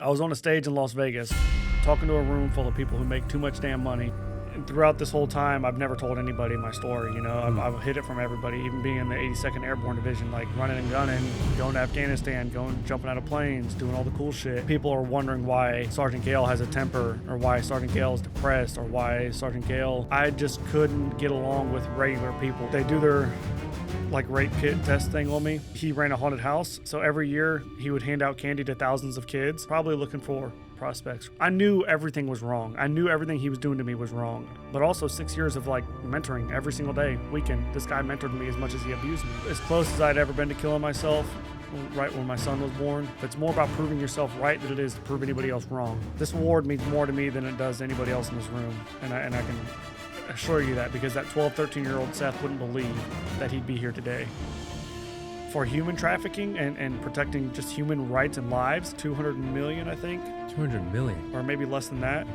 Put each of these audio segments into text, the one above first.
I was on a stage in Las Vegas talking to a room full of people who make too much damn money. And throughout this whole time, I've never told anybody my story. You know, I've hid it from everybody, even being in the 82nd Airborne Division, like running and gunning, going to Afghanistan, jumping out of planes, doing all the cool shit. People are wondering why Sergeant Gehle has a temper, or why Sergeant Gehle is depressed, or why Sergeant Gehle. I just couldn't get along with regular people. They do their rape kit test thing on me. He ran a haunted house, so every year he would hand out candy to thousands of kids, probably looking for prospects. I knew everything was wrong. I knew everything he was doing to me was wrong. But also 6 years of mentoring every single day, weekend. This guy mentored me as much as he abused me. As close as I'd ever been to killing myself, right when my son was born. But it's more about proving yourself right than it is to prove anybody else wrong. This award means more to me than it does to anybody else in this room. And I can assure you that, because that 12, 13-year-old Seth wouldn't believe that he'd be here today. For human trafficking and protecting just human rights and lives, 200 million, I think. 200 million. Or maybe less than that.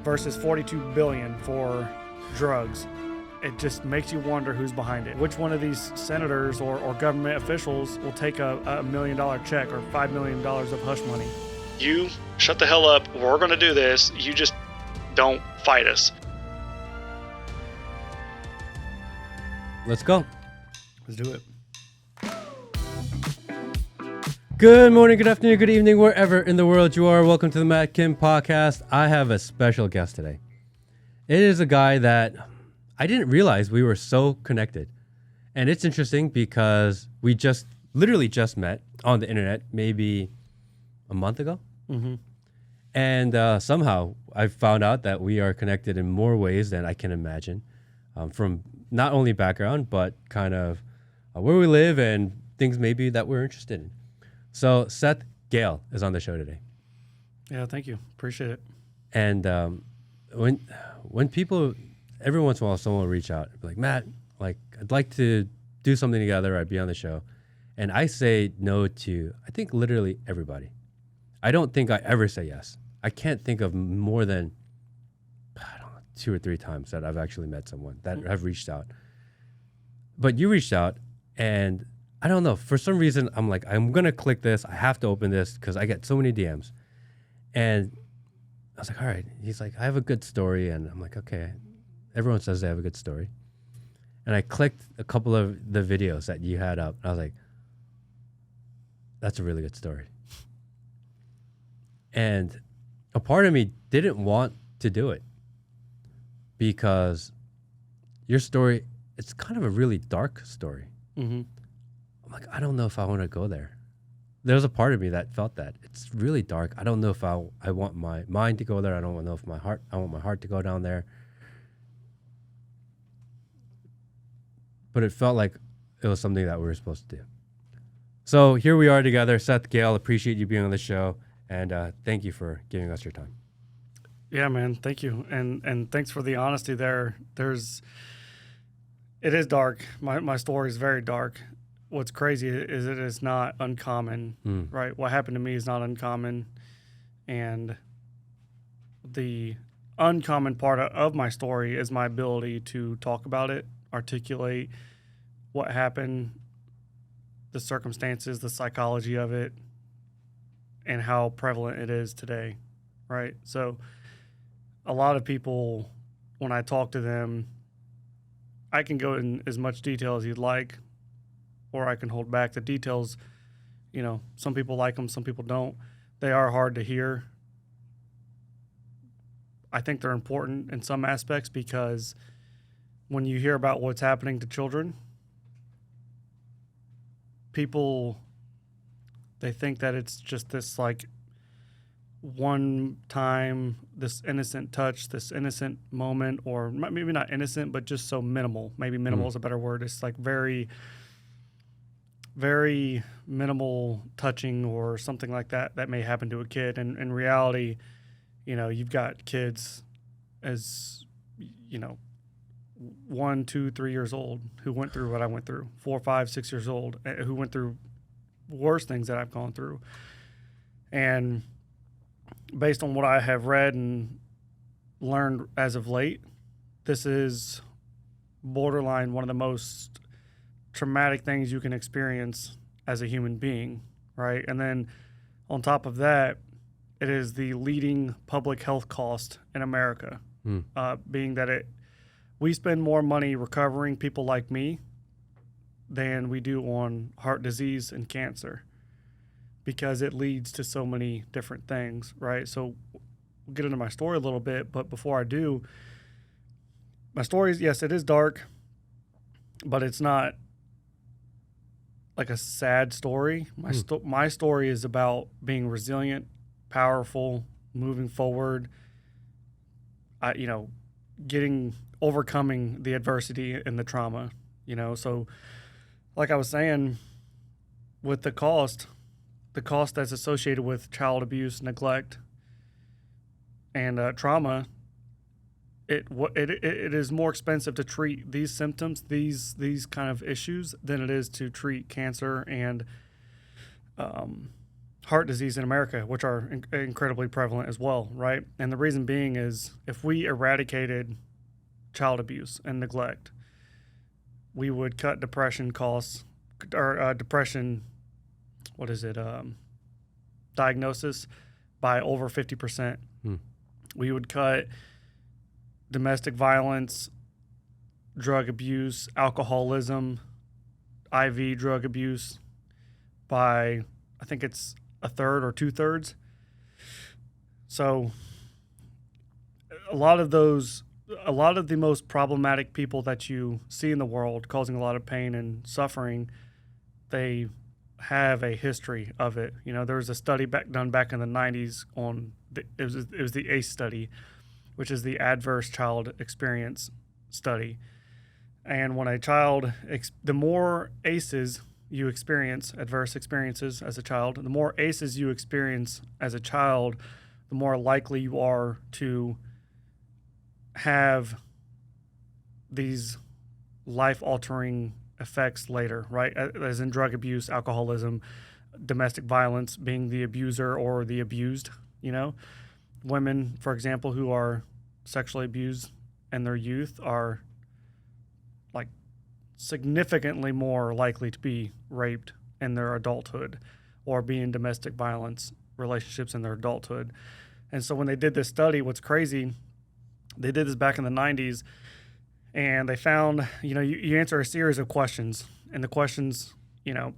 Versus 42 billion for drugs. It just makes you wonder who's behind it. Which one of these senators or government officials will take a $1 million check or $5 million of hush money? You shut the hell up. We're going to do this. You just don't fight us. Let's go. Let's do it. Good morning, good afternoon, good evening, wherever in the world you are. Welcome to the Matt Kim podcast. I have a special guest today. It is a guy that I didn't realize we were so connected. And it's interesting because we literally just met on the internet maybe a month ago. Mm-hmm. And somehow I found out that we are connected in more ways than I can imagine, from not only background, but kind of where we live and things maybe that we're interested in. So Seth Gehle is on the show today. Yeah, thank you. Appreciate it. And when people, every once in a while, someone will reach out and be like, Matt, I'd like to do something together. I'd be on the show. And I say no to, I think, literally everybody. I don't think I ever say yes. I can't think of more than, 2 or 3 times that I've actually met someone that have reached out. But you reached out, and I don't know, for some reason, I'm like, I'm going to click this. I have to open this because I get so many DMs. And I was like, all right. He's like, I have a good story. And I'm like, okay. Everyone says they have a good story. And I clicked a couple of the videos that you had up. And I was like, that's a really good story. And a part of me didn't want to do it because your story, it's kind of a really dark story. Mm-hmm. I'm like, I don't know if I want to go there. There was a part of me that felt that. It's really dark. I don't know if I want my mind to go there. I don't know if I want my heart to go down there. But it felt like it was something that we were supposed to do. So here we are together. Seth Gehle, appreciate you being on the show. And thank you for giving us your time. Yeah, man. Thank you. And thanks for the honesty there. It is dark. My story is very dark. What's crazy is it is not uncommon, right? What happened to me is not uncommon. And the uncommon part of my story is my ability to talk about it, articulate what happened, the circumstances, the psychology of it, and how prevalent it is today, right? So a lot of people, when I talk to them, I can go in as much detail as you'd like, or I can hold back the details. You know, some people like them, some people don't. They are hard to hear. I think they're important in some aspects because when you hear about what's happening to children, people, they think that it's just this one time, this innocent touch, this innocent moment, or maybe not innocent, but just so minimal. Maybe minimal is a better word. It's very, very minimal touching or something like that may happen to a kid. And in reality, you've got kids as, 1, 2, 3 years old who went through what I went through, 4, 5, 6 years old, who went through worse things that I've gone through. And based on what I have read and learned as of late, this is borderline one of the most traumatic things you can experience as a human being, right? And then on top of that, it is the leading public health cost in America, being that we spend more money recovering people like me than we do on heart disease and cancer, because it leads to so many different things, right? So we'll get into my story a little bit, but before I do, my story is, yes, it is dark, but it's not like a sad story. My story is about being resilient, powerful, moving forward, overcoming the adversity and the trauma, So like I was saying, with the cost that's associated with child abuse, neglect, and trauma, it is more expensive to treat these symptoms, these kind of issues, than it is to treat cancer and heart disease in America, which are incredibly prevalent as well, right? And the reason being is, if we eradicated child abuse and neglect, we would cut depression costs, or diagnosis by over 50%. We would cut domestic violence, drug abuse, alcoholism, IV drug abuse by, I think it's a third or 2/3. So a lot of the most problematic people that you see in the world, causing a lot of pain and suffering, they have a history of it. There was a study done back in the 90s on it was the ACE study, which is the Adverse Child Experience study. And when a child, the more ACEs you experience, adverse experiences as a child, the more ACEs you experience as a child, the more likely you are to have these life-altering effects later, right? As in drug abuse, alcoholism, domestic violence, being the abuser or the abused, Women, for example, who are sexually abused in their youth are like significantly more likely to be raped in their adulthood, or be in domestic violence relationships in their adulthood. And so when they did this study, what's crazy, they did this back in the 90s, and they found, you answer a series of questions, and the questions,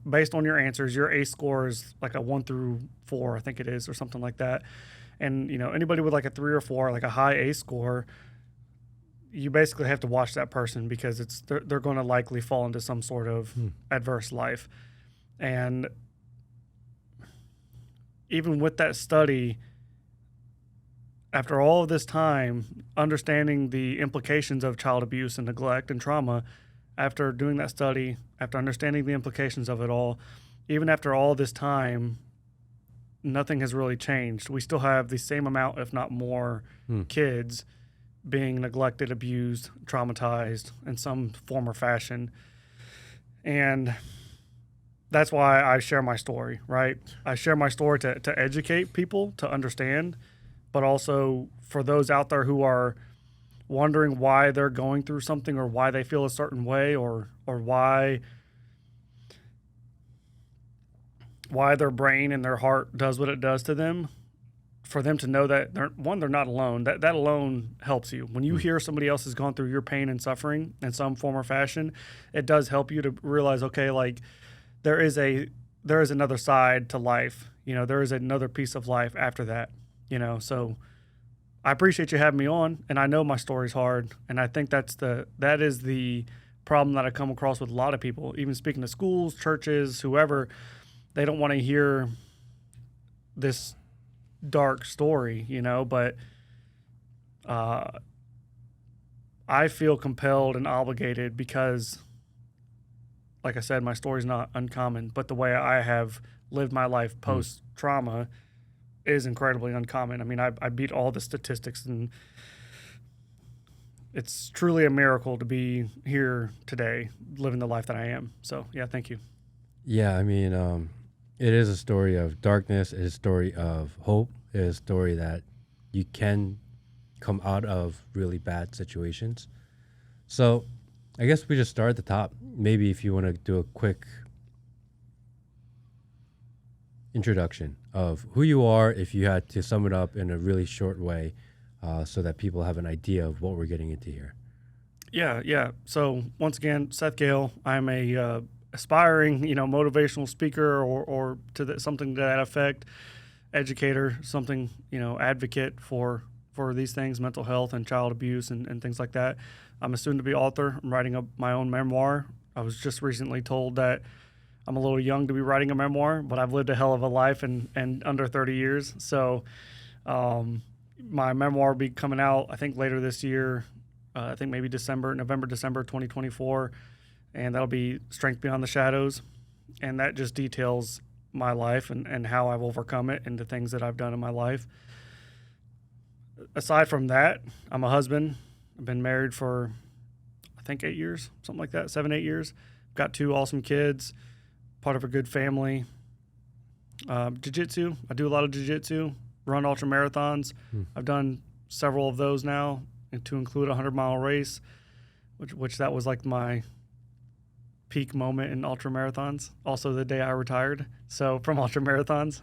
based on your answers, your ACE score is like a 1 through 4, I think it is, or something like that. And, anybody with like a 3 or 4, like a high ACE score, you basically have to watch that person, because they're going to likely fall into some sort of adverse life. And even with that study, after all of this time, understanding the implications of child abuse and neglect and trauma, after doing that study, after understanding the implications of it all, even after all this time, nothing has really changed. We still have the same amount, if not more, kids being neglected, abused, traumatized in some form or fashion. And that's why I share my story, right? I share my story to educate people, to understand, but also for those out there who are wondering why they're going through something, or why they feel a certain way, or why their brain and their heart does what it does to them, for them to know that they're not alone. That alone helps you. When you hear somebody else has gone through your pain and suffering in some form or fashion, it does help you to realize, okay, like there is another side to life. There is another piece of life after that. So I appreciate you having me on, and I know my story's hard, and I think that is the problem that I come across with a lot of people, even speaking to schools, churches, whoever. They don't want to hear this dark story, but I feel compelled and obligated, because, like I said, my story's not uncommon, but the way I have lived my life post-trauma is incredibly uncommon. I mean, I beat all the statistics, and it's truly a miracle to be here today, living the life that I am. So, yeah, thank you. Yeah, I mean, it is a story of darkness. It is a story of hope. It is a story that you can come out of really bad situations. So I guess we just start at the top. Maybe if you want to do a quick introduction of who you are, if you had to sum it up in a really short way, so that people have an idea of what we're getting into here. Yeah. So once again, Seth Gehle. I'm a aspiring, motivational speaker or something to that effect, educator, something, advocate for these things, mental health and child abuse and things like that. I'm a soon-to-be author. I'm writing my own memoir. I was just recently told that I'm a little young to be writing a memoir, but I've lived a hell of a life and under 30 years. So my memoir will be coming out, I think, later this year. I think maybe November, December 2024. And that'll be Strength Beyond the Shadows. And that just details my life and how I've overcome it and the things that I've done in my life. Aside from that, I'm a husband. I've been married for, I think, 8 years, something like that, 7-8 years. Got 2 awesome kids, part of a good family. Jiu-jitsu, I do a lot of jiu-jitsu, run ultra marathons. I've done several of those now, and to include a 100-mile race, which that was like my peak moment in ultra marathons. Also the day I retired, so from ultra marathons.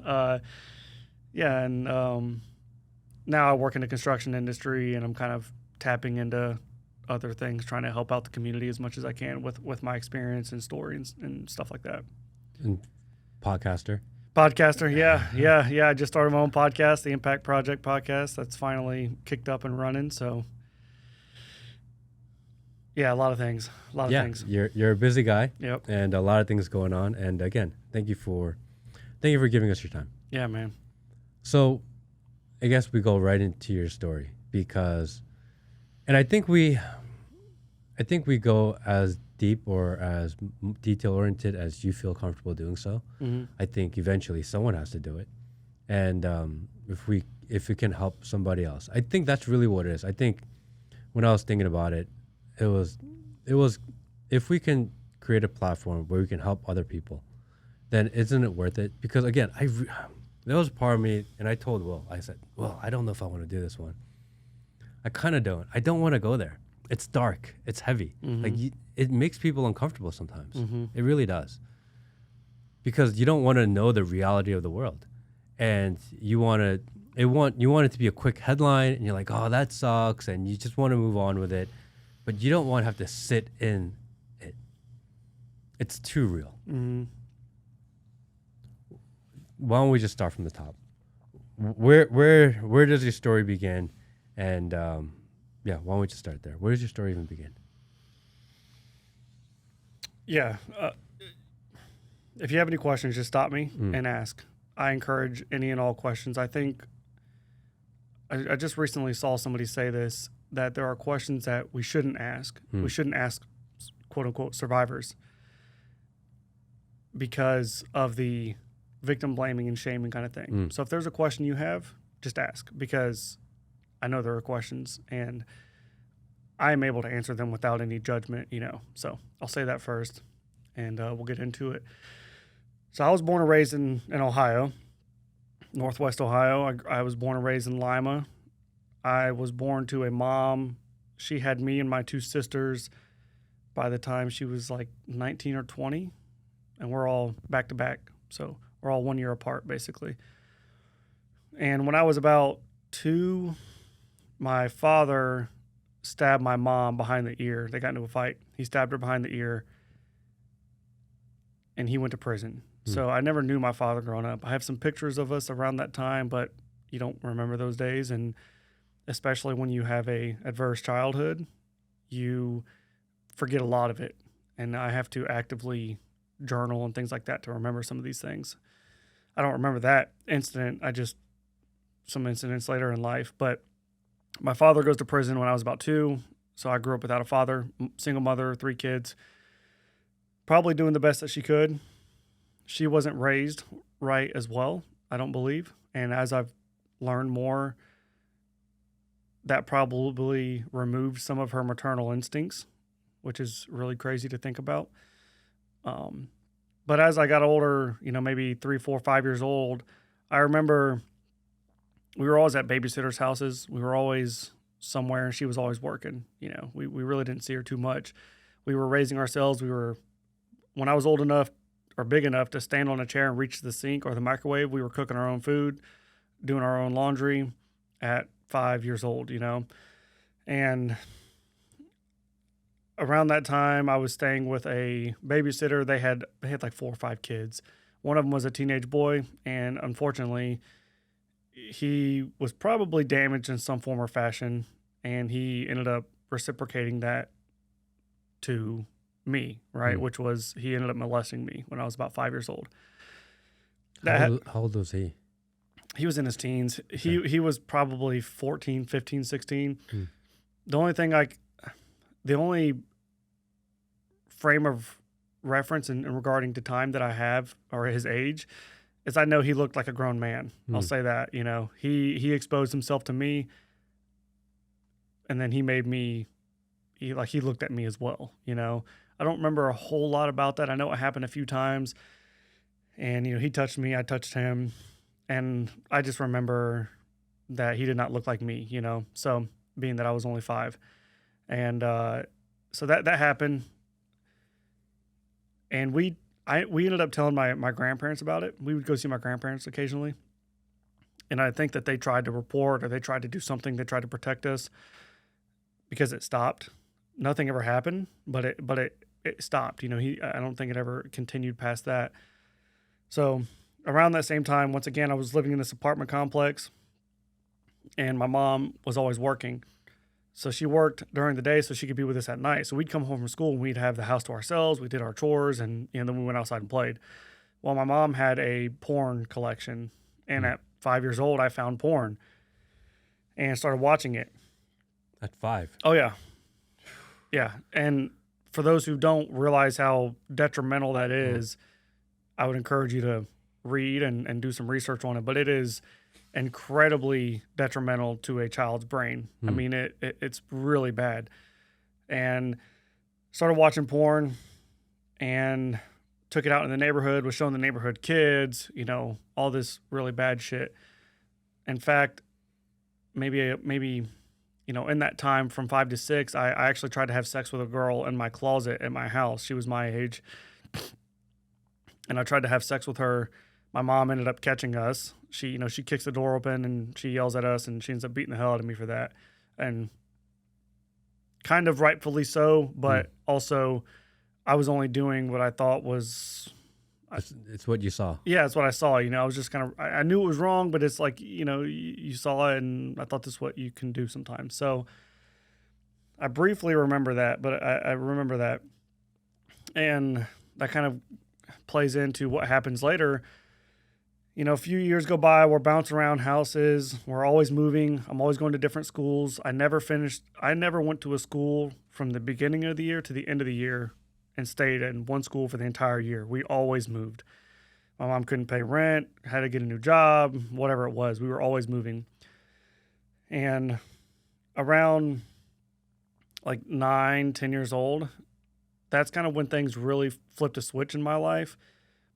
Now I work in the construction industry, and I'm kind of tapping into other things, trying to help out the community as much as I can with my experience and story and stuff like that. And podcaster, yeah. I just started my own podcast, the Impact Project podcast. That's finally kicked up and running. So yeah, a lot of things. You're a busy guy. Yep. And a lot of things going on. And again, thank you for giving us your time. Yeah, man. So I guess we go right into your story and I think we go as deep or as detail oriented as you feel comfortable doing so. Mm-hmm. I think eventually someone has to do it. And if we can help somebody else, I think that's really what it is. I think when I was thinking about it, it was if we can create a platform where we can help other people, then isn't it worth it? Because again, there was part of me, and I told Will, I said, well, I don't know if I want to do this one. I kind of don't. I don't want to go there. It's dark. It's heavy. Mm-hmm. It makes people uncomfortable sometimes. Mm-hmm. It really does. Because you don't want to know the reality of the world. And you want it to be a quick headline, and you're like, oh, that sucks, and you just want to move on with it. But you don't want to have to sit in it. It's too real. Mm-hmm. Why don't we just start from the top? Where does your story begin? And why don't we just start there? Where does your story even begin? Yeah. If you have any questions, just stop me and ask. I encourage any and all questions. I think I just recently saw somebody say this, that there are questions that we shouldn't ask. We shouldn't ask, quote unquote, survivors because of the victim blaming and shaming kind of thing. So if there's a question you have, just ask, because I know there are questions and I am able to answer them without any judgment, So I'll say that first, and we'll get into it. So I was born and raised in Ohio, Northwest Ohio. I was born and raised in Lima. I was born to a mom. She had me and my 2 sisters by the time she was like 19 or 20, and we're all back to back. So we're all 1 year apart, basically. And when I was about 2, my father stabbed my mom behind the ear. They got into a fight. He stabbed her behind the ear, and he went to prison. So I never knew my father growing up. I have some pictures of us around that time, but you don't remember those days. And especially when you have a adverse childhood, you forget a lot of it. And I have to actively journal and things like that to remember some of these things. I don't remember that incident. Some incidents later in life. But my father goes to prison when I was about 2. So I grew up without a father, single mother, 3 kids, probably doing the best that she could. She wasn't raised right as well, I don't believe. And as I've learned more, that probably removed some of her maternal instincts, which is really crazy to think about. But as I got older, maybe 3, 4, 5 years old, I remember we were always at babysitters' houses. We were always somewhere, and she was always working. We really didn't see her too much. We were raising ourselves. When I was old enough, or big enough to stand on a chair and reach the sink or the microwave. We were cooking our own food, doing our own laundry at 5 years old, you know. And around that time, I was staying with a babysitter. They had like 4 or 5 kids. One of them was a teenage boy, and unfortunately, he was probably damaged in some form or fashion, and he ended up reciprocating that to me, right? Which was, he ended up molesting me when I was about 5 years old. How old was he? He was in his teens. Okay. He was probably 14, 15, 16. The only frame of reference in regarding to time that I have, or his age, is I know he looked like a grown man. I'll say that, you know. He exposed himself to me, and then he made me, he looked at me as well, you know. I don't remember a whole lot about that. I know it happened a few times, and, you know, he touched me, I touched him, and I just remember that he did not look like me, you know. So, being that I was only 5. And so that happened, and we ended up telling my grandparents about it. We would go see my grandparents occasionally, and I think that they tried to report, or they tried to do something. They tried to protect us because it stopped. Nothing ever happened, but it stopped. You know, I don't think it ever continued past that. So around that same time, once again, I was living in this apartment complex, and my mom was always working. So she worked during the day so she could be with us at night. So we'd come home from school and we'd have the house to ourselves. We did our chores, and then we went outside and played. Well, my mom had a porn collection, and at 5 years old, I found porn and started watching it. At 5? Oh, yeah. Yeah. And for those who don't realize how detrimental that is, I would encourage you to read and do some research on it. But it is incredibly detrimental to a child's brain. I mean, it's really bad. And started watching porn and took it out in the neighborhood, was showing the neighborhood kids, you know, all this really bad shit. In fact, maybe, you know, in that time from 5 to 6, I actually tried to have sex with a girl in my closet at my house. She was my age. And I tried to have sex with her. My mom ended up catching us. She kicks the door open and she yells at us, and she ends up beating the hell out of me for that. And kind of rightfully so, but also I was only doing what I thought was... It's what you saw. Yeah, it's what I saw. You know, I was just kind of... I knew it was wrong, but it's like, you know, you saw it, and I thought this is what you can do sometimes. So I briefly remember that, but I remember that. And that kind of plays into what happens later. You know, a few years go by, we're bouncing around houses, we're always moving, I'm always going to different schools. I never went to a school from the beginning of the year to the end of the year and stayed in one school for the entire year. We always moved. My mom couldn't pay rent, had to get a new job, whatever it was. We were always moving. And around like 9, 10 years old, that's kind of when things really flipped a switch in my life.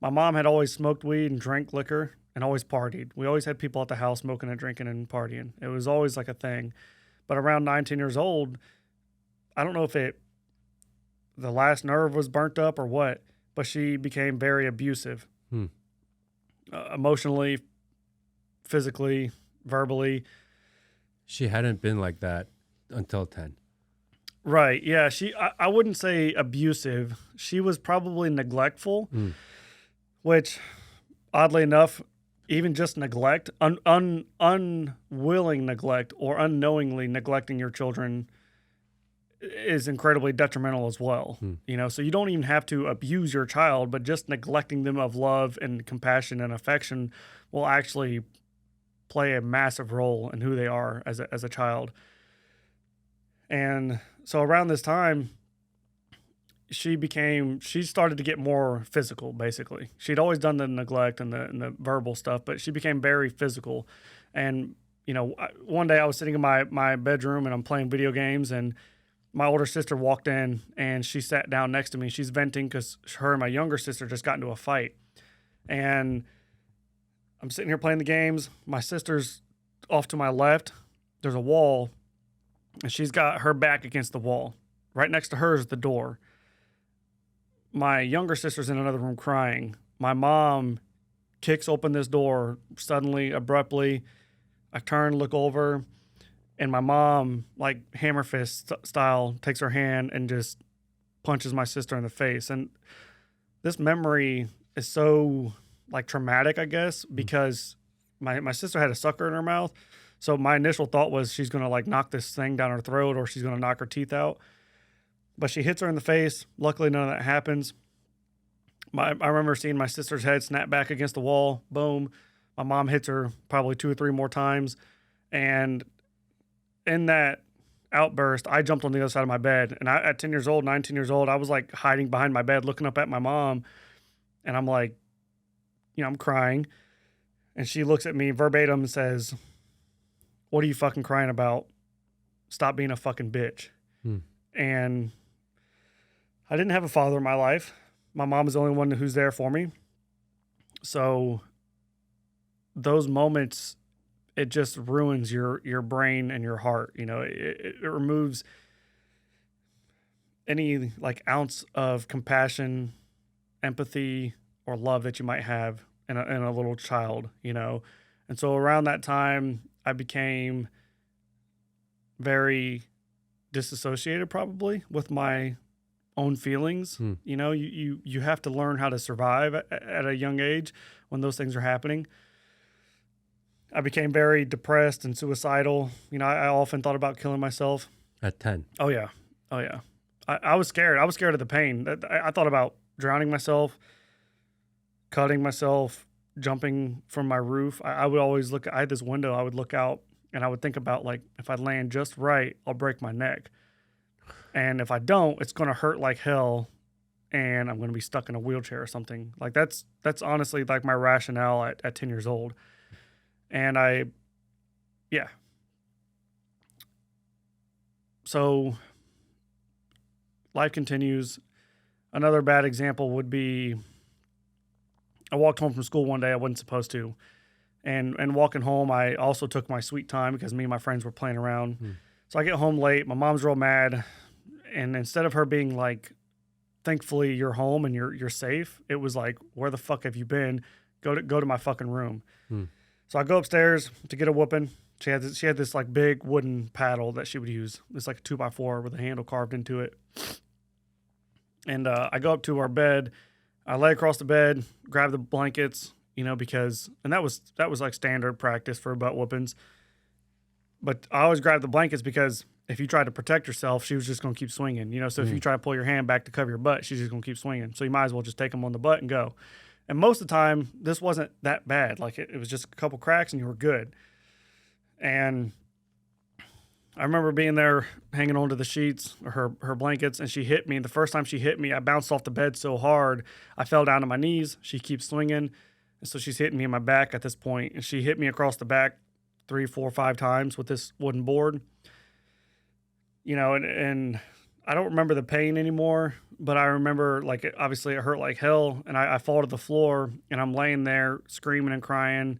My mom had always smoked weed and drank liquor and always partied. We always had people at the house smoking and drinking and partying. It was always like a thing. But around 9, 10 years old, I don't know if the last nerve was burnt up or what, but she became very abusive. Emotionally, physically, verbally. She hadn't been like that until 10. Right. Yeah. I wouldn't say abusive. She was probably neglectful. Which, oddly enough, even just neglect, unwilling neglect or unknowingly neglecting your children is incredibly detrimental as well. You know, so you don't even have to abuse your child, but just neglecting them of love and compassion and affection will actually play a massive role in who they are as a child. And so around this time, she started to get more physical, basically. She'd always done the neglect and the verbal stuff, but she became very physical. And, you know, one day I was sitting in my bedroom and I'm playing video games, and my older sister walked in and she sat down next to me. She's venting because her and my younger sister just got into a fight. And I'm sitting here playing the games. My sister's off to my left. There's a wall, and she's got her back against the wall. Right next to her is the door. My younger sister's in another room crying. My mom kicks open this door suddenly, abruptly. I turn, look over, and my mom, like hammer fist style, takes her hand and just punches my sister in the face. And this memory is so like traumatic, I guess, because my sister had a sucker in her mouth. So my initial thought was she's going to like knock this thing down her throat or she's going to knock her teeth out. But she hits her in the face. Luckily, none of that happens. I remember seeing my sister's head snap back against the wall. Boom. My mom hits her probably 2 or 3 more times. And in that outburst, I jumped on the other side of my bed. And at 10 years old, 19 years old, I was like hiding behind my bed, looking up at my mom. And I'm like, I'm crying. And she looks at me verbatim and says, "What are you fucking crying about? Stop being a fucking bitch." And I didn't have a father in my life. My mom is the only one who's there for me. So those moments, it just ruins your brain and your heart. It removes any like ounce of compassion, empathy, or love that you might have in a little child, And so around that time, I became very disassociated probably with my own feelings. You have to learn how to survive at a young age when those things are happening. I became very depressed and suicidal. I often thought about killing myself. At 10. Oh yeah. I was scared. I was scared of the pain. I thought about drowning myself, cutting myself, jumping from my roof. I would always look. I had this window. I would look out and I would think about like, if I land just right, I'll break my neck. And if I don't, it's going to hurt like hell. And I'm going to be stuck in a wheelchair or something. Like that's honestly like my rationale at 10 years old. And so life continues. Another bad example would be I walked home from school one day I wasn't supposed to. And walking home, I also took my sweet time because me and my friends were playing around. So I get home late. My mom's real mad. And instead of her being like, thankfully you're home and you're safe, it was like, where the fuck have you been? Go to my fucking room. So I go upstairs to get a whooping. She had this like big wooden paddle that she would use. It's like a 2x4 with a handle carved into it. And I go up to our bed. I lay across the bed, grab the blankets, because that was like standard practice for butt whoopings. But I always grab the blankets because if you tried to protect yourself, she was just going to keep swinging. So if you try to pull your hand back to cover your butt, she's just going to keep swinging. So you might as well just take them on the butt and go. And most of the time, this wasn't that bad. Like it was just a couple cracks and you were good. And I remember being there hanging onto the sheets or her blankets, and she hit me. And the first time she hit me, I bounced off the bed so hard, I fell down to my knees. She keeps swinging. And so she's hitting me in my back at this point. And she hit me across the back 3, 4, 5 times with this wooden board. And I don't remember the pain anymore, but I remember like obviously it hurt like hell. And I fall to the floor and I'm laying there screaming and crying.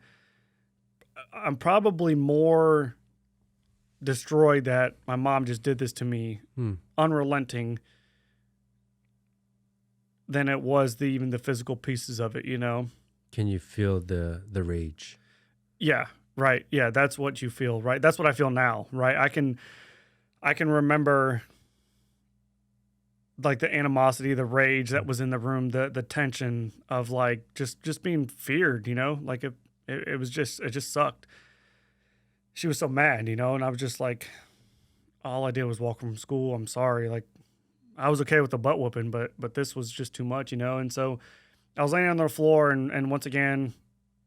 I'm probably more destroyed that my mom just did this to me, unrelenting, than it was even the physical pieces of it, Can you feel the rage? Yeah, right. Yeah, that's what you feel, right? That's what I feel now, right? I can remember like the animosity, the rage that was in the room, the tension of like just being feared, like it just sucked. She was so mad, and I was just like, all I did was walk from school. I'm sorry. Like I was okay with the butt whooping, but this was just too much, And so I was laying on the floor and once again,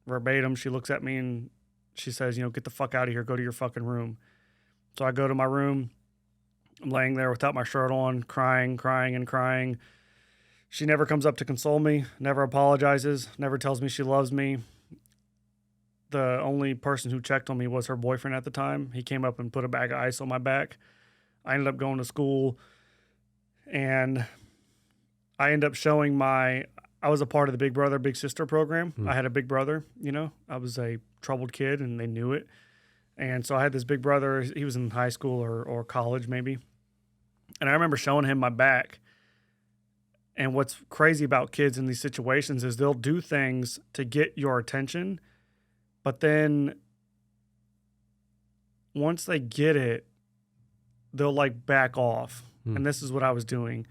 verbatim, she looks at me and she says, get the fuck out of here. Go to your fucking room. So I go to my room. I'm laying there without my shirt on, crying. She never comes up to console me, never apologizes, never tells me she loves me. The only person who checked on me was her boyfriend at the time. He came up and put a bag of ice on my back. I ended up going to school, and I ended up showing I was a part of the Big Brother, Big Sister program. I had a big brother, I was a troubled kid, and they knew it. And so I had this big brother. He was in high school or college maybe. And I remember showing him my back And what's crazy about kids in these situations is they'll do things to get your attention, but then once they get it, they'll like back off. And this is what I was doing.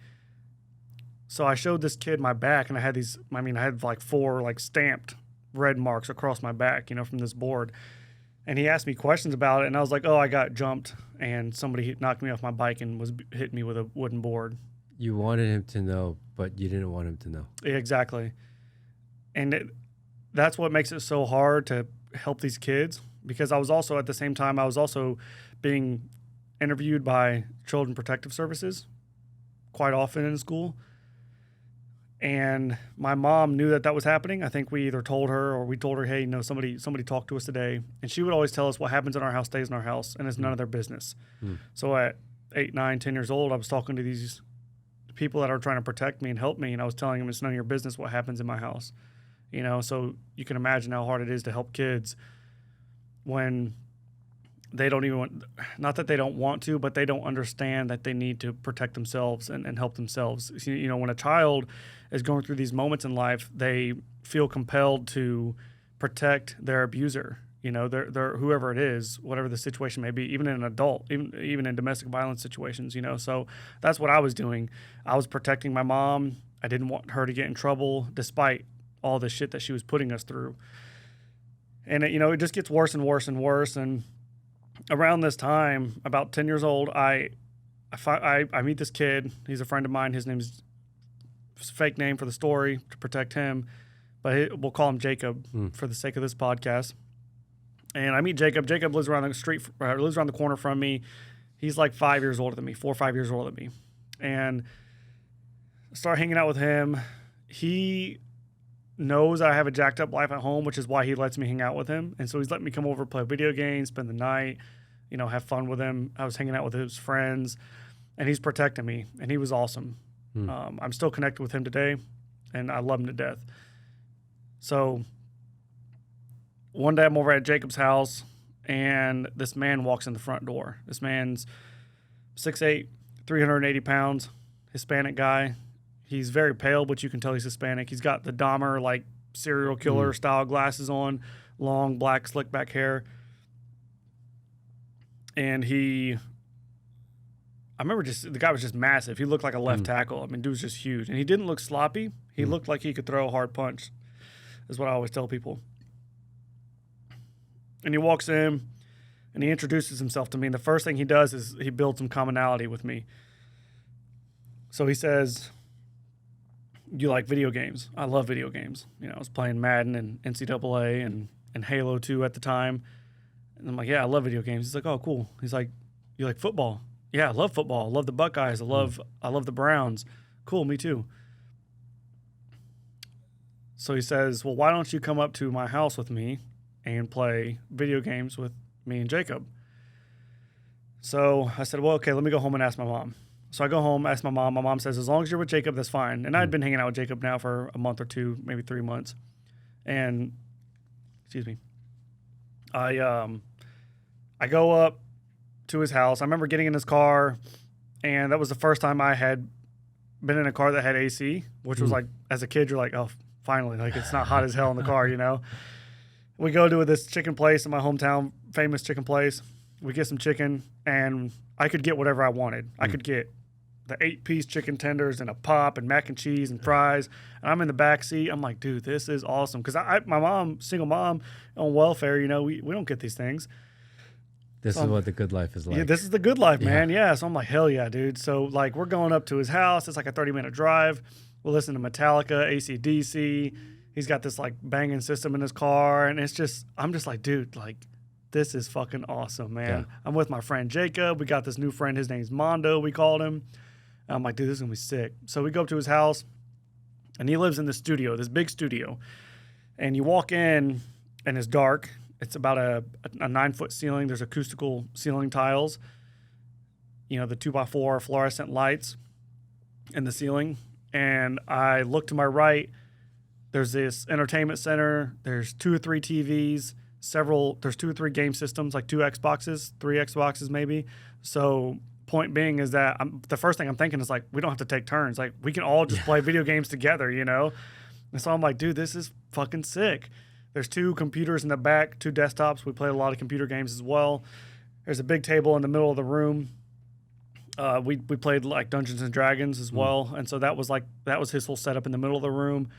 So I showed this kid my back, and I had like 4 like stamped red marks across my back, from this board. And he asked me questions about it, and I was like, oh, I got jumped, and somebody knocked me off my bike and was hitting me with a wooden board. You wanted him to know, but you didn't want him to know. Yeah, exactly. And that's what makes it so hard to help these kids, because I was also, at the same time, I was also being interviewed by Children Protective Services quite often in school. And my mom knew that was happening. I think we either told her or we told her, hey, somebody talked to us today. And she would always tell us what happens in our house stays in our house, and it's none of their business. So at 8, 9, 10 years old, I was talking to these people that are trying to protect me and help me, and I was telling them it's none of your business what happens in my house. So you can imagine how hard it is to help kids when they don't even want, not that they don't want to, but they don't understand that they need to protect themselves and help themselves. When a child is going through these moments in life, they feel compelled to protect their abuser, their whoever it is, whatever the situation may be, even in an adult, even in domestic violence situations, So that's what I was doing. I was protecting my mom. I didn't want her to get in trouble despite all the shit that she was putting us through. And it just gets worse and worse and worse. And around this time, about 10 years old, I meet this kid. He's a friend of mine. His name's fake name for the story to protect him, but we'll call him Jacob for the sake of this podcast. And I meet Jacob. Jacob lives around the corner from me. He's like 5 years older than me, 4 or 5 years older than me. And I start hanging out with him. He knows I have a jacked up life at home, which is why he lets me hang out with him. And so he's letting me come over, play video games, spend the night, have fun with him. I was hanging out with his friends, and he's protecting me, and he was awesome. I'm still connected with him today, and I love him to death. So one day I'm over at Jacob's house, and this man walks in the front door. This man's 6'8", 380 pounds, Hispanic guy. He's very pale, but you can tell he's Hispanic. He's got the Dahmer, like, serial killer style glasses on, long, black, slick back hair. And I remember the guy was just massive. He looked like a left tackle. I mean, dude was just huge. And he didn't look sloppy. He looked like he could throw a hard punch, is what I always tell people. And he walks in, and he introduces himself to me. And the first thing he does is he builds some commonality with me. So he says, you like video games? I love video games. I was playing Madden and NCAA and Halo 2 at the time. And I'm like, yeah, I love video games. He's like, oh, cool. He's like, you like football? Yeah, I love football. I love the Buckeyes. I love the Browns. Cool, me too. So he says, well, why don't you come up to my house with me and play video games with me and Jacob? So I said, well, okay, let me go home and ask my mom. So I go home, ask my mom. My mom says, as long as you're with Jacob, that's fine. And I'd been hanging out with Jacob now for a month or two, maybe 3 months. And, I go up to his house. I remember getting in his car, and that was the first time I had been in a car that had AC, which was like, as a kid, you're like, oh, finally, like it's not hot as hell in the car, We go to this chicken place in my hometown, famous chicken place. We get some chicken, and I could get whatever I wanted. I could get the 8-piece chicken tenders and a pop and mac and cheese and fries. And I'm in the back seat. I'm like, dude, this is awesome. Because my mom, single mom on welfare, we don't get these things. This is what the good life is like. Yeah, this is the good life, man. Yeah. So I'm like, hell yeah, dude. So like we're going up to his house. It's like a 30-minute drive. We'll listen to Metallica, AC/DC. He's got this like banging system in his car. And I'm just like, dude, like, this is fucking awesome, man. Yeah. I'm with my friend Jacob. We got this new friend. His name's Mondo, we called him. And I'm like, dude, this is going to be sick. So we go up to his house, and he lives in this studio, this big studio. And you walk in, and it's dark. It's about a 9-foot ceiling. There's acoustical ceiling tiles. The 2x4 fluorescent lights in the ceiling. And I look to my right. There's this entertainment center. There's 2 or 3 TVs. There's 2 or 3 game systems, like 2 Xboxes, 3 Xboxes maybe. So point being is that the first thing I'm thinking is like, we don't have to take turns. Like, we can all just play video games together, you know? And so I'm like, dude, this is fucking sick. There's 2 computers in the back, 2 desktops. We played a lot of computer games as well. There's a big table in the middle of the room. We played like Dungeons and Dragons as well. And so that was his whole setup in the middle of the room.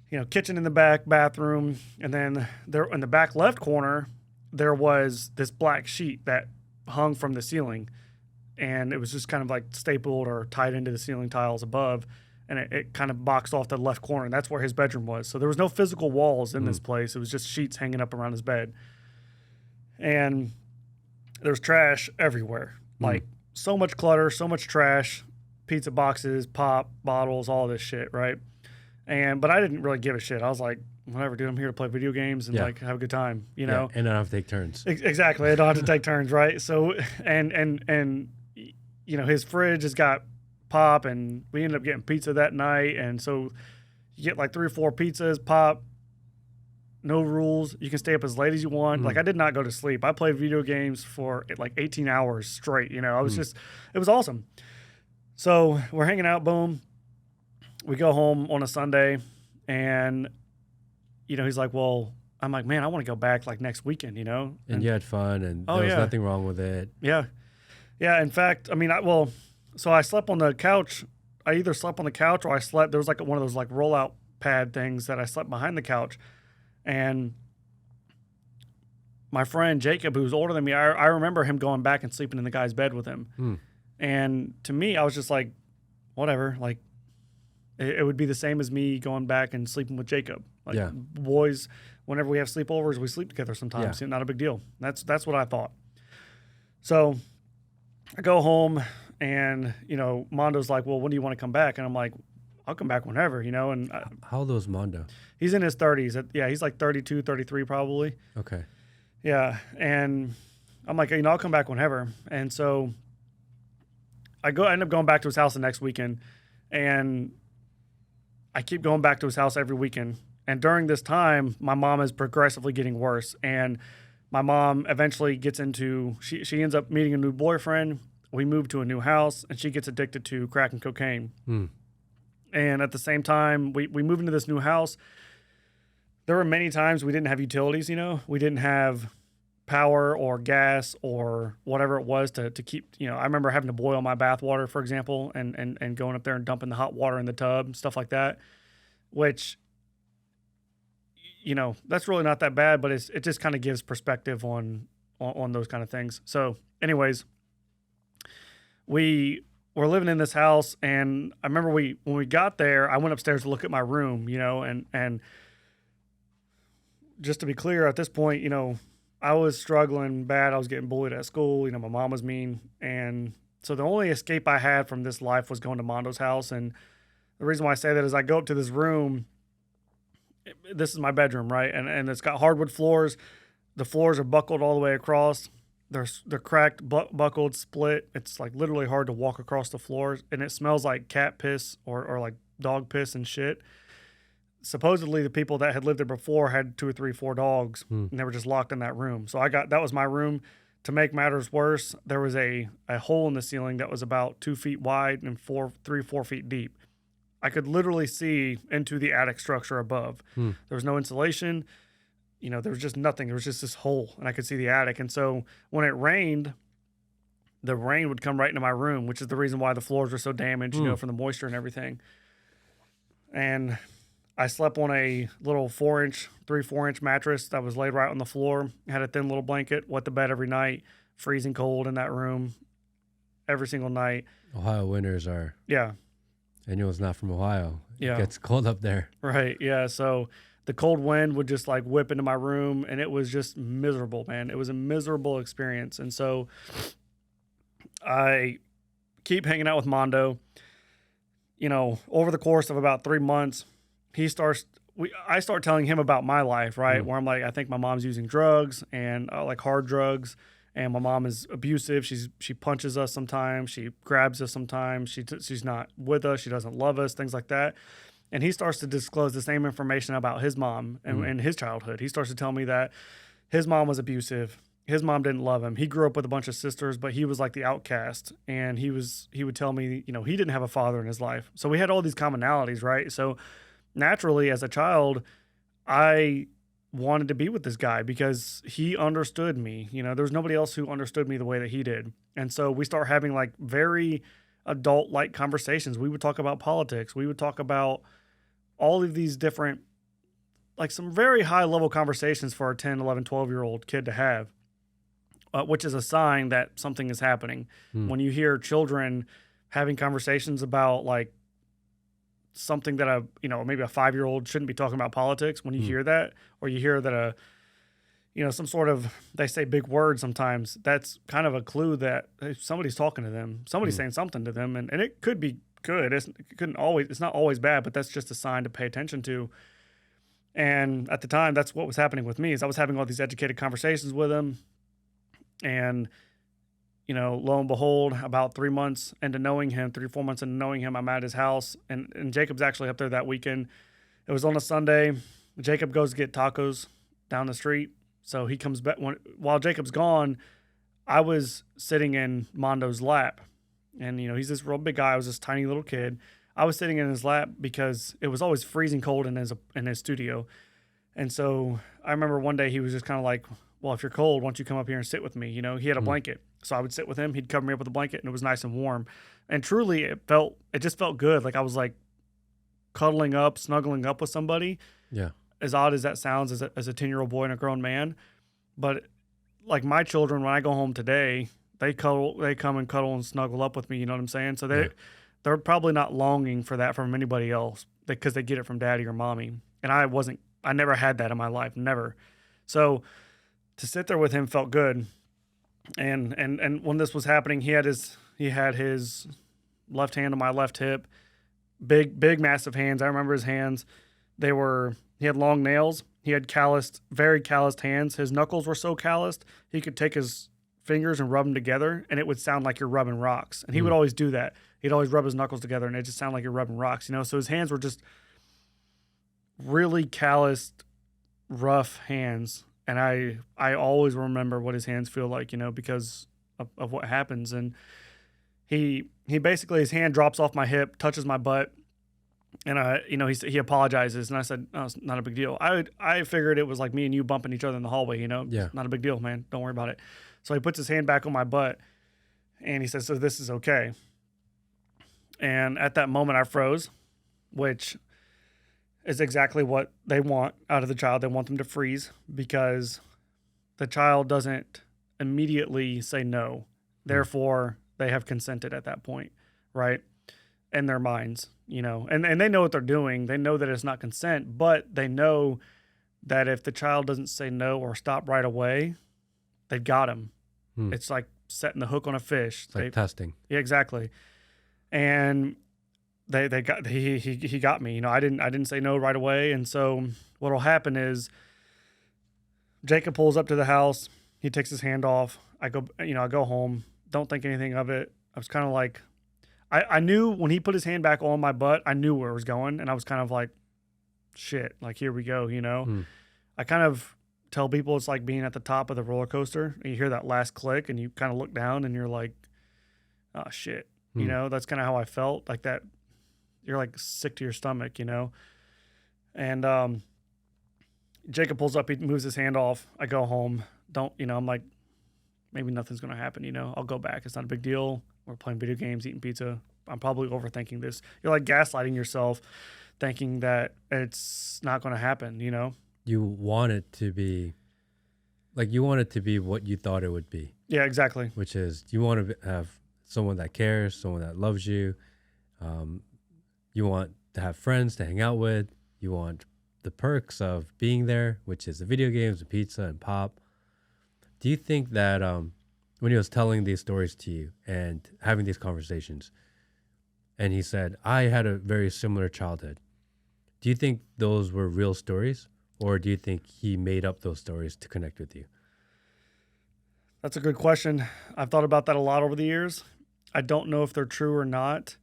You know, kitchen in the back, bathroom. And then there in the back left corner, there was this black sheet that hung from the ceiling. And it was just kind of like stapled or tied into the ceiling tiles above. And it kind of boxed off the left corner. And that's where his bedroom was. So there was no physical walls in this place. It was just sheets hanging up around his bed. And there's trash everywhere. Like, so much clutter, so much trash, pizza boxes, pop, bottles, all this shit, right? But I didn't really give a shit. I was like, whatever, dude, I'm here to play video games and like have a good time, you know? And I don't have to take turns. Exactly. I don't have to take turns, right? So, and you know, his fridge has got pop, and we ended up getting pizza that night. And so you get like 3 or 4 pizzas, pop, no rules. You can stay up as late as you want. Like, I did not go to sleep. I played video games for like 18 hours straight. You know, I was it was awesome. So we're hanging out, boom. We go home on a Sunday, and, you know, he's like, well, I'm like, man, I want to go back like next weekend, you know? And you had fun, and there was nothing wrong with it. Yeah. Yeah. In fact, I mean, so I slept on the couch. I either slept on the couch or there was like one of those like rollout pad things that I slept behind the couch. And my friend Jacob, who's older than me, I remember him going back and sleeping in the guy's bed with him. And to me, I was just like, whatever. Like, it would be the same as me going back and sleeping with Jacob. Like, boys, whenever we have sleepovers, we sleep together sometimes. Not a big deal. That's what I thought. So I go home, and, you know, Mondo's like, well, when do you want to come back? And I'm like, I'll come back whenever, you know. And how old was Mondo? He's in his 30s. Yeah, he's like 32, 33 probably. Okay. Yeah, and I'm like, you know, I'll come back whenever. And so I end up going back to his house the next weekend, and I keep going back to his house every weekend. And during this time, my mom is progressively getting worse. And my mom eventually gets into, she ends up meeting a new boyfriend. We move to a new house, and she gets addicted to crack and cocaine. And at the same time, we move into this new house. There were many times we didn't have utilities, you know. We didn't have power or gas or whatever it was to keep, you know. I remember having to boil my bath water, for example, and going up there and dumping the hot water in the tub, stuff like that, which, you know, that's really not that bad, but it just kind of gives perspective on those kind of things. So anyways, we were living in this house, and I remember when we got there, I went upstairs to look at my room, you know, and just to be clear, at this point, you know, I was struggling bad. I was getting bullied at school. You know, my mom was mean. And so the only escape I had from this life was going to Mondo's house. And the reason why I say that is I go up to this room. This is my bedroom, right? And it's got hardwood floors. The floors are buckled all the way across. They're cracked, buckled, split. It's like literally hard to walk across the floors, and it smells like cat piss or like dog piss and shit. Supposedly the people that had lived there before had 2 or 3, 4 dogs, and they were just locked in that room. So that was my room. To make matters worse, there was a hole in the ceiling that was about 2 feet wide and 3, 4 feet deep. I could literally see into the attic structure above. There was no insulation. You know, there was just nothing. There was just this hole, and I could see the attic. And so when it rained, the rain would come right into my room, which is the reason why the floors were so damaged, you know, from the moisture and everything. And I slept on a little 3-4-inch mattress that was laid right on the floor. Had a thin little blanket, wet the bed every night, freezing cold in that room every single night. Ohio winters are. Yeah. And it was not from Ohio. Yeah. It gets cold up there. Right. Yeah. So the cold wind would just like whip into my room, and it was just miserable, man. It was a miserable experience. And so I keep hanging out with Mondo. You know, over the course of about 3 months, I start telling him about my life, right? Where I'm like, I think my mom's using drugs, and like hard drugs, and my mom is abusive. She punches us sometimes. She grabs us sometimes. She's not with us. She doesn't love us, things like that. And he starts to disclose the same information about his mom and his childhood. He starts to tell me that his mom was abusive, his mom didn't love him. He grew up with a bunch of sisters, but he was like the outcast. And he would tell me, you know, he didn't have a father in his life. So we had all these commonalities, right? So naturally, as a child, I wanted to be with this guy because he understood me. You know, there was nobody else who understood me the way that he did. And so we start having like very adult-like conversations. We would talk about politics. We would talk about all of these different, like some very high-level conversations for a 10, 11, 12-year-old kid to have. Which is a sign that something is happening. When you hear children having conversations about like something that maybe a 5-year-old shouldn't be talking about politics. When you hear that, or you hear that some sort of, they say big words sometimes, that's kind of a clue that somebody's talking to them. Somebody's saying something to them, and it could be good. It's not always bad, but that's just a sign to pay attention to. And at the time, that's what was happening with me, is I was having all these educated conversations with him. And, lo and behold, about 3 months into knowing him, 3 or 4 months into knowing him, I'm at his house. And Jacob's actually up there that weekend. It was on a Sunday. Jacob goes to get tacos down the street. So he comes back. While Jacob's gone, I was sitting in Mondo's lap. And, he's this real big guy. I was this tiny little kid. I was sitting in his lap because it was always freezing cold in his studio. And so I remember one day he was just kind of like, well, if you're cold, why don't you come up here and sit with me? He had a blanket. So I would sit with him. He'd cover me up with a blanket, and it was nice and warm. And truly, it just felt good. Like I was like cuddling up, snuggling up with somebody. Yeah. As odd as that sounds as a 10-year-old boy and a grown man. But like my children, when I go home today, they come and cuddle and snuggle up with me. You know what I'm saying? So they're probably not longing for that from anybody else because they get it from daddy or mommy. And I never had that in my life. Never. So to sit there with him felt good. And when this was happening, he had his left hand on my left hip, big, massive hands. I remember his hands. He had long nails. He had very calloused hands. His knuckles were so calloused, he could take his fingers and rub them together, and it would sound like you're rubbing rocks. And he would always do that. He'd always rub his knuckles together, and it just sounded like you're rubbing rocks, So his hands were just really calloused, rough hands. And I always remember what his hands feel like, because of what happens. And he basically, his hand drops off my hip, touches my butt, and he apologizes. And I said, "Oh, it's not a big deal." I figured it was like me and you bumping each other in the hallway, Yeah. Not a big deal, man. Don't worry about it. So he puts his hand back on my butt, and he says, "So this is okay." And at that moment, I froze, which is exactly what they want out of the child. They want them to freeze because the child doesn't immediately say no. Therefore, they have consented at that point, right? In their minds, and they know what they're doing. They know that it's not consent, but they know that if the child doesn't say no or stop right away, they've got him. It's like setting the hook on a fish. It's like testing. Yeah, exactly. And he got me. I didn't say no right away. And so what'll happen is Jacob pulls up to the house. He takes his hand off. I go home. Don't think anything of it. I was kind of like, I knew when he put his hand back on my butt, I knew where it was going. And I was kind of like, shit, like here we go, I kind of tell people it's like being at the top of the roller coaster and you hear that last click and you kind of look down and you're like, oh shit. That's kind of how I felt, like that. You're like sick to your stomach, And Jacob pulls up, he moves his hand off. I go home. I'm like, maybe nothing's going to happen, I'll go back. It's not a big deal. We're playing video games, eating pizza. I'm probably overthinking this. You're like gaslighting yourself, thinking that it's not going to happen, You want it to be, what you thought it would be. Yeah, exactly. Which is, you want to have someone that cares, someone that loves you. You want to have friends to hang out with. You want the perks of being there, which is the video games, the pizza, and pop. Do you think that when he was telling these stories to you and having these conversations, and he said, I had a very similar childhood, do you think those were real stories, or do you think he made up those stories to connect with you? That's a good question. I've thought about that a lot over the years. I don't know if they're true or not.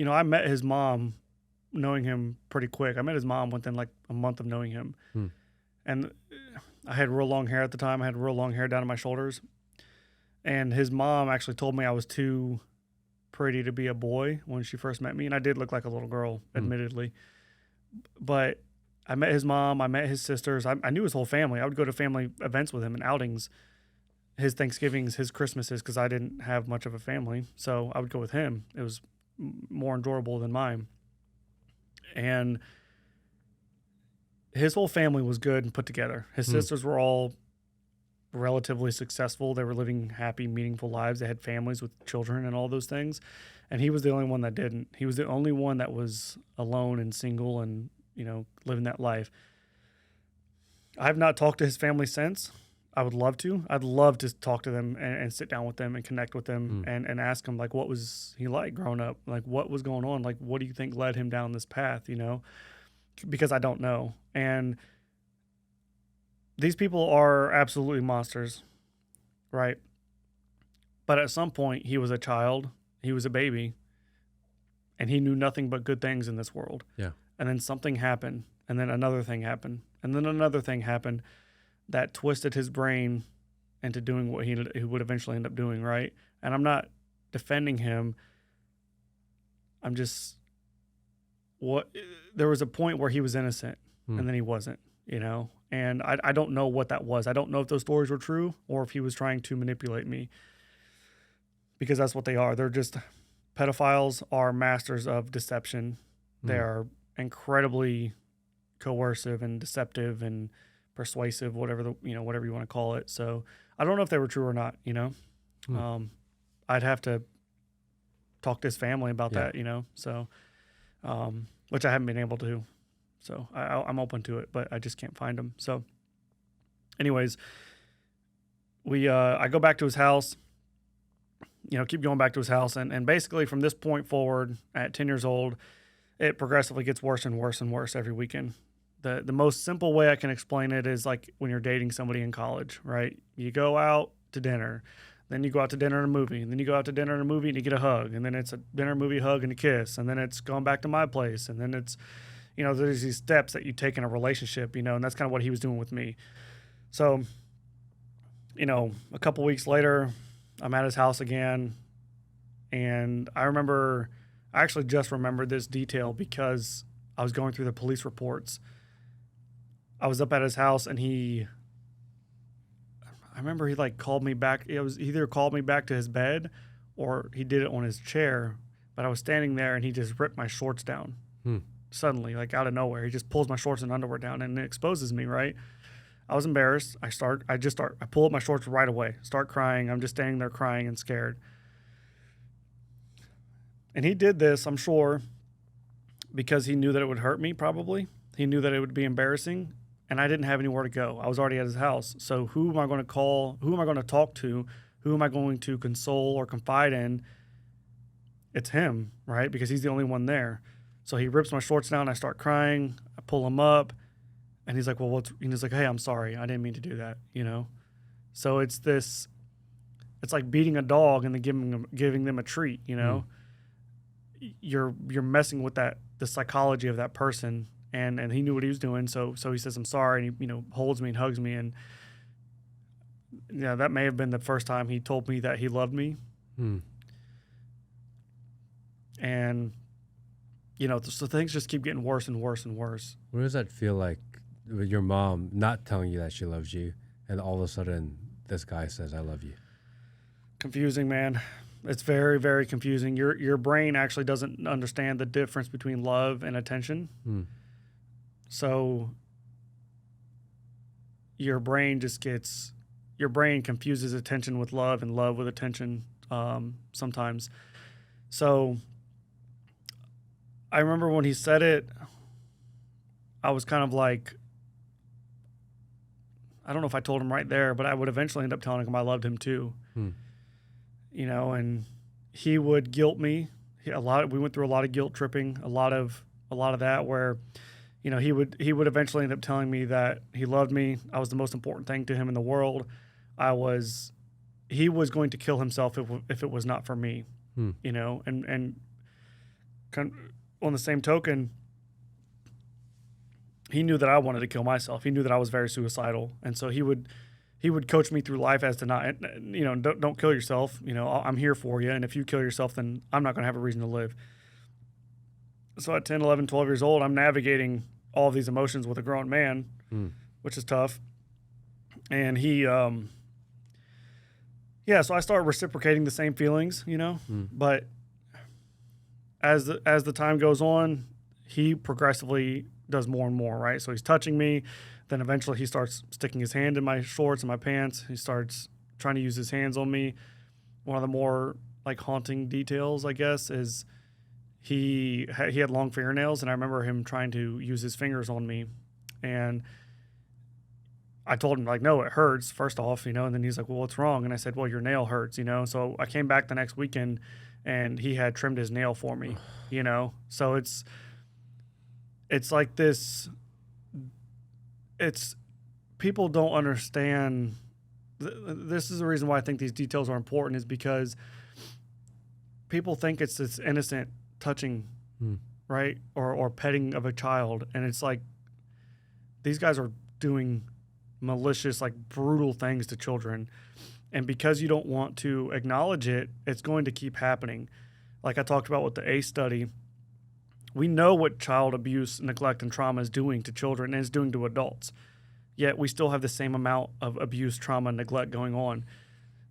I met his mom knowing him pretty quick. I met his mom within like a month of knowing him. and I had real long hair at the time. I had real long hair down to my shoulders. And his mom actually told me I was too pretty to be a boy when she first met me. And I did look like a little girl, admittedly. But I met his mom. I met his sisters. I knew his whole family. I would go to family events with him and outings, his Thanksgivings, his Christmases, because I didn't have much of a family. So I would go with him. It was more enjoyable than mine. And his whole family was good and put together. His sisters were all relatively successful. They were living happy, meaningful lives. They had families with children and all those things. And he was the only one that didn't. He was the only one that was alone and single and, living that life. I have not talked to his family since. I would love to. I'd love to talk to them and sit down with them and connect with them and ask them, like, what was he like growing up? Like, what was going on? Like, what do you think led him down this path, Because I don't know. And these people are absolutely monsters, right? But at some point, he was a child. He was a baby. And he knew nothing but good things in this world. Yeah. And then something happened. And then another thing happened. And then another thing happened that twisted his brain into doing what he would eventually end up doing, right? And I'm not defending him. I'm just... there was a point where he was innocent, and then he wasn't, And I don't know what that was. I don't know if those stories were true or if he was trying to manipulate me, because that's what they are. They're just... Pedophiles are masters of deception. They are incredibly coercive and deceptive and persuasive, whatever whatever you want to call it. So I don't know if they were true or not. I'd have to talk to his family about that. So, which I haven't been able to. So I'm open to it, but I just can't find him. So, anyways, I go back to his house. Keep going back to his house. And basically from this point forward, at 10 years old, it progressively gets worse and worse and worse every weekend. The most simple way I can explain it is like when you're dating somebody in college, right? You go out to dinner, then you go out to dinner and a movie, and then you go out to dinner and a movie and you get a hug, and then it's a dinner, movie, hug, and a kiss, and then it's going back to my place, and then it's, there's these steps that you take in a relationship, and that's kind of what he was doing with me. So, a couple weeks later, I'm at his house again, and I actually just remembered this detail because I was going through the police reports. I was up at his house, and I remember he called me back. It was either called me back to his bed or he did it on his chair, but I was standing there and he just ripped my shorts down suddenly, out of nowhere. He just pulls my shorts and underwear down and it exposes me, right? I was embarrassed. I pull up my shorts right away, start crying. I'm just standing there crying and scared. And he did this, I'm sure, because he knew that it would hurt me, probably. He knew that it would be embarrassing, and I didn't have anywhere to go. I was already at his house. So who am I going to call? Who am I going to talk to? Who am I going to console or confide in? It's him, right? Because he's the only one there. So he rips my shorts down. I start crying. I pull him up. And he's like, well, he's like, hey, I'm sorry. I didn't mean to do that, So it's like beating a dog and then giving them a treat, You're messing with the psychology of that person, and he knew what he was doing. So he says, I'm sorry, and he, holds me and hugs me. And that may have been the first time he told me that he loved me. And, so things just keep getting worse and worse and worse. What does that feel like? With your mom not telling you that she loves you, and all of a sudden this guy says, I love you? Confusing, man. It's very, very confusing. Your brain actually doesn't understand the difference between love and attention. So your brain confuses attention with love and love with attention sometimes. So I remember when he said it, I was kind of like, I don't know if I told him right there, but I would eventually end up telling him I loved him too. And he would guilt me we went through a lot of guilt tripping, a lot of that where, he would eventually end up telling me that he loved me. I was the most important thing to him in the world. He was going to kill himself if it was not for me, and on the same token, he knew that I wanted to kill myself. He knew that I was very suicidal. And so he would coach me through life as to not, don't kill yourself. I'm here for you. And if you kill yourself, then I'm not going to have a reason to live. So at 10, 11, 12 years old, I'm navigating all of these emotions with a grown man, which is tough. And he, so I started reciprocating the same feelings, but as the time goes on, he progressively does more and more, right? So he's touching me. Then eventually he starts sticking his hand in my shorts and my pants. He starts trying to use his hands on me. One of the more like haunting details, I guess, is he had long fingernails, and I remember him trying to use his fingers on me. And I told him, like, no, it hurts, first off, and then he's like, well, what's wrong? And I said, well, your nail hurts, So I came back the next weekend, and he had trimmed his nail for me, So it's like this. It's people don't understand. This is the reason why I think these details are important, is because people think it's this innocent touching, right? Or petting of a child. And it's like, these guys are doing malicious, like brutal things to children. And because you don't want to acknowledge it, it's going to keep happening. Like I talked about with the ACE study, we know what child abuse, neglect, and trauma is doing to children and is doing to adults. Yet we still have the same amount of abuse, trauma, and neglect going on.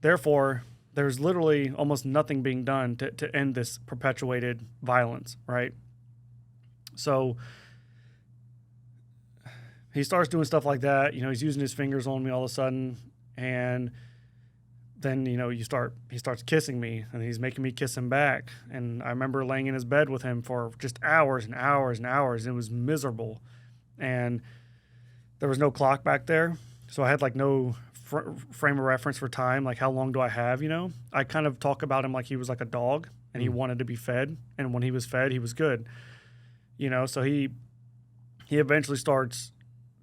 Therefore, there's literally almost nothing being done to end this perpetuated violence, right? So he starts doing stuff like that. He's using his fingers on me all of a sudden. And then, he starts kissing me, and he's making me kiss him back. And I remember laying in his bed with him for just hours and hours and hours. And it was miserable. And there was no clock back there. So I had like no frame of reference for time. Like, how long do I have, I kind of talk about him like he was like a dog, and he wanted to be fed. And when he was fed, he was good, so he eventually starts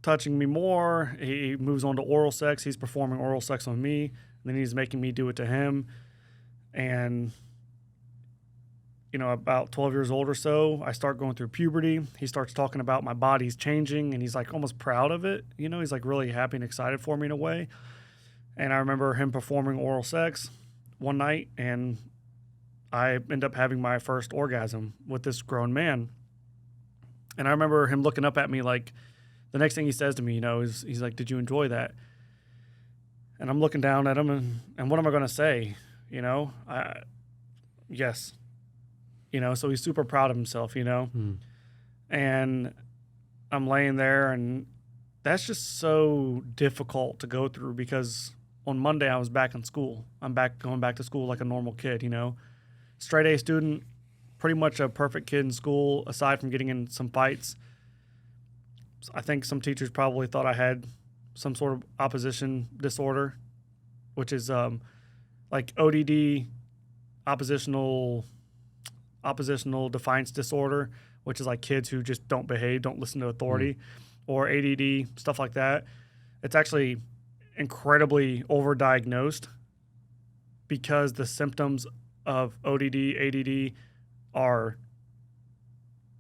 touching me more. He moves on to oral sex. He's performing oral sex on me. And then he's making me do it to him. And, about 12 years old or so, I start going through puberty. He starts talking about my body's changing, and he's like almost proud of it. He's like really happy and excited for me in a way. And I remember him performing oral sex one night, and I end up having my first orgasm with this grown man. And I remember him looking up at me like, the next thing he says to me, is he's like, did you enjoy that? And I'm looking down at him, and what am I going to say? Yes. So he's super proud of himself, And I'm laying there, and that's just so difficult to go through, because on Monday I was back in school. I'm going back to school like a normal kid, Straight A student, pretty much a perfect kid in school, aside from getting in some fights. I think some teachers probably thought I had some sort of opposition disorder, which is like ODD, oppositional defiance disorder, which is like kids who just don't behave, don't listen to authority, or ADD, stuff like that. It's actually incredibly overdiagnosed, because the symptoms of ODD, ADD are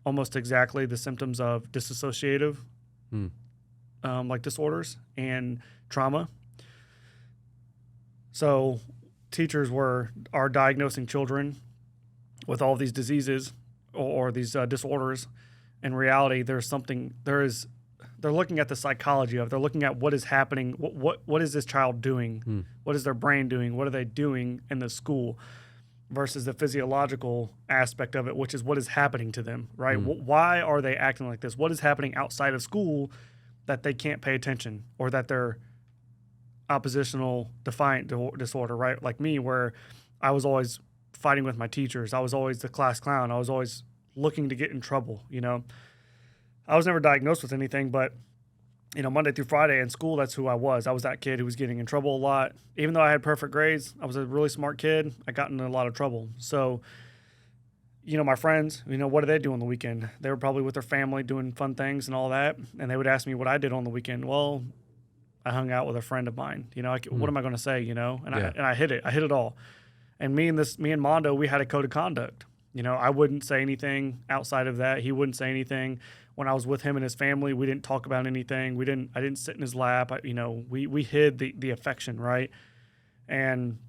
almost exactly the symptoms of dissociative like disorders and trauma. So teachers are diagnosing children with all these diseases or these disorders. In reality, they're looking at the psychology of it. They're looking at what is happening. What is this child doing? What is their brain doing? What are they doing in the school? Versus the physiological aspect of it, which is what is happening to them, right? Why are they acting like this? What is happening outside of school that they can't pay attention, or that they're oppositional defiant disorder, right? Like me, where I was always fighting with my teachers. I was always the class clown. I was always looking to get in trouble, I was never diagnosed with anything, but Monday through Friday in school, that's who I was. I was that kid who was getting in trouble a lot. Even though I had perfect grades, I was a really smart kid. I got into a lot of trouble. So, my friends, what do they do on the weekend? They were probably with their family doing fun things and all that. And they would ask me what I did on the weekend. Well, I hung out with a friend of mine. What am I going to say, And I hit it. I hit it all. And me and Mondo, we had a code of conduct. I wouldn't say anything outside of that. He wouldn't say anything. when I was with him and his family, we didn't talk about anything. I didn't sit in his lap. We hid the affection, right? And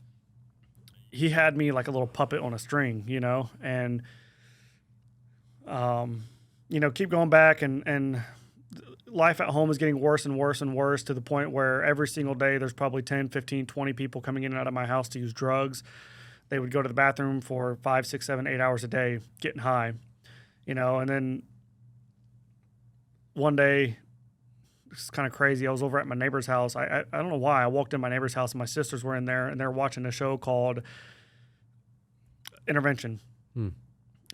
he had me like a little puppet on a string, and keep going back, and life at home is getting worse and worse and worse, to the point where every single day there's probably 10, 15, 20 people coming in and out of my house to use drugs. They would go to the bathroom for 5, 6, 7, 8 hours a day, getting high, and then one day, it's kind of crazy. I was over at my neighbor's house. I don't know why. I walked in my neighbor's house and my sisters were in there, and they're watching a show called Intervention. I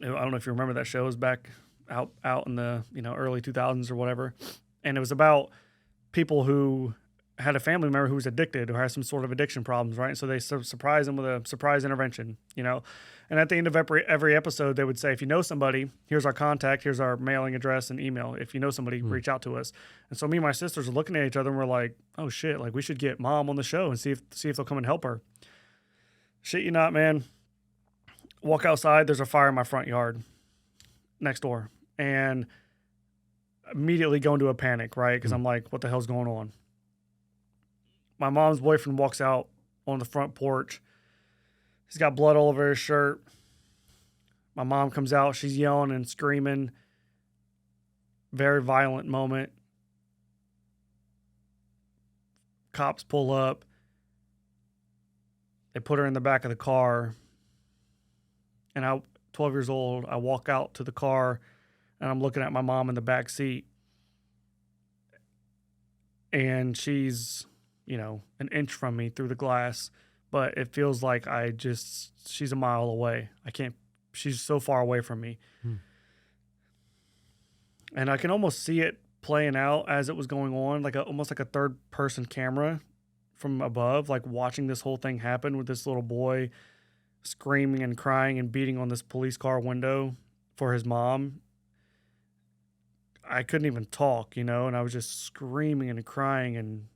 don't know if you remember that show. It was back out in the early 2000s or whatever, and it was about people who had a family member who was addicted or has some sort of addiction problems, right? So they surprise them with a surprise intervention, And at the end of every episode, they would say, if you know somebody, here's our contact, here's our mailing address and email. If you know somebody, reach out to us. And so me and my sisters are looking at each other and we're like, oh shit, like we should get mom on the show and see if they'll come and help her. Shit you not, man. Walk outside, there's a fire in my front yard next door. And immediately go into a panic, right? Because I'm like, what the hell's going on? My mom's boyfriend walks out on the front porch. He's got blood all over his shirt. My mom comes out. She's yelling and screaming. Very violent moment. Cops pull up. They put her in the back of the car. And 12 years old, I walk out to the car, and I'm looking at my mom in the back seat. And she's, an inch from me through the glass. But it feels like she's a mile away. She's so far away from me. And I can almost see it playing out as it was going on, almost like a third person camera from above, like watching this whole thing happen with this little boy screaming and crying and beating on this police car window for his mom. I couldn't even talk, and I was just screaming and crying, and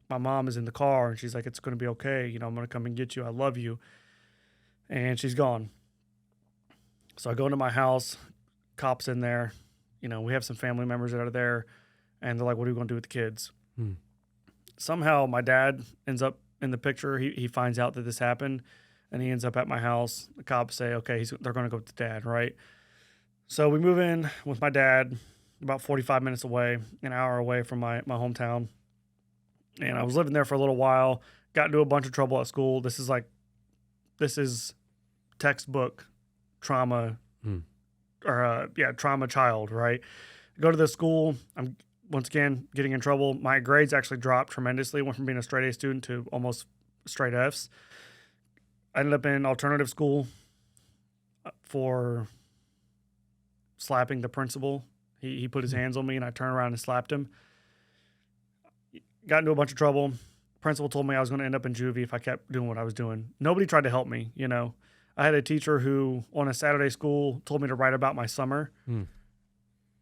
my mom is in the car and she's like, it's going to be okay. I'm going to come and get you. I love you. And she's gone. So I go into my house, cops in there, we have some family members that are there, and they're like, what are we going to do with the kids? Somehow my dad ends up in the picture. He finds out that this happened, and he ends up at my house. The cops say, okay, they're going to go with the dad, right? So we move in with my dad about 45 minutes away, an hour away from my hometown. And I was living there for a little while, got into a bunch of trouble at school. This is textbook trauma, trauma child, right? Go to this school. I'm once again getting in trouble. My grades actually dropped tremendously. Went from being a straight A student to almost straight Fs. I ended up in alternative school for slapping the principal. He put his hands on me, and I turned around and slapped him. Got into a bunch of trouble. Principal told me I was going to end up in juvie if I kept doing what I was doing. Nobody tried to help me, I had a teacher who, on a Saturday school, told me to write about my summer.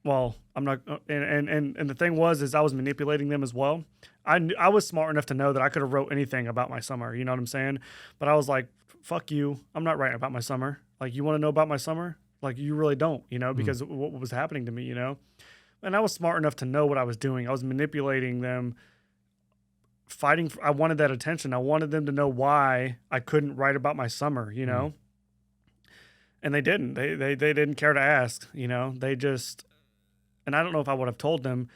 Well, I'm not, and the thing is I was manipulating them as well. I was smart enough to know that I could have wrote anything about my summer, you know what I'm saying? But I was like, fuck you, I'm not writing about my summer. Like, you want to know about my summer? Like, you really don't, because of what was happening to me, And I was smart enough to know what I was doing. I was manipulating them, I wanted that attention. I wanted them to know why I couldn't write about my summer, And they didn't. They didn't care to ask, They just, and I don't know if I would have told them,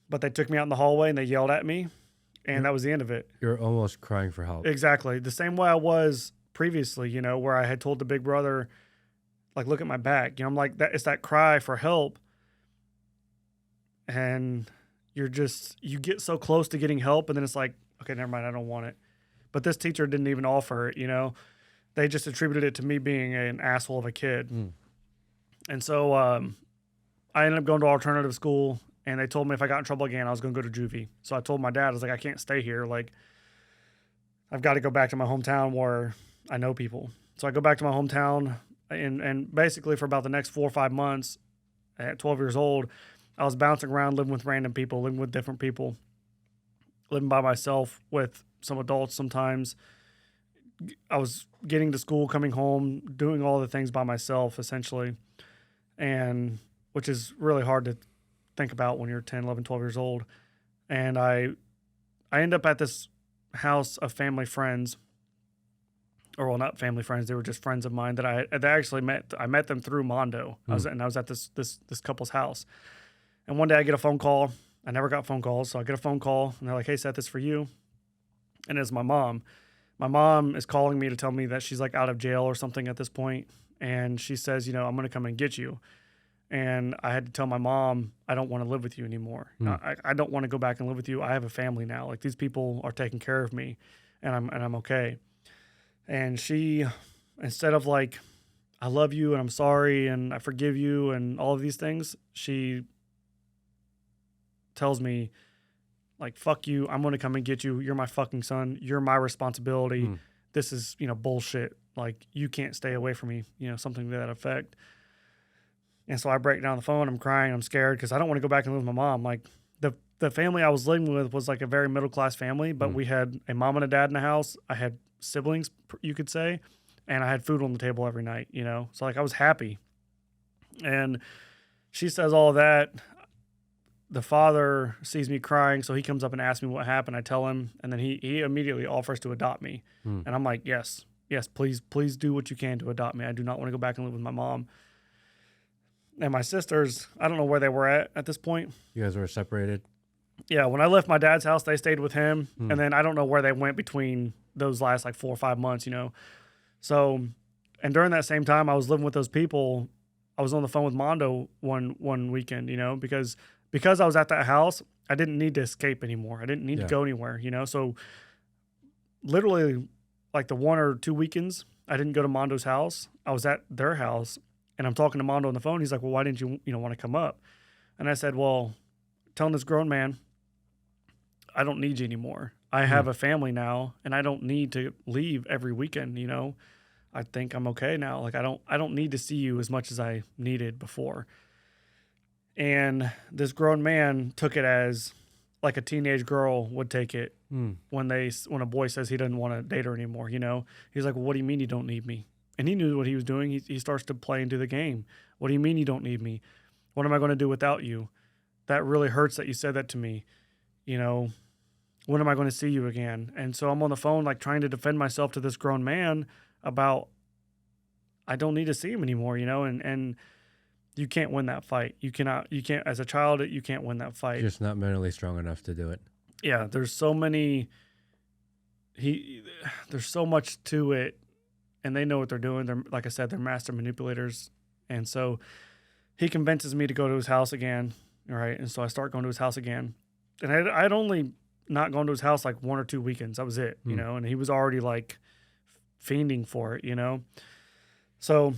but they took me out in the hallway and they yelled at me, and that was the end of it. You're almost crying for help. Exactly. The same way I was previously, where I had told the big brother, like, look at my back. I'm like, it's that cry for help. And you get so close to getting help, and then it's like, okay, never mind, I don't want it. But this teacher didn't even offer it, They just attributed it to me being an asshole of a kid. And so I ended up going to alternative school, and they told me if I got in trouble again, I was going to go to juvie. So I told my dad, I was like, I can't stay here. Like, I've got to go back to my hometown where I know people. So I go back to my hometown, and basically for about the next 4 or 5 months, at 12 years old, I was bouncing around, living with random people, living with different people, living by myself with some adults sometimes. I was getting to school, coming home, doing all the things by myself, essentially. And which is really hard to think about when you're 10, 11, 12 years old. And I end up at this house of family friends, or well, not family friends. They were just friends of mine that I actually met. I met them through Mondo. I was at this couple's house. And one day I get a phone call. I never got phone calls. So I get a phone call and they're like, "Hey, Seth, it's for you." And it's my mom. My mom is calling me to tell me that she's like out of jail or something at this point. And she says, "I'm going to come and get you." And I had to tell my mom, "I don't want to live with you anymore. I don't want to go back and live with you. I have a family now. Like, these people are taking care of me, and I'm okay." And she, instead of like, "I love you and I'm sorry and I forgive you," and all of these things, she tells me, like, "Fuck you. I'm going to come and get you. You're my fucking son. You're my responsibility. This is, bullshit. Like, you can't stay away from me," something to that effect. And so I break down the phone. I'm crying. I'm scared because I don't want to go back and live with my mom. Like, the family I was living with was like a very middle-class family, but we had a mom and a dad in the house. I had siblings, you could say, and I had food on the table every night, So, like, I was happy. And she says all of that. The father sees me crying, so he comes up and asks me what happened. I tell him, and then he immediately offers to adopt me. And I'm like, yes, please do what you can to adopt me. I do not want to go back and live with my mom. And my sisters, I don't know where they were at this point. You guys were separated? Yeah, when I left my dad's house, they stayed with him. And then I don't know where they went between those last like 4 or 5 months, So, and during that same time I was living with those people, I was on the phone with Mondo one weekend, because I was at that house, I didn't need to escape anymore. I didn't need to go anywhere, So literally like the 1 or 2 weekends, I didn't go to Mondo's house. I was at their house and I'm talking to Mondo on the phone. He's like, "Well, why didn't you, want to come up?" And I said, "Well, telling this grown man, I don't need you anymore. I have a family now and I don't need to leave every weekend, I think I'm okay now. Like, I don't need to see you as much as I needed before." And this grown man took it as like a teenage girl would take it when a boy says he doesn't want to date her anymore, He's like, "Well, what do you mean you don't need me?" And he knew what he was doing. He starts to play into the game. "What do you mean you don't need me? What am I going to do without you? That really hurts that you said that to me. When am I going to see you again?" And so I'm on the phone, like, trying to defend myself to this grown man about I don't need to see him anymore, and you can't win that fight. You can't, as a child, you can't win that fight. You're just not mentally strong enough to do it. Yeah. There's so much to it, and they know what they're doing. They're, like I said, they're master manipulators. And so he convinces me to go to his house again. Right. And so I start going to his house again, and I'd only not gone to his house like 1 or 2 weekends. That was it, and he was already like fiending for it, So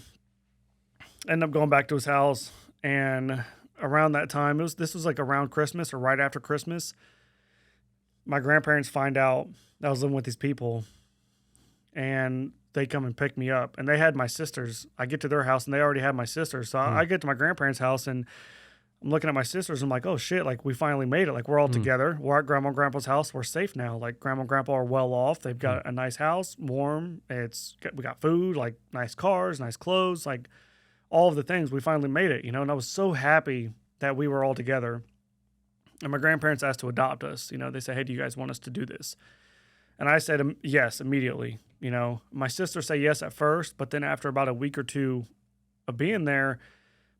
I ended up going back to his house, and around that time, this was like around Christmas or right after Christmas, my grandparents find out that I was living with these people, and they come and pick me up, and they had my sisters. I get to their house and they already had my sisters. So I get to my grandparents' house and I'm looking at my sisters. I'm like, "Oh shit, like, we finally made it. Like, we're all together. We're at grandma and grandpa's house. We're safe now. Like, grandma and grandpa are well off. They've got a nice house, warm. We got food, like nice cars, nice clothes, like all of the things. We finally made it, And I was so happy that we were all together. And my grandparents asked to adopt us. They said, "Hey, do you guys want us to do this?" And I said, yes, immediately. My sisters say yes at first, but then after about a week or two of being there,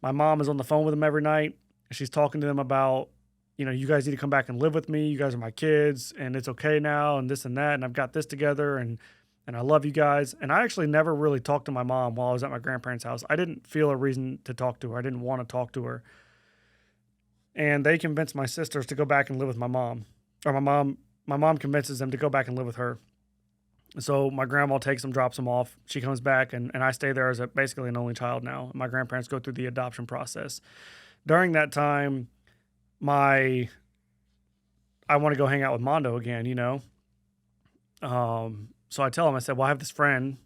my mom is on the phone with them every night. She's talking to them about, "You guys need to come back and live with me. You guys are my kids, and it's okay now, and this and that, and I've got this together, and I love you guys." And I actually never really talked to my mom while I was at my grandparents' house. I didn't feel a reason to talk to her. I didn't want to talk to her. And they convinced my sisters to go back and live with my mom. Or my mom convinces them to go back and live with her. So my grandma takes them, drops them off. She comes back, and I stay there as basically an only child now. My grandparents go through the adoption process. During that time, I want to go hang out with Mondo again, So I tell him, I said, "Well, I have this friend,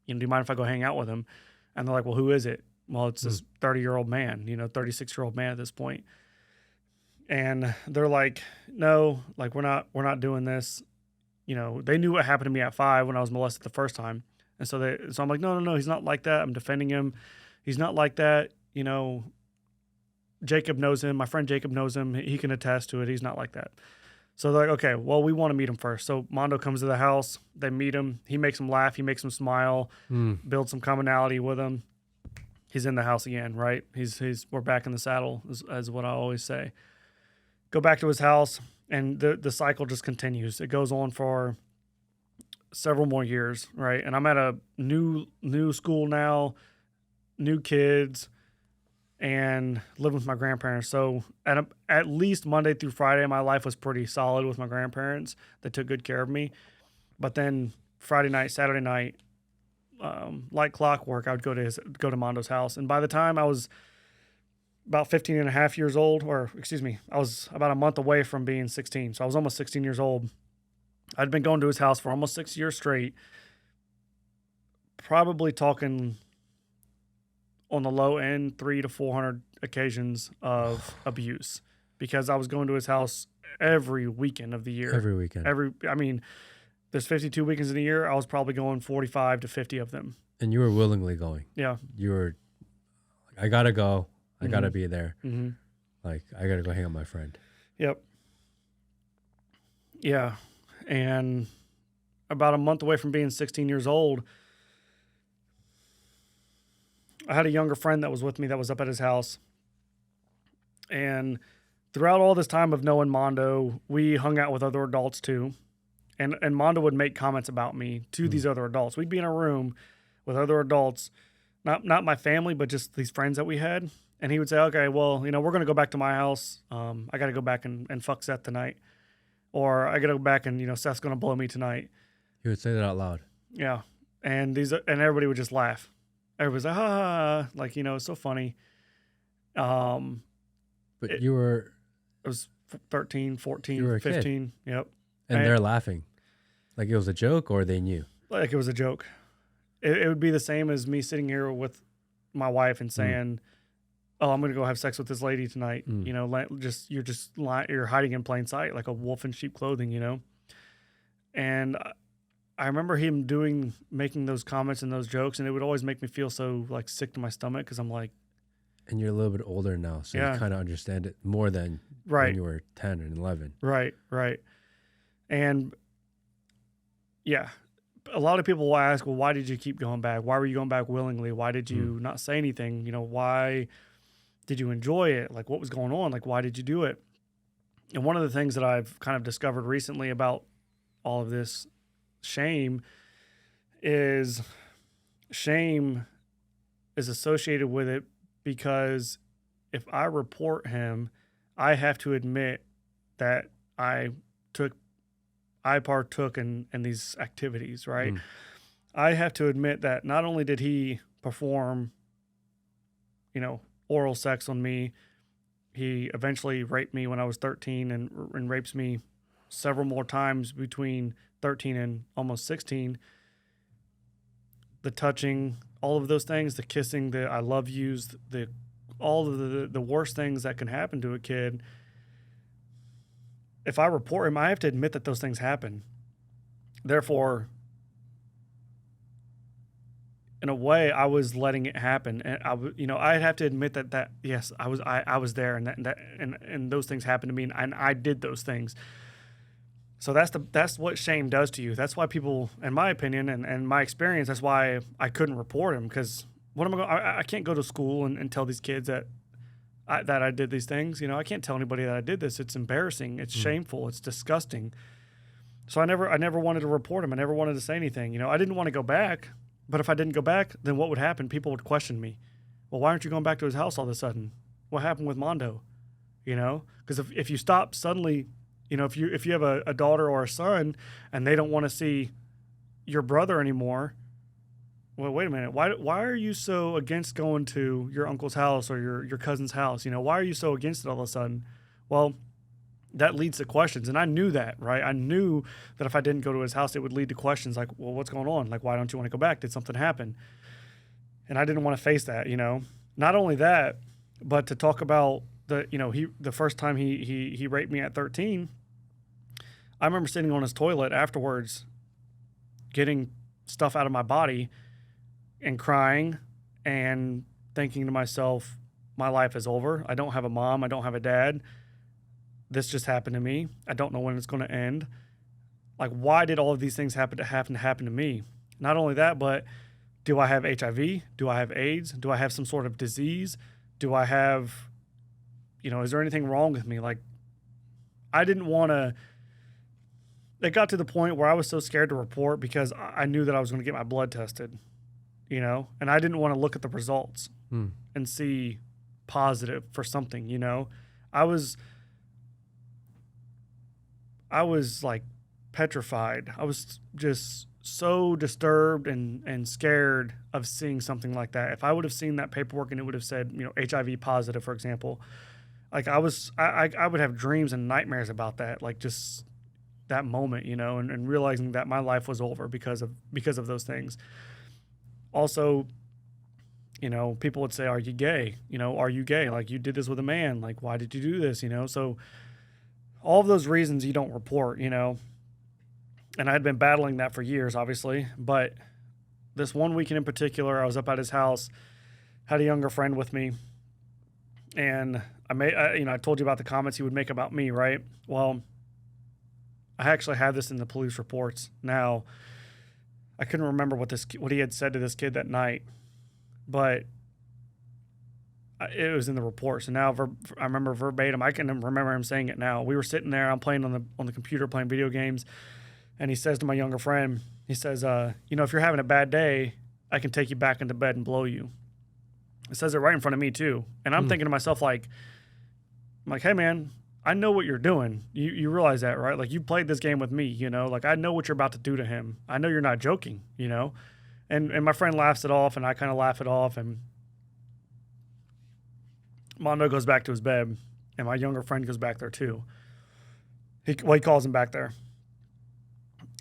do you mind if I go hang out with him?" And they're like, "Well, who is it?" Well, it's this 30-year-old man, 36-year-old man at this point. And they're like, "No, like, we're not doing this." They knew what happened to me at 5 when I was molested the first time. And so I'm like, no, he's not like that. I'm defending him. He's not like that. Jacob knows him. My friend Jacob knows him. He can attest to it. He's not like that. So they're like, okay, well, we want to meet him first. So Mondo comes to the house. They meet him. He makes him laugh. He makes him smile. Builds some commonality with him. He's in the house again, right? We're back in the saddle, as what I always say. Go back to his house, and the cycle just continues. It goes on for several more years, right? And I'm at a new school now, new kids, and living with my grandparents. So at least Monday through Friday, my life was pretty solid with my grandparents. They took good care of me. But then Friday night, Saturday night, like clockwork, I would go to Mondo's house. And by the time I was about 15 and a half years old, I was about a month away from being 16. So I was almost 16 years old. I'd been going to his house for almost 6 years straight, probably talking on the low end, 300 to 400 occasions of abuse, because I was going to his house every weekend of the year. Every weekend. There's 52 weekends in a year. I was probably going 45 to 50 of them. And you were willingly going. Yeah. You were, I gotta go. I gotta be there. Mm-hmm. Like, I gotta go hang out with my friend. Yep. Yeah. And about a month away from being 16 years old, I had a younger friend that was with me that was up at his house. And throughout all this time of knowing Mondo, we hung out with other adults too. And Mondo would make comments about me to these other adults. We'd be in a room with other adults, not my family, but just these friends that we had. And he would say, okay, well, we're going to go back to my house. I got to go back and fuck Seth tonight. Or I got to go back and, Seth's going to blow me tonight. He would say that out loud. Yeah. And everybody would just laugh. Everybody's like, ha, like, it's so funny. But it was 13, 14, you were a 15. Kid. Yep. And they're laughing. Like it was a joke, or they knew? Like it was a joke. It would be the same as me sitting here with my wife and saying, oh, I'm going to go have sex with this lady tonight. You're hiding in plain sight like a wolf in sheep clothing, And I remember him making those comments and those jokes, and it would always make me feel so like sick to my stomach, because I'm like. And you're a little bit older now, so you kind of understand it more than when you were 10 and 11. Right. And yeah, a lot of people will ask, well, why did you keep going back? Why were you going back willingly? Why did you not say anything? Why did you enjoy it? Like, what was going on? Like, why did you do it? And one of the things that I've kind of discovered recently about all of this shame is associated with it, because if I report him, I have to admit that I partook in these activities, right? I have to admit that not only did he perform, oral sex on me, he eventually raped me when I was 13 and rapes me several more times between 13 and almost 16. The touching, all of those things, the kissing, the I love yous, all of the worst things that can happen to a kid. If I report him, I have to admit that those things happen. Therefore, in a way, I was letting it happen, and I'd have to admit that yes, I was there, and those things happened to me, and I did those things. So that's what shame does to you. That's why people, in my opinion and my experience, that's why I couldn't report him, because what am I going? I can't go to school and tell these kids that I did these things. I can't tell anybody that I did this. It's embarrassing. It's shameful. It's disgusting. So I never wanted to report him. I never wanted to say anything. I didn't want to go back, but if I didn't go back, then what would happen? People would question me. Well, why aren't you going back to his house all of a sudden? What happened with Mondo? Because if you stop suddenly, if you have a daughter or a son and they don't want to see your brother anymore, well, wait a minute. Why are you so against going to your uncle's house or your cousin's house? Why are you so against it all of a sudden? Well, that leads to questions. And I knew that, right? I knew that if I didn't go to his house, it would lead to questions like, well, what's going on? Like, why don't you want to go back? Did something happen? And I didn't want to face that, Not only that, but to talk about the first time he raped me at 13, I remember sitting on his toilet afterwards, getting stuff out of my body and crying and thinking to myself, my life is over. I don't have a mom. I don't have a dad. This just happened to me. I don't know when it's going to end. Like, why did all of these things happen to me? Not only that, but do I have HIV? Do I have AIDS? Do I have some sort of disease? Do I have, is there anything wrong with me? Like, I didn't want to. It got to the point where I was so scared to report because I knew that I was going to get my blood tested, and I didn't want to look at the results and see positive for something, I was like petrified. I was just so disturbed and scared of seeing something like that. If I would have seen that paperwork and it would have said, HIV positive, for example, like I would have dreams and nightmares about that, like just that moment, and realizing that my life was over because of those things. Also, people would say, are you gay? Are you gay? Like, you did this with a man. Like, why did you do this? So all of those reasons you don't report, and I had been battling that for years, obviously. But this one weekend in particular, I was up at his house, had a younger friend with me, and I told you about the comments he would make about me, right? Well, I actually have this in the police reports now. I couldn't remember what he had said to this kid that night, but it was in the report. So now I remember verbatim. I can remember him saying it now. We were sitting there. I'm playing on the computer, playing video games, and he says to my younger friend, he says, if you're having a bad day, I can take you back into bed and blow you. It says it right in front of me too, and I'm thinking to myself I'm like, hey man, I know what you're doing. You realize that, right? Like, you played this game with me, like I know what you're about to do to him. I know you're not joking, and my friend laughs it off, and I kind of laugh it off, and Mondo goes back to his bed, and my younger friend goes back there too. He calls him back there.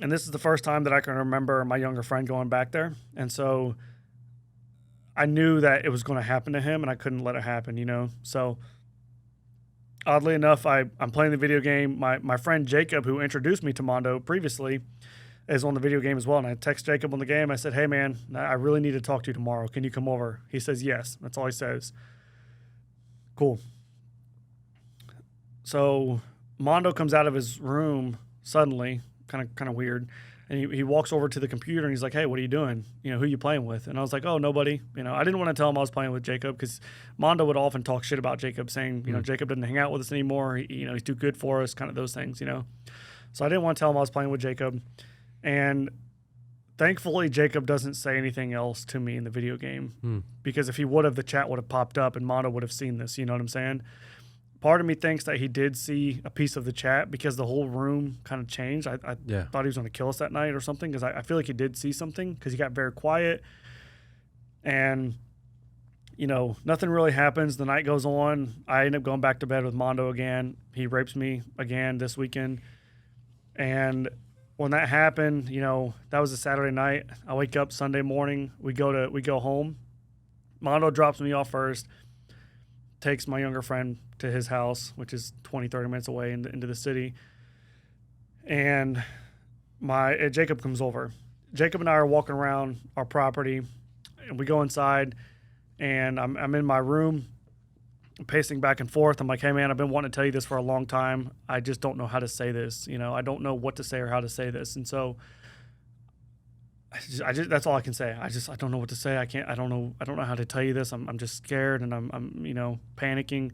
And this is the first time that I can remember my younger friend going back there. And so I knew that it was going to happen to him, and I couldn't let it happen, So oddly enough, I'm playing the video game. My friend Jacob, who introduced me to Mondo previously, is on the video game as well. And I text Jacob on the game. I said, hey, man, I really need to talk to you tomorrow. Can you come over? He says, yes. That's all he says. Cool. So Mondo comes out of his room suddenly, kind of weird. And he walks over to the computer and he's like, hey, what are you doing? Who you playing with? And I was like, oh, nobody. I didn't want to tell him I was playing with Jacob because Mondo would often talk shit about Jacob, saying, Jacob didn't hang out with us anymore. He's too good for us, kind of those things, So I didn't want to tell him I was playing with Jacob. And thankfully, Jacob doesn't say anything else to me in the video game because if he would have, the chat would have popped up and Mondo would have seen this. You know what I'm saying? Part of me thinks that he did see a piece of the chat because the whole room kind of changed. I thought he was going to kill us that night or something because I feel like he did see something because he got very quiet. And, nothing really happens. The night goes on. I end up going back to bed with Mondo again. He rapes me again this weekend. And when that happened, that was a Saturday night. I wake up Sunday morning. We go home. Mondo drops me off first, takes my younger friend to his house, which is 20, 30 minutes away into the city. And Jacob comes over. Jacob and I are walking around our property, and we go inside, and I'm in my room, pacing back and forth. I'm like, hey, man, I've been wanting to tell you this for a long time. I just don't know how to say this. I don't know what to say or how to say this. And so I just that's all I can say. I don't know what to say. I don't know how to tell you this. I'm just scared, and I'm panicking.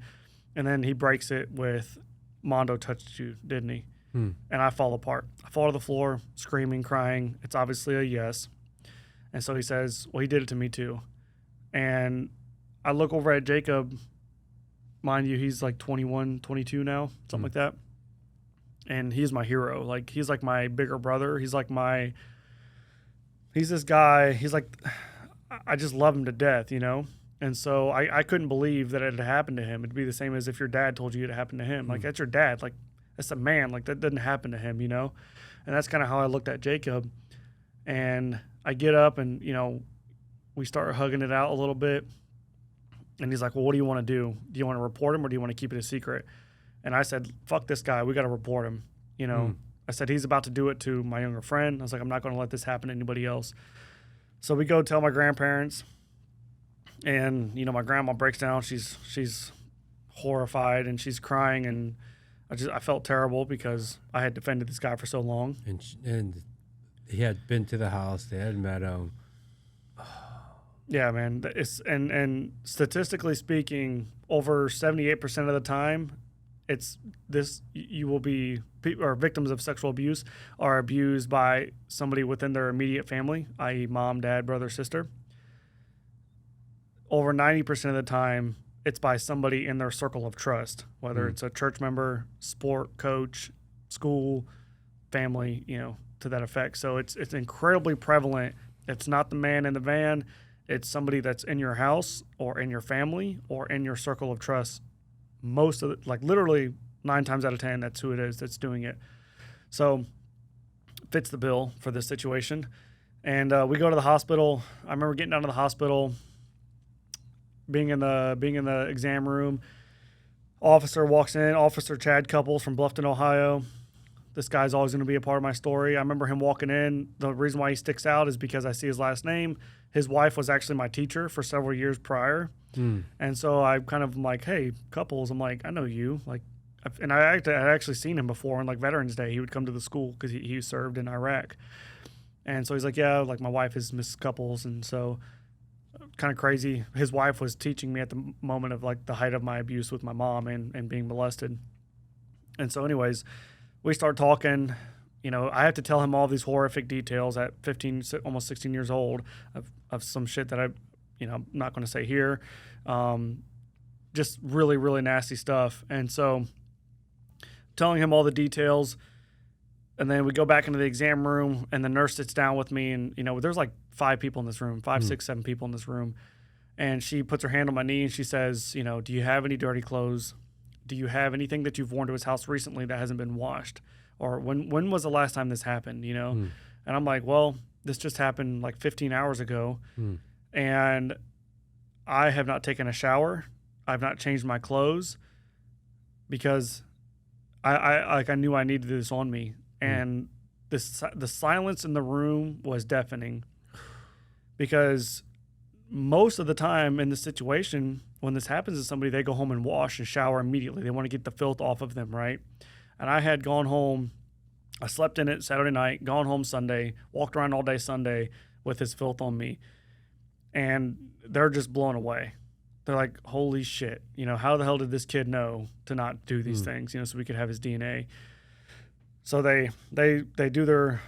And then he breaks it with, Mondo touched you, didn't he? And I fall apart. I fall to the floor, screaming, crying. It's obviously a yes. And so he says, well, he did it to me too. And I look over at Jacob. Mind you, he's like 21, 22 now, something like that. And he's my hero. Like, he's like my bigger brother. He's this guy. He's like, I just love him to death, And so I couldn't believe that it had happened to him. It'd be the same as if your dad told you it happened to him. Like, that's your dad. Like, that's a man. Like, that doesn't happen to him, And that's kind of how I looked at Jacob. And I get up and, we start hugging it out a little bit. And he's like, well, what do you want to do? Do you want to report him or do you want to keep it a secret? And I said, fuck this guy. We got to report him. I said, he's about to do it to my younger friend. I was like, I'm not going to let this happen to anybody else. So we go tell my grandparents. And, you know, my grandma breaks down. She's horrified and she's crying. And I felt terrible because I had defended this guy for so long. And he had been to the house. They had met him. Yeah, man. And statistically speaking, over 78% of the time, you will be, or victims of sexual abuse are abused by somebody within their immediate family, i.e. mom, dad, brother, sister. Over 90% of the time, it's by somebody in their circle of trust, whether it's a church member, sport coach, school, family, you know, to that effect. So it's incredibly prevalent. It's not the man in the van. It's somebody that's in your house or in your family or in your circle of trust. Most of it, like literally 9 times out of 10, that's who it is that's doing it. So fits the bill for this situation. And we go to the hospital. I remember getting down to the hospital, being in the exam room. Officer walks in, Officer Chad Couples from Bluffton, Ohio. This guy's always going to be a part of my story. I remember him walking in. The reason why he sticks out is because I see his last name. His wife was actually my teacher for several years prior. And so I kind of like, hey, Couples. I'm like, I know you. Like, and I had actually seen him before on like Veterans Day. He would come to the school because he served in Iraq. And so he's like, yeah, like my wife is Miss Couples. And so kind of crazy. His wife was teaching me at the moment of like the height of my abuse with my mom and being molested. And so anyways, we start talking. You know, I have to tell him all these horrific details at 15, almost 16 years old of some shit that I'm not going to say here. Just really, really nasty stuff. And so telling him all the details, and then we go back into the exam room and the nurse sits down with me, and, you know, there's like 5 people in this room, 5, 6, 7 people in this room. And she puts her hand on my knee and she says, you know, do you have any dirty clothes? Do you have anything that you've worn to his house recently that hasn't been washed? Or when was the last time this happened, you know? And I'm like, well, this just happened like 15 hours ago. And I have not taken a shower. I've not changed my clothes because I knew I needed this on me. And the silence in the room was deafening because most of the time in this situation, when this happens to somebody, they go home and wash and shower immediately. They want to get the filth off of them, right? And I had gone home. I slept in it Saturday night, gone home Sunday, walked around all day Sunday with his filth on me. And they're just blown away. They're like, holy shit, you know, how the hell did this kid know to not do these things, you know, so we could have his DNA. So they do their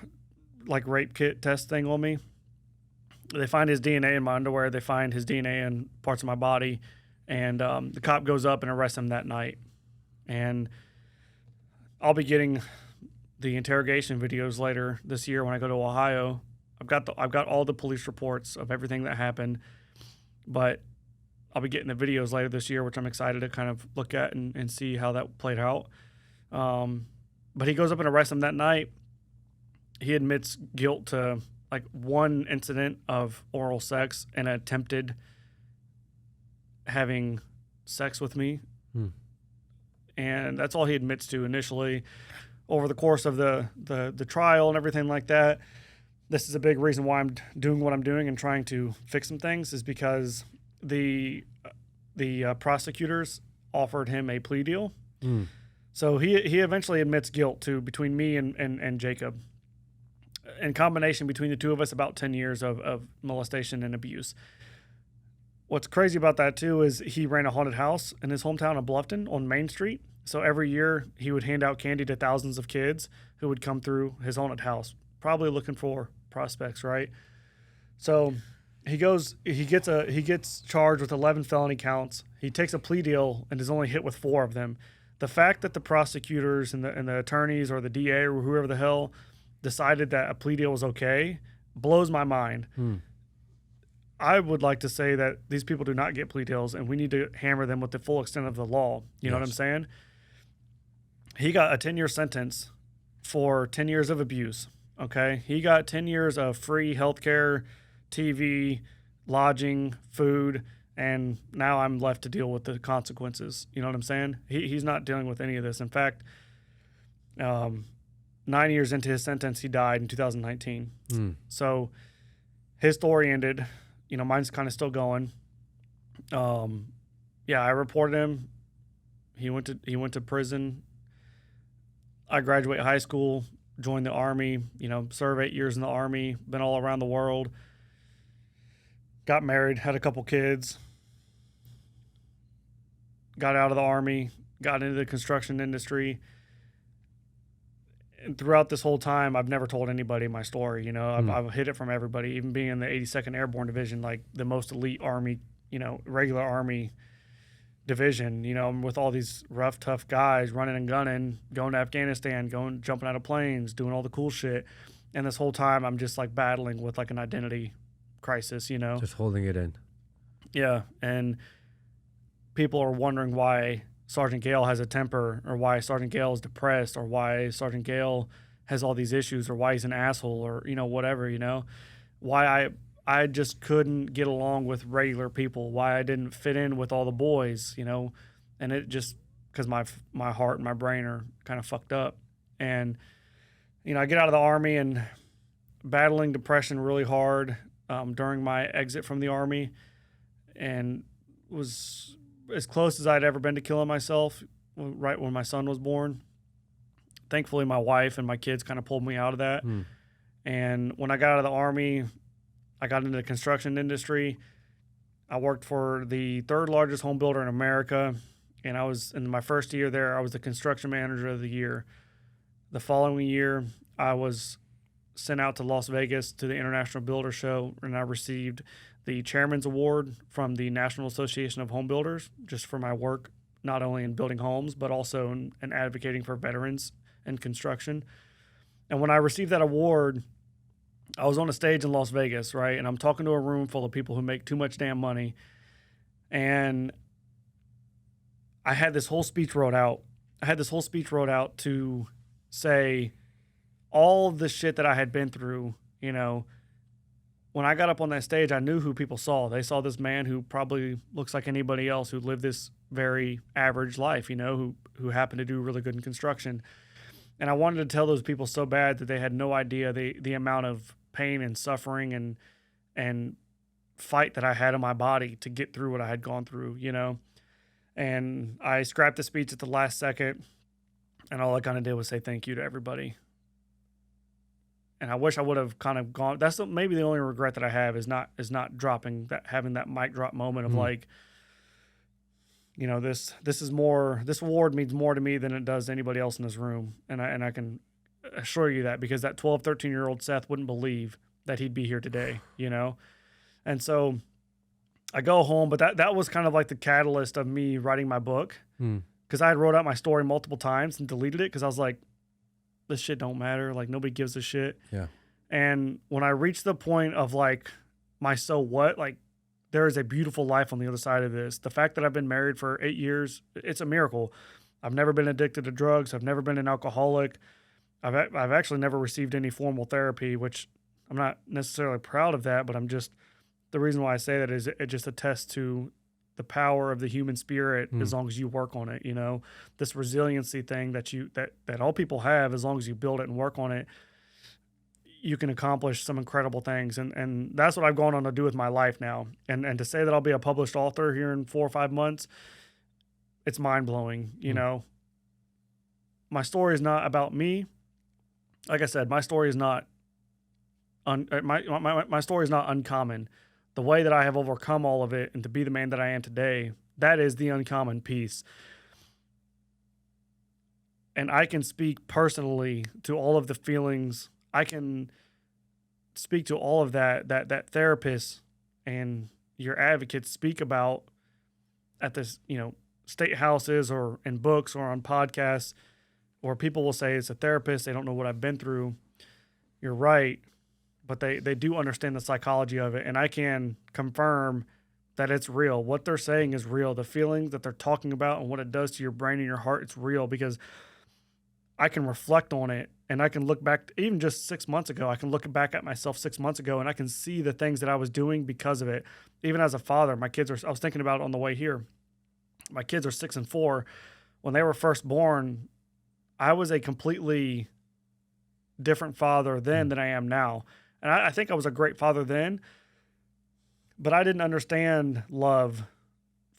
like rape kit test thing on me. They find his DNA in my underwear. They find his DNA in parts of my body. And the cop goes up and arrests him that night. And I'll be getting the interrogation videos later this year when I go to Ohio. I've got all the police reports of everything that happened, but I'll be getting the videos later this year, which I'm excited to kind of look at and see how that played out. But he goes up and arrests him that night. He admits guilt to like one incident of oral sex and attempted having sex with me. And that's all he admits to initially. Over the course of the trial and everything like that, this is a big reason why I'm doing what I'm doing and trying to fix some things, is because the prosecutors offered him a plea deal. So he eventually admits guilt to, between me and Jacob, in combination between the two of us, about 10 years of molestation and abuse. What's crazy about that too is he ran a haunted house in his hometown of Bluffton on Main Street. So every year he would hand out candy to thousands of kids who would come through his haunted house, probably looking for prospects, right? So he gets charged with 11 felony counts. He takes a plea deal and is only hit with 4 of them. The fact that the prosecutors and the attorneys or the DA or whoever the hell decided that a plea deal was okay blows my mind. I would like to say that these people do not get plea deals, and we need to hammer them with the full extent of the law. You know what I'm saying? He got a 10-year sentence for 10 years of abuse, okay? He got 10 years of free healthcare, TV, lodging, food, and now I'm left to deal with the consequences. You know what I'm saying? He's not dealing with any of this. In fact, 9 years into his sentence, he died in 2019. So his story ended. You know, mine's kind of still going. Yeah, I reported him. He went to prison. I graduated high school, joined the Army, served 8 years in the Army, been all around the world, got married, had a couple kids, got out of the Army, got into the construction industry. And throughout this whole time, I've never told anybody my story. I've hid it from everybody, even being in the 82nd Airborne Division, like the most elite Army, regular Army division. I'm with all these rough, tough guys running and gunning, going to Afghanistan, jumping out of planes, doing all the cool shit. And this whole time, I'm just like battling with like an identity crisis, Just holding it in. Yeah. And people are wondering why Sergeant Gehle has a temper, or why Sergeant Gehle is depressed, or why Sergeant Gehle has all these issues, or why he's an asshole, or, whatever, why I just couldn't get along with regular people, why I didn't fit in with all the boys, and it just, because my heart and my brain are kind of fucked up. And, I get out of the Army and battling depression really hard during my exit from the Army, and was as close as I'd ever been to killing myself right when my son was born. Thankfully, my wife and my kids kind of pulled me out of that. And when I got out of the Army, I got into the construction industry. I worked for the third largest home builder in America. And I was, in my first year there, I was the construction manager of the year. The following year, I was sent out to Las Vegas to the International Builder Show, and I received the Chairman's Award from the National Association of Home Builders, just for my work, not only in building homes, but also in advocating for veterans and construction. And when I received that award, I was on a stage in Las Vegas, right? And I'm talking to a room full of people who make too much damn money. And I had this whole speech wrote out. To say all the shit that I had been through, When I got up on that stage, I knew who people saw. They saw this man who probably looks like anybody else who lived this very average life, who happened to do really good in construction. And I wanted to tell those people so bad that they had no idea the amount of pain and suffering and fight that I had in my body to get through what I had gone through, And I scrapped the speech at the last second, and all I kind of did was say thank you to everybody. And I wish I would have kind of gone. That's maybe the only regret that I have is not dropping that, having that mic drop moment of like, this award means more to me than it does anybody else in this room. And I can assure you that, because that 12, 13-year-old Seth wouldn't believe that he'd be here today, And so I go home, but that was kind of like the catalyst of me writing my book, because I had wrote out my story multiple times and deleted it because I was like, this shit don't matter. Like, nobody gives a shit. Yeah. And when I reached the point of like my so what, like, there is a beautiful life on the other side of this. The fact that I've been married for 8 years, it's a miracle. I've never been addicted to drugs. I've never been an alcoholic. I've actually never received any formal therapy, which I'm not necessarily proud of that, but the reason why I say that is it just attests to the power of the human spirit as long as you work on it, this resiliency thing that all people have. As long as you build it and work on it, you can accomplish some incredible things. And that's what I've gone on to do with my life now. And to say that I'll be a published author here in 4 or 5 months, it's mind blowing. My story is not about me. Like I said, my story is not my story is not uncommon. The way that I have overcome all of it and to be the man that I am today, that is the uncommon piece. And I can speak personally to all of the feelings. I can speak to all of that therapists and your advocates speak about at this, state houses or in books or on podcasts, or people will say it's a therapist. They don't know what I've been through. You're right. But they do understand the psychology of it. And I can confirm that it's real. What they're saying is real. The feelings that they're talking about and what it does to your brain and your heart, it's real, because I can reflect on it and I can look back, even just 6 months ago, I can look back at myself 6 months ago and I can see the things that I was doing because of it. Even as a father, I was thinking about it on the way here. My kids are 6 and 4. When they were first born, I was a completely different father then than I am now. And I think I was a great father then, but I didn't understand love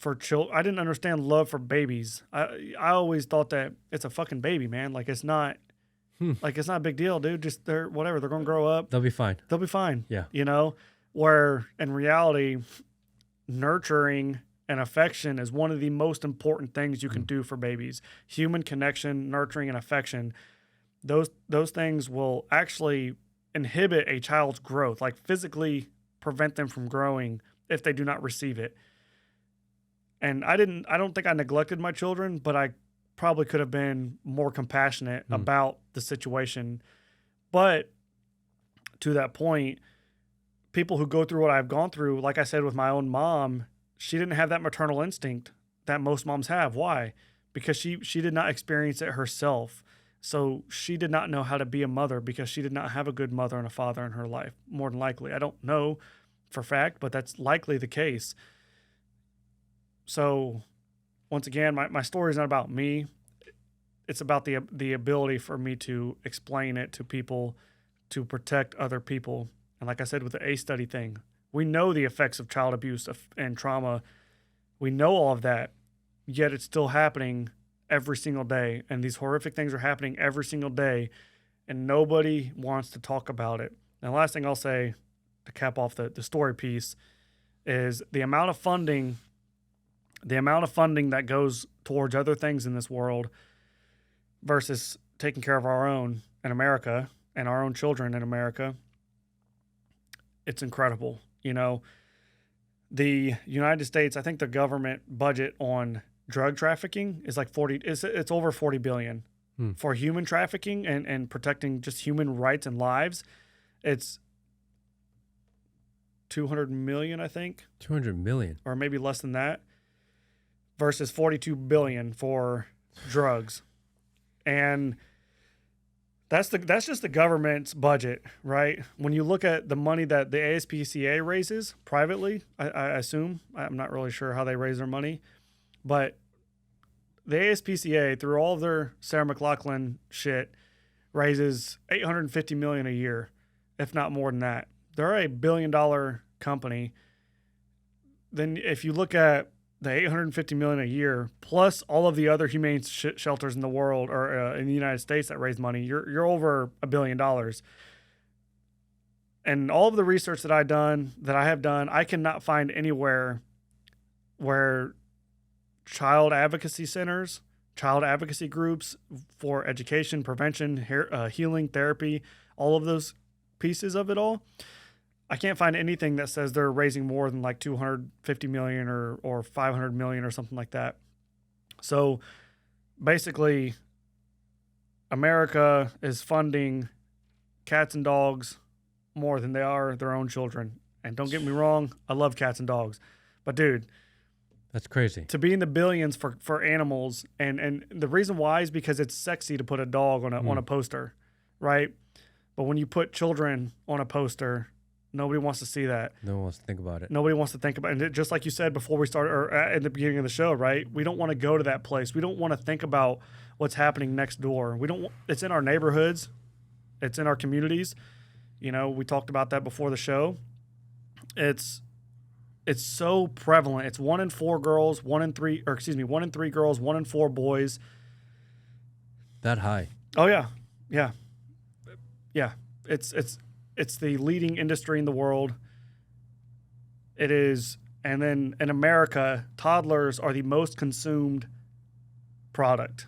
for children. I didn't understand love for babies. I always thought that it's a fucking baby, man. Like it's not like it's not a big deal, dude. Just they're whatever. They're gonna grow up. They'll be fine. They'll be fine. Yeah. You know, where in reality, nurturing and affection is one of the most important things you can do for babies. Human connection, nurturing, and affection. Those things will actually inhibit a child's growth, like physically prevent them from growing if they do not receive it. And I don't think I neglected my children, but I probably could have been more compassionate about the situation. But to that point, people who go through what I've gone through, like I said with my own mom, she didn't have that maternal instinct that most moms have. Why? Because she did not experience it herself. So she did not know how to be a mother because she did not have a good mother and a father in her life, more than likely. I don't know for fact, but that's likely the case. So once again, my story is not about me. It's about the ability for me to explain it to people, to protect other people. And like I said with the ACE study thing, we know the effects of child abuse and trauma. We know all of that, yet it's still happening every single day. And these horrific things are happening every single day, and nobody wants to talk about it. And the last thing I'll say to cap off the story piece is the amount of funding that goes towards other things in this world versus taking care of our own in America and our own children in America. It's incredible. You know, the United States, I think the government budget on drug trafficking is like it's over 40 billion. For human trafficking and protecting just human rights and lives. It's 200 million, I think. 200 million. Or maybe less than that. Versus 42 billion for drugs. And that's just the government's budget, right? When you look at the money that the ASPCA raises privately, I assume, I'm not really sure how they raise their money, but the ASPCA, through all of their Sarah McLachlan shit, raises $850 million a year, if not more than that. They're a $1 billion company. Then if you look at the $850 million a year, plus all of the other humane shelters in the world or in the United States that raise money, you're over $1 billion. And all of the research that I have done, I cannot find anywhere where child advocacy centers, child advocacy groups for education, prevention, healing, therapy, all of those pieces of it all. I can't find anything that says they're raising more than like 250 million or 500 million or something like that. So basically, America is funding cats and dogs more than they are their own children. And don't get me wrong, I love cats and dogs. But dude, that's crazy. To be in the billions for animals, and the reason why is because it's sexy to put a dog on a poster, right? But when you put children on a poster, nobody wants to see that. No one wants to think about it. Nobody wants to think about it. And just like you said before we started, or at the beginning of the show, right? We don't want to go to that place. We don't want to think about what's happening next door. It's in our neighborhoods. It's in our communities. You know, we talked about that before the show. It's so prevalent. It's 1 in 4 girls, 1 in 3 girls, 1 in 4 boys. That high. Oh yeah. Yeah. Yeah. It's the leading industry in the world. It is. And then in America, toddlers are the most consumed product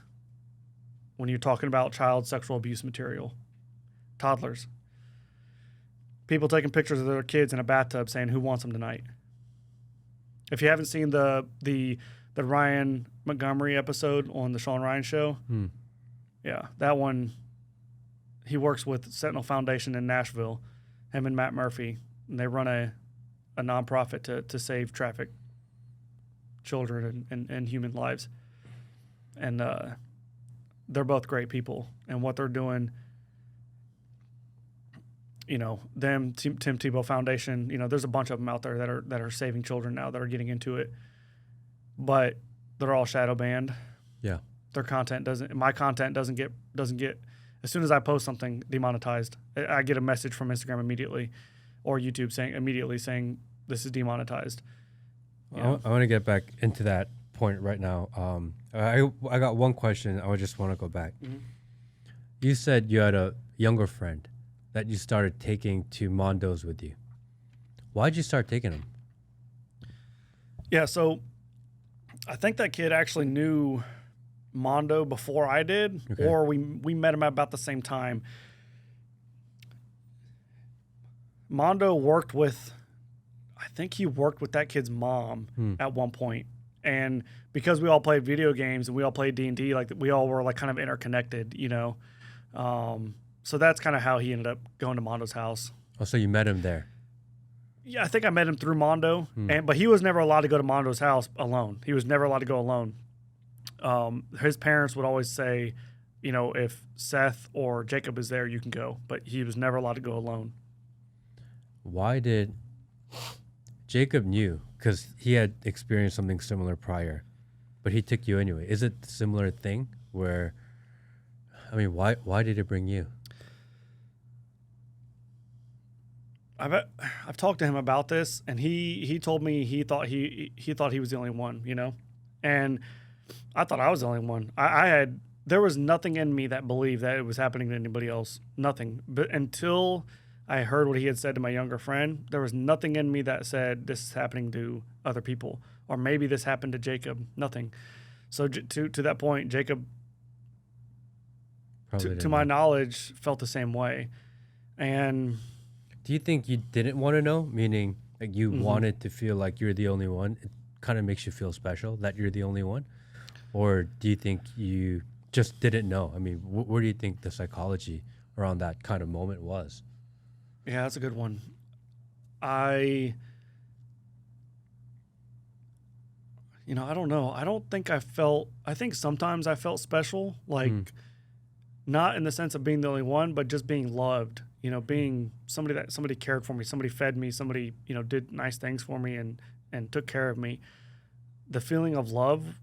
when you're talking about child sexual abuse material. Toddlers. People taking pictures of their kids in a bathtub saying, "Who wants them tonight?" If you haven't seen the Ryan Montgomery episode on the Sean Ryan Show, yeah, that one, he works with Sentinel Foundation in Nashville, him and Matt Murphy, and they run a nonprofit to save trafficked children and human lives. And they're both great people, and what they're doing, you know, them, Tim Tebow Foundation, you know, there's a bunch of them out there that are saving children now that are getting into it, but they're all shadow banned. Yeah. My content doesn't get, as soon as I post something, demonetized. I get a message from Instagram immediately or YouTube saying this is demonetized. I want to get back into that point right now. I got one question. I just want to go back. Mm-hmm. You said you had a younger friend that you started taking to Mondo's with you. Why'd you start taking him? Yeah, so I think that kid actually knew Mondo before I did, or we met him at about the same time. Mondo worked with, I think he worked with that kid's mom at one point. And because we all played video games and we all played D&D, like we all were like kind of interconnected, you know. So that's kind of how he ended up going to Mondo's house. Oh, so you met him there? Yeah, I think I met him through Mondo, but he was never allowed to go to Mondo's house alone. He was never allowed to go alone. His parents would always say, you know, if Seth or Jacob is there, you can go. But he was never allowed to go alone. Why did Jacob knew? Because he had experienced something similar prior, but he took you anyway. Is it a similar thing where, I mean, why did it bring you? I've talked to him about this, and he told me he thought he was the only one, you know, and I thought I was the only one. There was nothing in me that believed that it was happening to anybody else. Nothing. But until I heard what he had said to my younger friend, there was nothing in me that said this is happening to other people, or maybe this happened to Jacob. Nothing. So to that point, Jacob, to my knowledge, felt the same way. And do you think you didn't want to know? Meaning, like you wanted to feel like you're the only one. It kind of makes you feel special that you're the only one, or do you think you just didn't know? I mean, where do you think the psychology around that kind of moment was? Yeah, that's a good one. I don't know. I don't think I think sometimes I felt special, like not in the sense of being the only one, but just being loved, you know, being somebody cared for me, somebody fed me, somebody, you know, did nice things for me and took care of me. The feeling of love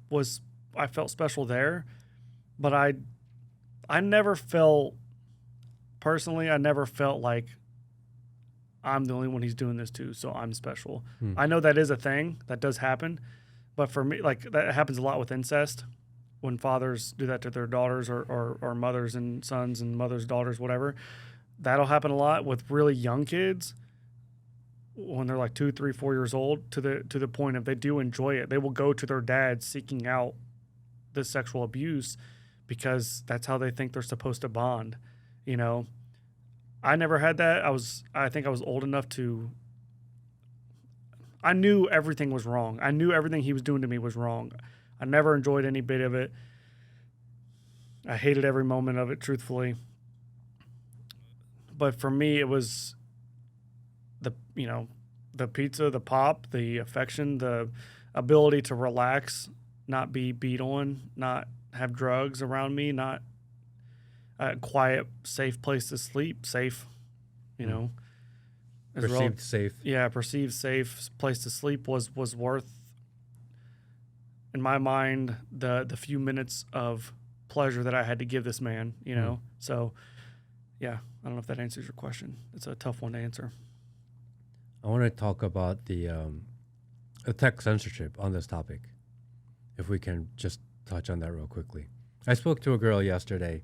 I felt special there, but I never felt, personally, I never felt like I'm the only one he's doing this to, so I'm special. I know that is a thing that does happen, but for me, like that happens a lot with incest, when fathers do that to their daughters or mothers and sons and mothers' daughters, whatever. That'll happen a lot with really young kids when they're like 2, 3, 4 years old, to the point of they do enjoy it. They will go to their dad seeking out this sexual abuse because that's how they think they're supposed to bond, you know. I never had that. I think I was old enough I knew everything was wrong. I knew everything he was doing to me was wrong. I never enjoyed any bit of it. I hated every moment of it, truthfully. But for me, it was the pizza, the pop, the affection, the ability to relax, not be beat on, not have drugs around me, not a quiet, safe place to sleep, safe, you know. Perceived safe. Yeah, perceived safe place to sleep was worth, in my mind, the few minutes of pleasure that I had to give this man, you know. So, yeah, I don't know if that answers your question. It's a tough one to answer. I want to talk about the tech censorship on this topic, if we can just touch on that real quickly. I spoke to a girl yesterday,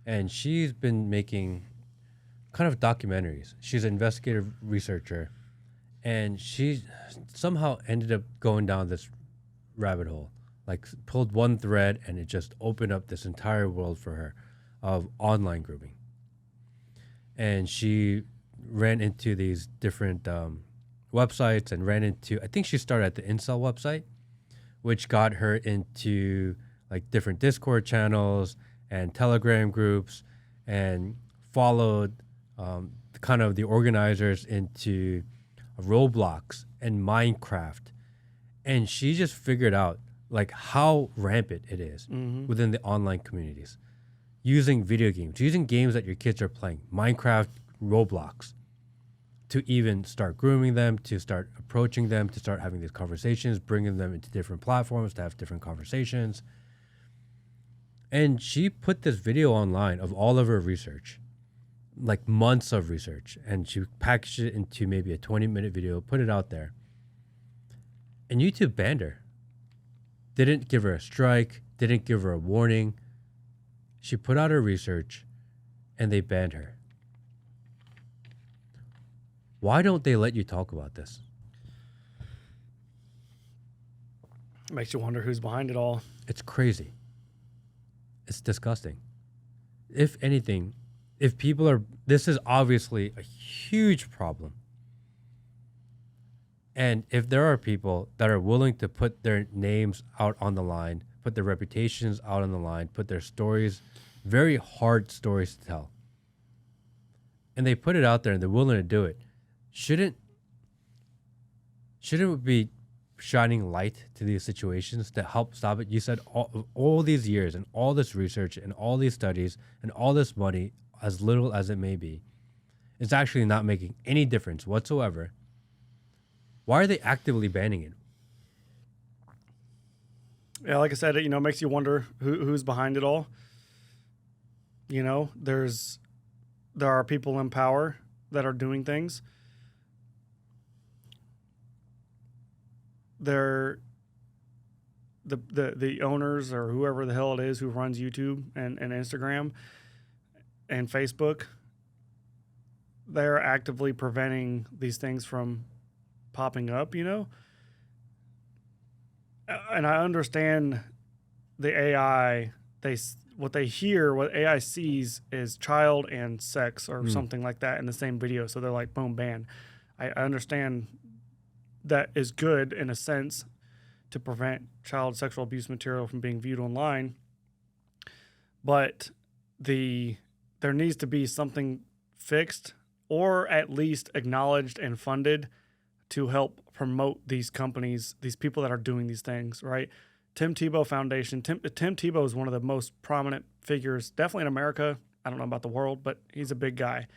and she's been making kind of documentaries. She's an investigative researcher, and she somehow ended up going down this rabbit hole, like pulled one thread, and it just opened up this entire world for her of online grooming. And she ran into these different websites and ran into, I think she started at the Incel website, which got her into like different Discord channels and Telegram groups, and followed kind of the organizers into Roblox and Minecraft. And she just figured out like how rampant it is within the online communities, using video games, using games that your kids are playing, Minecraft, Roblox, to even start grooming them, to start approaching them, to start having these conversations, bringing them into different platforms to have different conversations. And she put this video online of all of her research, like months of research, and she packaged it into maybe a 20-minute video, put it out there. And YouTube banned her. Didn't give her a strike, didn't give her a warning. She put out her research, and they banned her. Why don't they let you talk about this? Makes you wonder who's behind it all. It's crazy. It's disgusting. If anything, if people are, this is obviously a huge problem. And if there are people that are willing to put their names out on the line, put their reputations out on the line, put their stories, very hard stories to tell, and they put it out there and they're willing to do it, shouldn't we be shining light to these situations to help stop it? You said all these years and all this research and all these studies and all this money, as little as it may be, is actually not making any difference whatsoever. Why are they actively banning it? Yeah, like I said, it makes you wonder who's behind it all. There are people in power that are doing things. They're the owners or whoever the hell it is who runs YouTube and Instagram and Facebook. They're actively preventing these things from popping up, And I understand the AI, what AI sees is child and sex or something like that in the same video. So they're like, boom, ban. I understand that is good in a sense to prevent child sexual abuse material from being viewed online. But there needs to be something fixed or at least acknowledged and funded to help promote these companies, these people that are doing these things, right? Tim Tebow Foundation. Tim Tebow is one of the most prominent figures, definitely in America. I don't know about the world, but he's a big guy.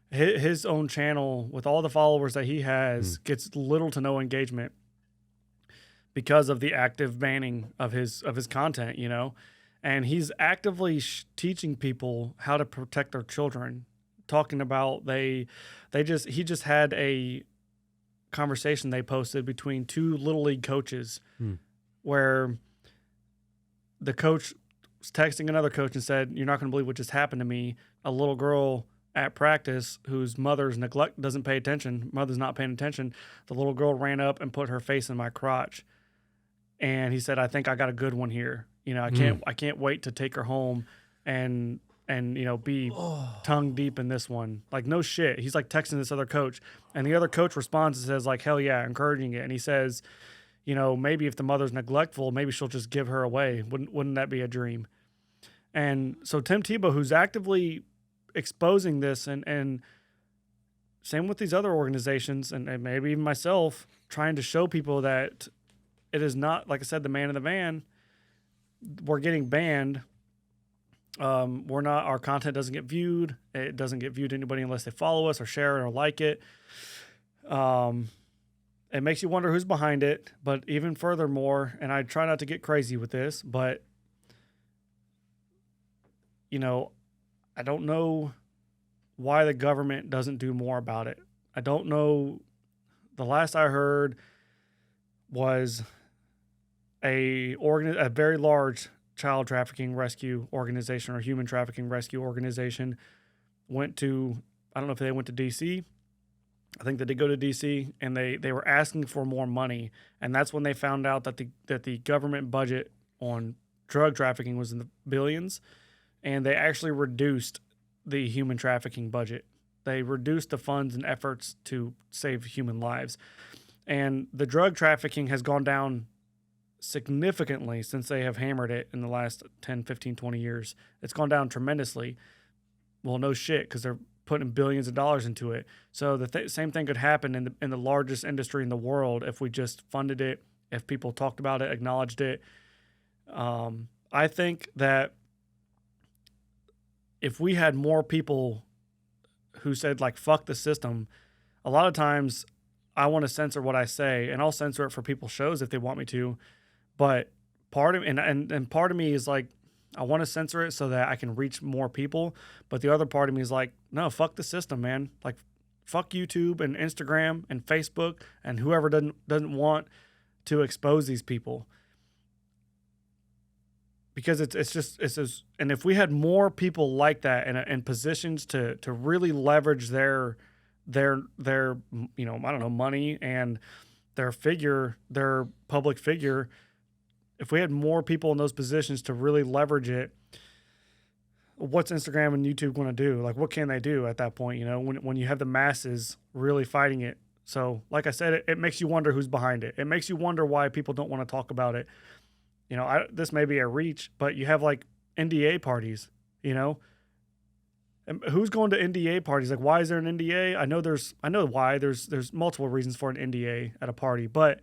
His own channel, with all the followers that he has, gets little to no engagement because of the active banning of his content, And he's actively teaching people how to protect their children, talking about he just had a conversation they posted between two little league coaches where the coach was texting another coach and said, "You're not going to believe what just happened to me. A little girl at practice whose mother's not paying attention. The little girl ran up and put her face in my crotch." And he said, "I think I got a good one here. I can't wait to take her home and be tongue deep in this one." Like, no shit. He's like texting this other coach, and the other coach responds and says like, "Hell yeah," encouraging it. And he says, maybe if the mother's neglectful, maybe she'll just give her away. Wouldn't that be a dream? And so Tim Tebow, who's actively exposing this, and same with these other organizations, and maybe even myself, trying to show people that it is not, like I said, the man in the van. We're getting banned. Our content doesn't get viewed. It doesn't get viewed to anybody unless they follow us or share it or like it. It makes you wonder who's behind it, but even furthermore, and I try not to get crazy with this, but I don't know why the government doesn't do more about it. I don't know. The last I heard was a very large child trafficking rescue organization or human trafficking rescue organization went to, I don't know if they went to D.C. I think they did go to D.C. and they were asking for more money. And that's when they found out that the government budget on drug trafficking was in the billions. And they actually reduced the human trafficking budget. They reduced the funds and efforts to save human lives. And the drug trafficking has gone down significantly since they have hammered it in the last 10, 15, 20 years. It's gone down tremendously. Well, no shit, because they're putting billions of dollars into it. So the same thing could happen in the largest industry in the world if we just funded it, if people talked about it, acknowledged it. I think that if we had more people who said, like, fuck the system, a lot of times I want to censor what I say, and I'll censor it for people's shows if they want me to. But part of and part of me is like, I want to censor it so that I can reach more people. But the other part of me is like, no, fuck the system, man. Like, fuck YouTube and Instagram and Facebook and whoever doesn't want to expose these people. Because it's just, and if we had more people like that in positions to really leverage their you know, I don't know, money and their public figure, if we had more people in those positions to really leverage it, what's Instagram and YouTube going to do? Like, what can they do at that point? You know, when you have the masses really fighting it. So, like I said, it makes you wonder who's behind it. It makes you wonder why people don't want to talk about it. You know, this may be a reach, but you have like NDA parties, you know, and who's going to NDA parties? Like, why is there an NDA? I know why there's multiple reasons for an NDA at a party, but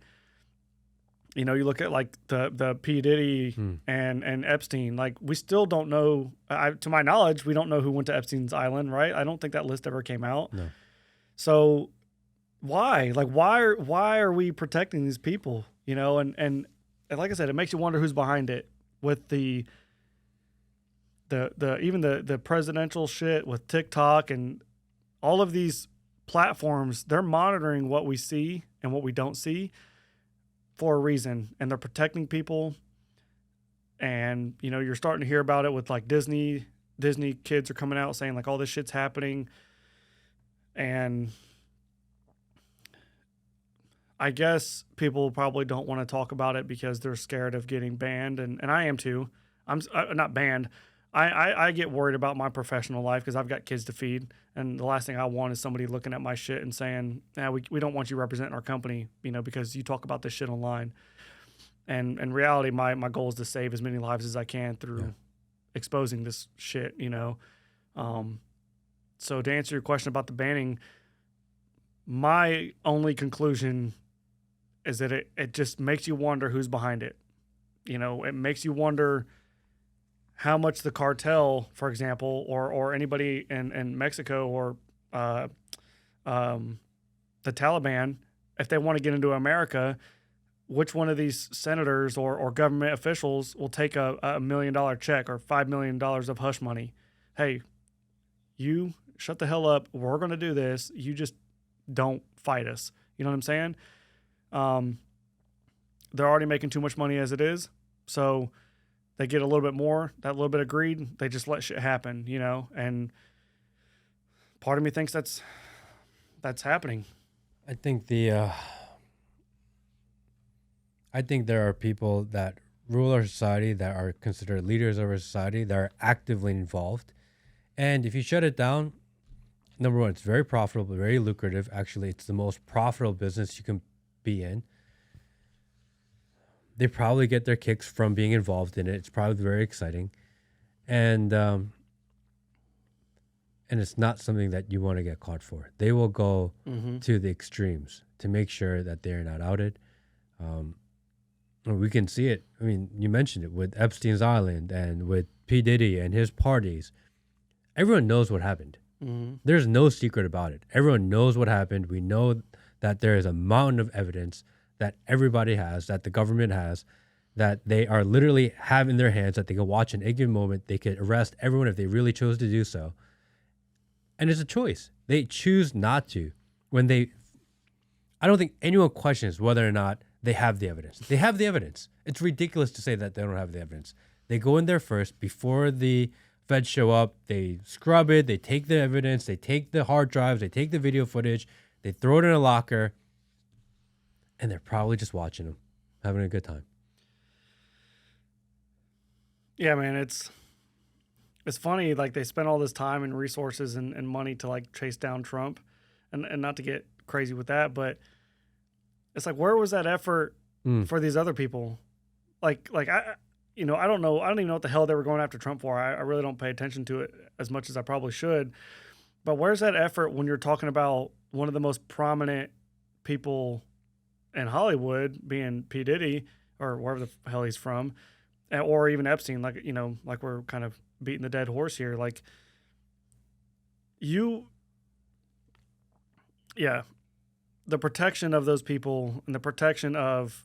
you know, you look at like the P. Diddy and Epstein, like we still don't know, to my knowledge, we don't know who went to Epstein's island, right? I don't think that list ever came out. No. So why are we protecting these people, you know, and like I said, it makes you wonder who's behind it with the presidential shit with TikTok and all of these platforms. They're monitoring what we see and what we don't see for a reason, and they're protecting people. And, you know, you're starting to hear about it with like Disney kids are coming out saying like all this shit's happening. And I guess people probably don't want to talk about it because they're scared of getting banned. And I am too. I'm not banned. I get worried about my professional life because I've got kids to feed. And the last thing I want is somebody looking at my shit and saying, we don't want you representing our company, you know, because you talk about this shit online. And in reality, my goal is to save as many lives as I can through exposing this shit, you know. So to answer your question about the banning, my only conclusion is that it just makes you wonder who's behind it. You know, it makes you wonder how much the cartel, for example, or anybody in Mexico or the Taliban, if they want to get into America, which one of these senators or government officials will take a $1 million check or $5 million of hush money? Hey, you shut the hell up. We're going to do this. You just don't fight us. You know what I'm saying? They're already making too much money as it is. So they get a little bit more, that little bit of greed, they just let shit happen, you know? And part of me thinks that's happening. I think I think there are people that rule our society, that are considered leaders of our society, that are actively involved. And if you shut it down, number one, it's very profitable, very lucrative. Actually, it's the most profitable business you can be in. They probably get their kicks from being involved in it. It's probably very exciting. And it's not something that you want to get caught for. They will go to the extremes to make sure that they're not outed. We can see it. I mean, you mentioned it with Epstein's Island and with P. Diddy and his parties. Everyone knows what happened. There's no secret about it. Everyone knows what happened. We know that there is a mountain of evidence that everybody has, that the government has, that they are literally have in their hands, that they can watch in any given moment. They could arrest everyone if they really chose to do so. And it's a choice. They choose not to. I don't think anyone questions whether or not they have the evidence. They have the evidence. It's ridiculous to say that they don't have the evidence. They go in there first before the feds show up. They scrub it. They take the evidence. They take the hard drives. They take the video footage. They throw it in a locker. And they're probably just watching them, having a good time. Yeah, man, it's funny. Like they spend all this time and resources and money to like chase down Trump, and not to get crazy with that, but it's like, where was that effort for these other people? Like I don't know. I don't even know what the hell they were going after Trump for. I really don't pay attention to it as much as I probably should. But where's that effort when you're talking about one of the most prominent people in Hollywood being P. Diddy or wherever the hell he's from, or even Epstein, like, you know, like we're kind of beating the dead horse here. Like the protection of those people and the protection of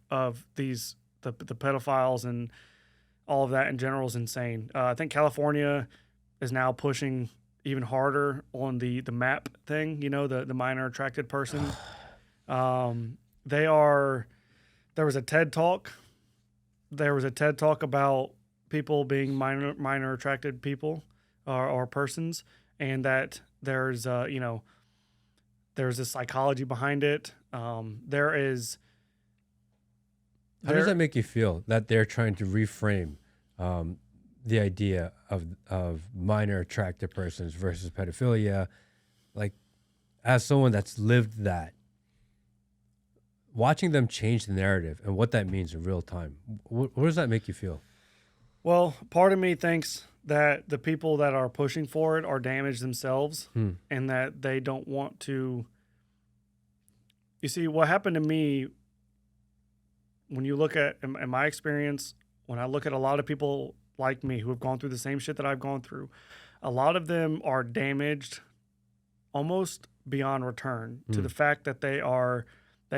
these, the pedophiles and all of that in general is insane. I think California is now pushing even harder on the MAP thing, you know, the minor attracted person. They are there was a TED talk. There was a TED talk about people being minor attracted people or persons, and that there's there's a psychology behind it. There is. How does that make you feel that they're trying to reframe the idea of minor attracted persons versus pedophilia? Like, as someone that's lived that, watching them change the narrative and what that means in real time, what does that make you feel? Well, part of me thinks that the people that are pushing for it are damaged themselves and that they don't want to. You see, what happened to me, when you look at, in my experience, when I look at a lot of people like me who have gone through the same shit that I've gone through, a lot of them are damaged almost beyond return to the fact that they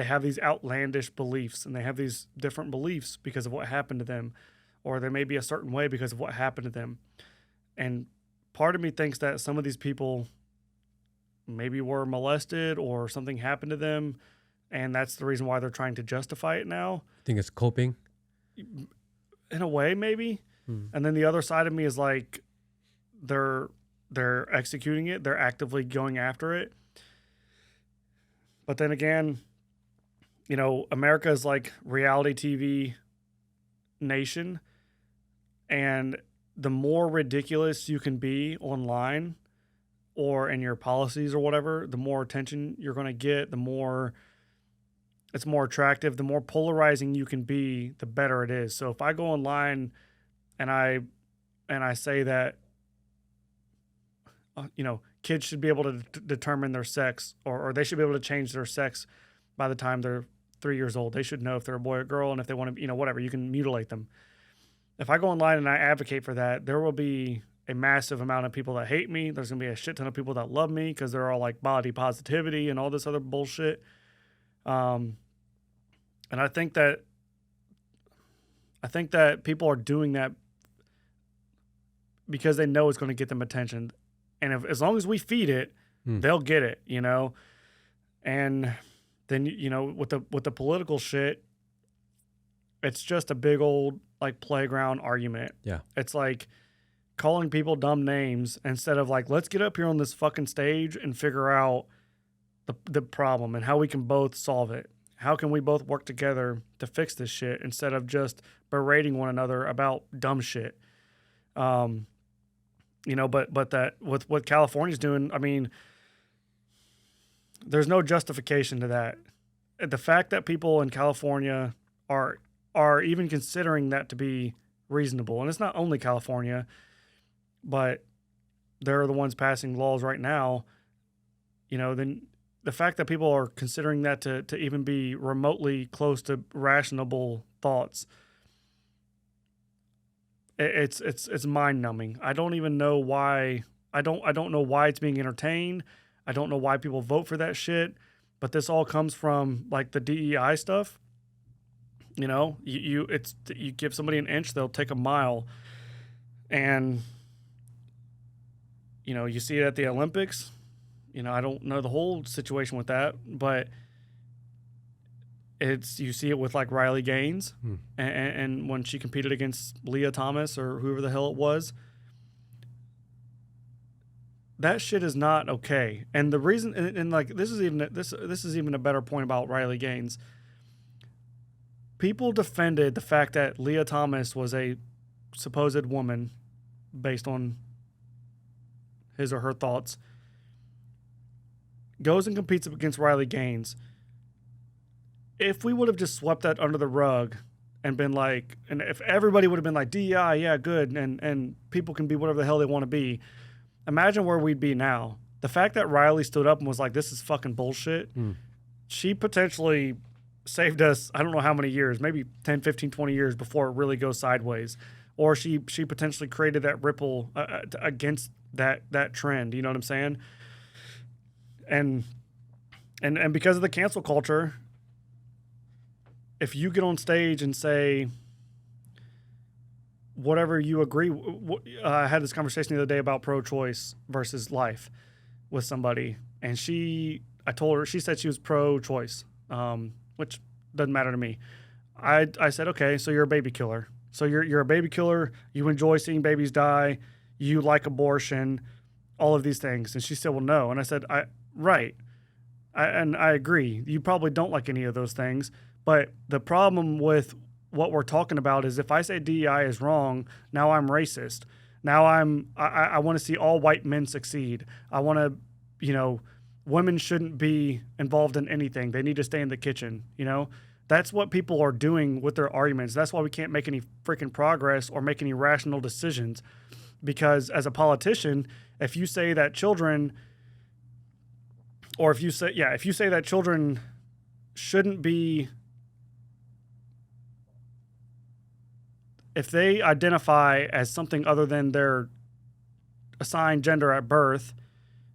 have these outlandish beliefs, and they have these different beliefs because of what happened to them, or they may be a certain way because of what happened to them. And part of me thinks that some of these people maybe were molested or something happened to them, and that's the reason why they're trying to justify it now. I think it's coping. In a way, maybe. And then the other side of me is like, they're executing it. They're actively going after it. But then again, you know, America is like reality TV nation, and the more ridiculous you can be online or in your policies or whatever, the more attention you're going to get, the more it's more attractive, the more polarizing you can be, the better it is. So if I go online and I say that, kids should be able to determine their sex, or they should be able to change their sex by the time they're 3 years old. They should know if they're a boy or girl, and if they want to, whatever, you can mutilate them. If I go online and I advocate for that, there will be a massive amount of people that hate me. There's going to be a shit ton of people that love me because they're all like body positivity and all this other bullshit. And I think that people are doing that because they know it's going to get them attention. And as long as we feed it, they'll get it, And then, with the political shit, it's just a big old like playground argument. Yeah. It's like calling people dumb names instead of like, let's get up here on this fucking stage and figure out the problem and how we can both solve it. How can we both work together to fix this shit instead of just berating one another about dumb shit? But that with what California's doing, I mean, there's no justification to that. The fact that people in California are even considering that to be reasonable, and it's not only California, but they're the ones passing laws right now, then the fact that people are considering that to even be remotely close to rational thoughts, it's mind-numbing. I don't even know why. I don't know why it's being entertained. I don't know why people vote for that shit. But this all comes from like the DEI stuff. You give somebody an inch, they'll take a mile. And you see it at the Olympics. I don't know the whole situation with that, but you see it with like Riley Gaines and when she competed against Leah Thomas or whoever the hell it was. That shit is not okay. And the reason, and like this is even a better point about Riley Gaines. People defended the fact that Leah Thomas was a supposed woman based on his or her thoughts. Goes and competes against Riley Gaines. If we would have just swept that under the rug and been like, and if everybody would have been like, DEI, yeah, good, and people can be whatever the hell they want to be, imagine where we'd be now. The fact that Riley stood up and was like, this is fucking bullshit, she potentially saved us, I don't know how many years, maybe 10, 15, 20 years before it really goes sideways. Or she potentially created that ripple against that trend, you know what I'm saying? And because of the cancel culture, if you get on stage and say whatever you agree, I had this conversation the other day about pro-choice versus life with somebody, and I told her, she said she was pro-choice, which doesn't matter to me. I said, okay, so you're a baby killer. So you're a baby killer. You enjoy seeing babies die. You like abortion, all of these things. And she said, well, no. And I said, right. And I agree. You probably don't like any of those things. But the problem with what we're talking about is if I say DEI is wrong, now I'm racist. Now I want to see all white men succeed. I want to, women shouldn't be involved in anything. They need to stay in the kitchen, That's what people are doing with their arguments. That's why we can't make any freaking progress or make any rational decisions. Because as a politician, if you say that children, or if you say that children shouldn't be, if they identify as something other than their assigned gender at birth,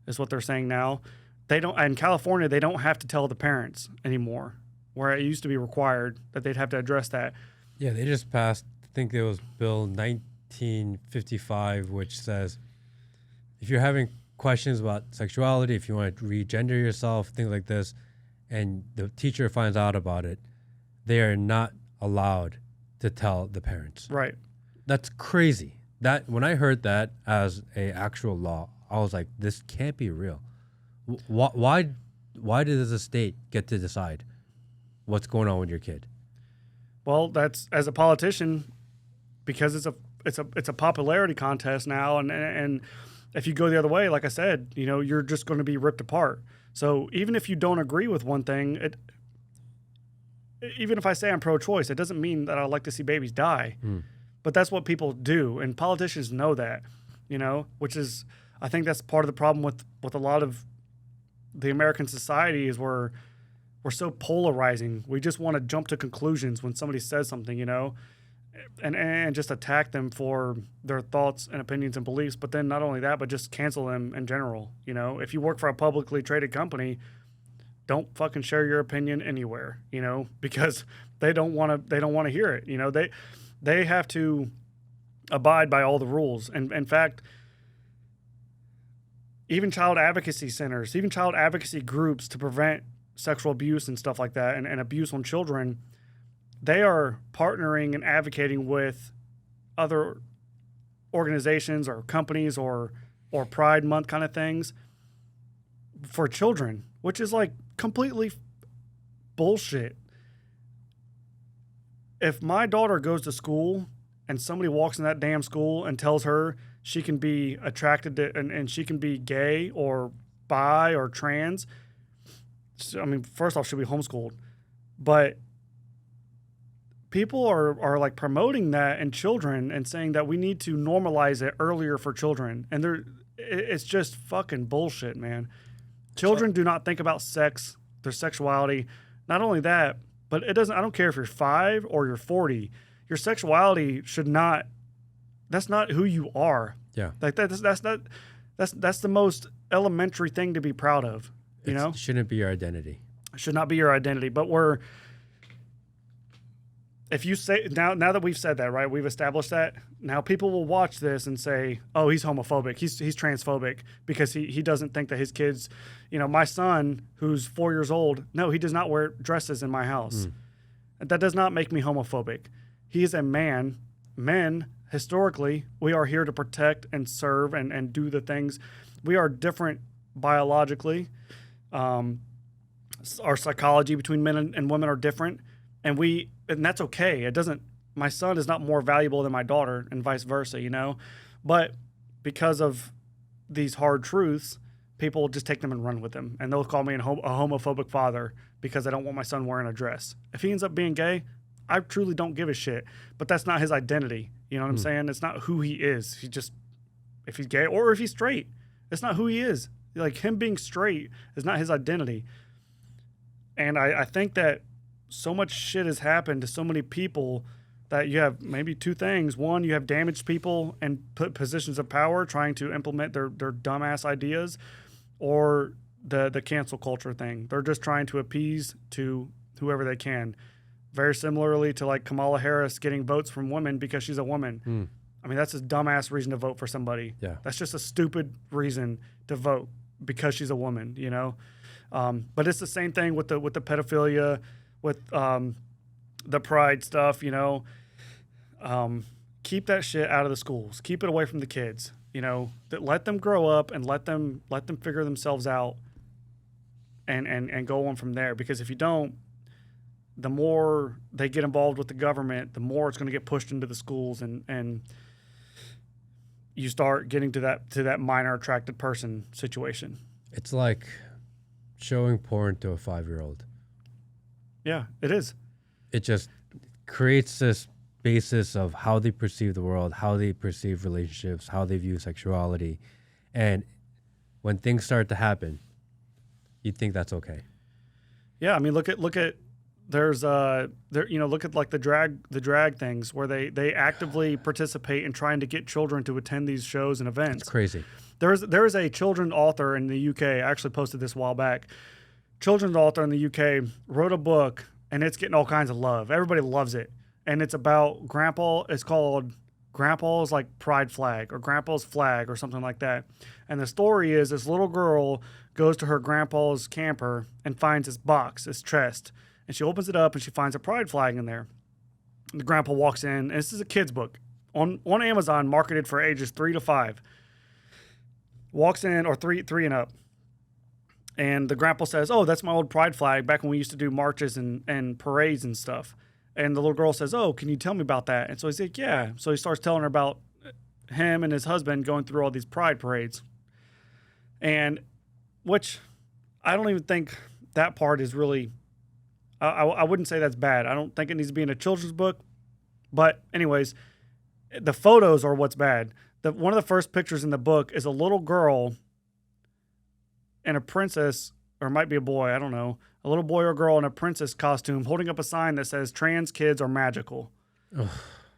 is what they're saying now, they don't, in California, they don't have to tell the parents anymore, where it used to be required that they'd have to address that. Yeah, they just passed, I think it was Bill 1955, which says if you're having questions about sexuality, if you want to regender yourself, things like this, and the teacher finds out about it, they are not allowed to tell the parents. Right. That's crazy. That when I heard that as a actual law, I was like, this can't be real. Why does the state get to decide what's going on with your kid? Well, that's, as a politician, because it's a popularity contest now, and if you go the other way, like I said, you're just going to be ripped apart. So even if you don't agree with one thing, even if I say I'm pro-choice, it doesn't mean that I like to see babies die. But that's what people do, and politicians know that, which is, I think that's part of the problem with a lot of the American society is we're so polarizing. We just want to jump to conclusions when somebody says something, and just attack them for their thoughts and opinions and beliefs. But then not only that, but just cancel them in general. If you work for a publicly traded company, don't fucking share your opinion anywhere, because they don't want to hear it. They have to abide by all the rules. And in fact, even child advocacy centers, even child advocacy groups to prevent sexual abuse and stuff like that, and abuse on children, they are partnering and advocating with other organizations or companies or Pride Month kind of things for children, which is like completely bullshit. If my daughter goes to school and somebody walks in that damn school and tells her she can be attracted to and she can be gay or bi or trans, I mean, first off, she'll be homeschooled. But people are like promoting that in children and saying that we need to normalize it earlier for children. And it's just fucking bullshit, man. Children do not think about sex, their sexuality. Not only that, but I don't care if you're 5 or you're 40. Your sexuality that's not who you are. Yeah. Like that's the most elementary thing to be proud of. It shouldn't be your identity. It should not be your identity. But if you say now that we've said that, right, we've established that, now people will watch this and say, oh, he's homophobic, he's transphobic because he doesn't think that his kids, my son who's 4 years old, no, he does not wear dresses in my house. That does not make me homophobic. He is a man. Men, historically, we are here to protect and serve and do the things. We are different biologically. Our psychology between men and women are different, and that's okay. My son is not more valuable than my daughter, and vice versa, But because of these hard truths, people just take them and run with them, and they'll call me a homophobic father because I don't want my son wearing a dress. If he ends up being gay, I truly don't give a shit. But that's not his identity. You know what I'm saying? It's not who he is. If he's gay or if he's straight, it's not who he is. Like, him being straight is not his identity. And I think that so much shit has happened to so many people that you have maybe two things. One, you have damaged people and put positions of power trying to implement their dumbass ideas, or the cancel culture thing. They're just trying to appease to whoever they can. Very similarly to like Kamala Harris getting votes from women because she's a woman. I mean, that's a dumbass reason to vote for somebody. Yeah. That's just a stupid reason to vote because she's a woman, But it's the same thing with the pedophilia, with the pride stuff, keep that shit out of the schools. Keep it away from the kids. That let them grow up and let them figure themselves out and go on from there. Because if you don't, the more they get involved with the government, the more it's going to get pushed into the schools, and you start getting to that minor attracted person situation. It's like showing porn to a 5-year-old. Yeah, it is. It just creates this basis of how they perceive the world, how they perceive relationships, how they view sexuality. And when things start to happen, you think that's okay. Yeah, I mean, look at there's look at like the drag things where they actively participate in trying to get children to attend these shows and events. It's crazy. There is a children's author in the UK. I actually posted this a while back. Children's author in the UK wrote a book, and it's getting all kinds of love. Everybody loves it, and it's about Grandpa. It's called Grandpa's like Pride Flag or Grandpa's Flag or something like that. And the story is this little girl goes to her grandpa's camper and finds this box, this chest, and she opens it up and she finds a pride flag in there. And the grandpa walks in, and this is a kid's book on Amazon, marketed for ages 3 to 5. Walks in, or three and up. And the grandpa says, "Oh, that's my old pride flag back when we used to do marches and parades and stuff." And the little girl says, "Oh, can you tell me about that?" And so he's like, "Yeah." So he starts telling her about him and his husband going through all these pride parades. And which I don't even think that part is really, I wouldn't say that's bad. I don't think it needs to be in a children's book. But anyways, the photos are what's bad. One of the first pictures in the book is a little girl and a princess, or it might be a boy, I don't know, a little boy or girl in a princess costume holding up a sign that says trans kids are magical.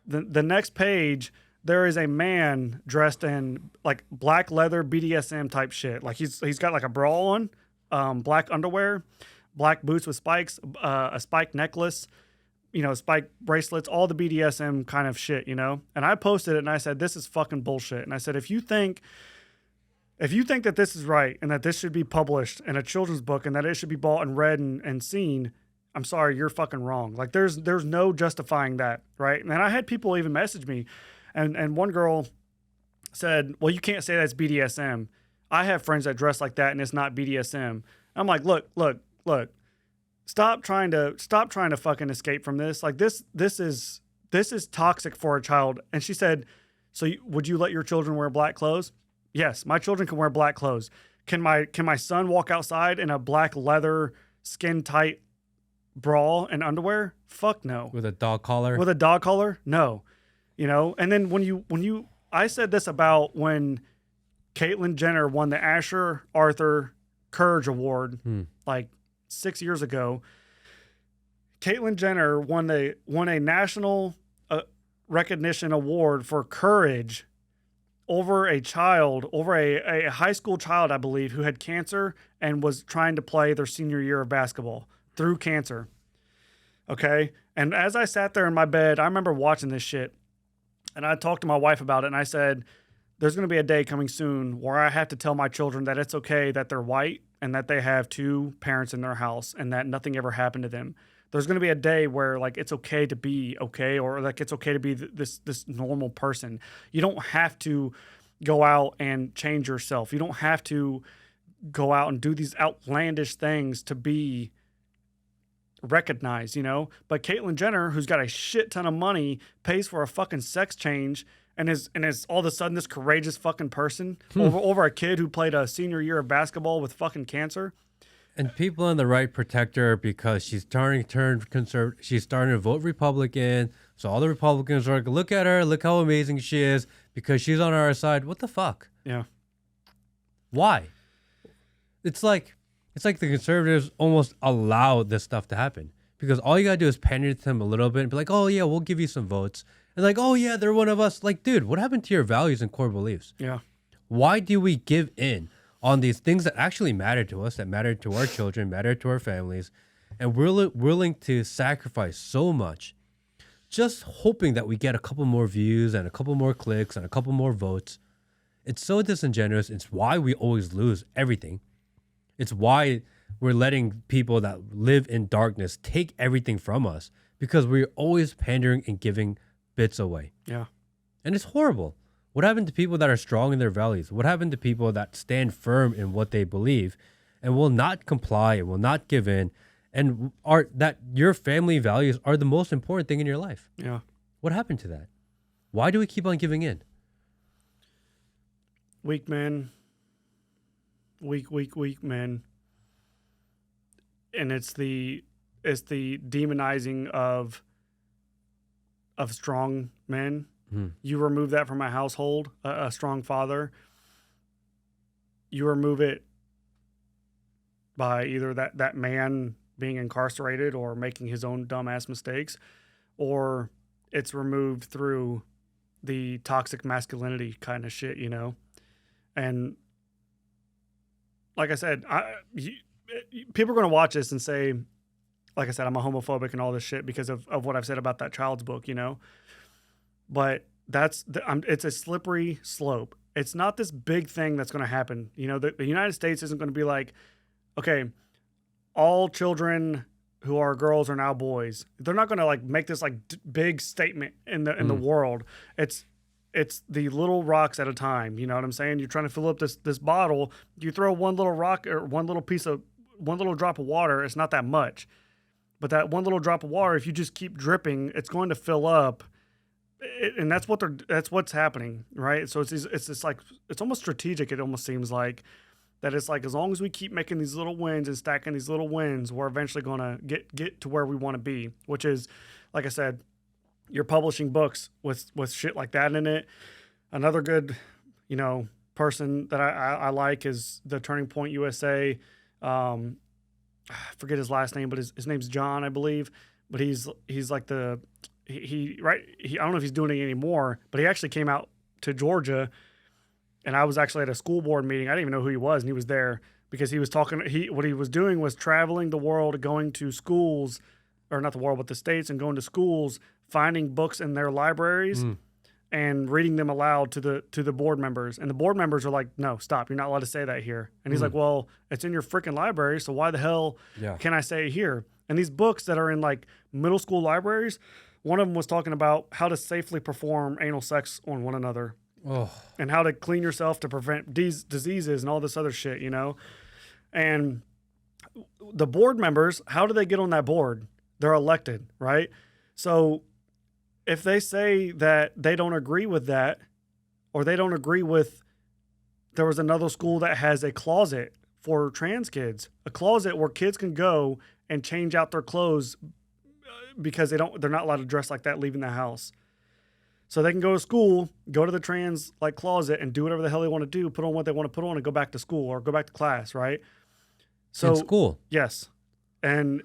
The next page, there is a man dressed in like black leather BDSM type shit. Like he's got like a bra on, black underwear, black boots with spikes, a spike necklace, spike bracelets, all the BDSM kind of shit, And I posted it and I said, "This is fucking bullshit." And I said, if you think that this is right and that this should be published in a children's book and that it should be bought and read and seen, I'm sorry, you're fucking wrong. Like there's no justifying that, right? And I had people even message me, and one girl said, "Well, you can't say that's BDSM. I have friends that dress like that and it's not BDSM." I'm like, look. Stop trying to fucking escape from this. Like this is toxic for a child. And she said, "So would you let your children wear black clothes?" Yes, my children can wear black clothes. Can my son walk outside in a black leather skin tight bra and underwear? Fuck no. With a dog collar? With a dog collar? No. And then when I said this about when Caitlyn Jenner won the Asher Arthur Courage Award like 6 years ago. Caitlyn Jenner won a national recognition award for courage over a high school child, I believe, who had cancer and was trying to play their senior year of basketball through cancer. Okay? And as I sat there in my bed, I remember watching this shit, and I talked to my wife about it, and I said, there's going to be a day coming soon where I have to tell my children that it's okay that they're white and that they have 2 parents in their house and that nothing ever happened to them. There's going to be a day where like it's okay to be okay, or like it's okay to be this normal person. You don't have to go out and change yourself. You don't have to go out and do these outlandish things to be recognized, But Caitlyn Jenner, who's got a shit ton of money, pays for a fucking sex change and is all of a sudden this courageous fucking person over a kid who played a senior year of basketball with fucking cancer. And people on the right protect her because she's starting to turn conservative. She's starting to vote Republican. So all the Republicans are like, look at her, look how amazing she is because she's on our side. What the fuck? Yeah. Why? It's like the conservatives almost allow this stuff to happen because all you gotta do is pander to them a little bit and be like, oh yeah, we'll give you some votes. And like, oh yeah, they're one of us. Like, dude, what happened to your values and core beliefs? Yeah. Why do we give in on these things that actually matter to us, that matter to our children, matter to our families, and we're willing to sacrifice so much just hoping that we get a couple more views and a couple more clicks and a couple more votes? It's so disingenuous. It's why we always lose everything. It's why we're letting people that live in darkness take everything from us because we're always pandering and giving bits away. Yeah. And it's horrible. What happened to people that are strong in their values? What happened to people that stand firm in what they believe and will not comply and will not give in, and are that your family values are the most important thing in your life? Yeah. What happened to that? Why do we keep on giving in? Weak men. Weak men. And it's the demonizing of strong men. You remove that from my household, a strong father. You remove it by either that man being incarcerated or making his own dumbass mistakes, or it's removed through the toxic masculinity kind of shit, you know? And like I said, people are going to watch this and say, like I said, I'm a homophobic and all this shit because of what I've said about that child's book, you know? But it's a slippery slope. It's not this big thing that's going to happen. You know, the United States isn't going to be like, okay, all children who are girls are now boys. They're not going to like make this like big statement in the world. It's the little rocks at a time. You know what I'm saying? You're trying to fill up this bottle. You throw one little rock or one little drop of water. It's not that much, but that one little drop of water, if you just keep dripping, it's going to fill up. And that's what's happening, right? So it's like, it's almost strategic. It almost seems like that. It's like, as long as we keep making these little wins and stacking these little wins, we're eventually going to get to where we want to be, which is, like I said, you're publishing books with shit like that in it. Another good, you know, person that I like is the Turning Point USA. I forget his last name, but his name's Jon, I believe. But he's like I don't know if he's doing it anymore, but he actually came out to Georgia, and I was actually at a school board meeting. I didn't even know who he was, and he was there because he was talking. What he was doing was traveling the world, going to schools, or not the world, but the states, and going to schools, finding books in their libraries and reading them aloud to the board members. And the board members are like, "No, stop! You're not allowed to say that here." And he's like, "Well, it's in your freaking library, so why the hell can I say it here?" And these books that are in like middle school libraries. One of them was talking about how to safely perform anal sex on one another and how to clean yourself to prevent diseases and all this other shit, you know? And the board members, how do they get on that board? They're elected, right? So if they say that they don't agree with that, or they don't agree with, there was another school that has a closet for trans kids, a closet where kids can go and change out their clothes because they're not allowed to dress like that leaving the house. So they can go to school, go to the trans like closet and do whatever the hell they want to do, put on what they want to put on and go back to school or go back to class, right? So in school. Yes. And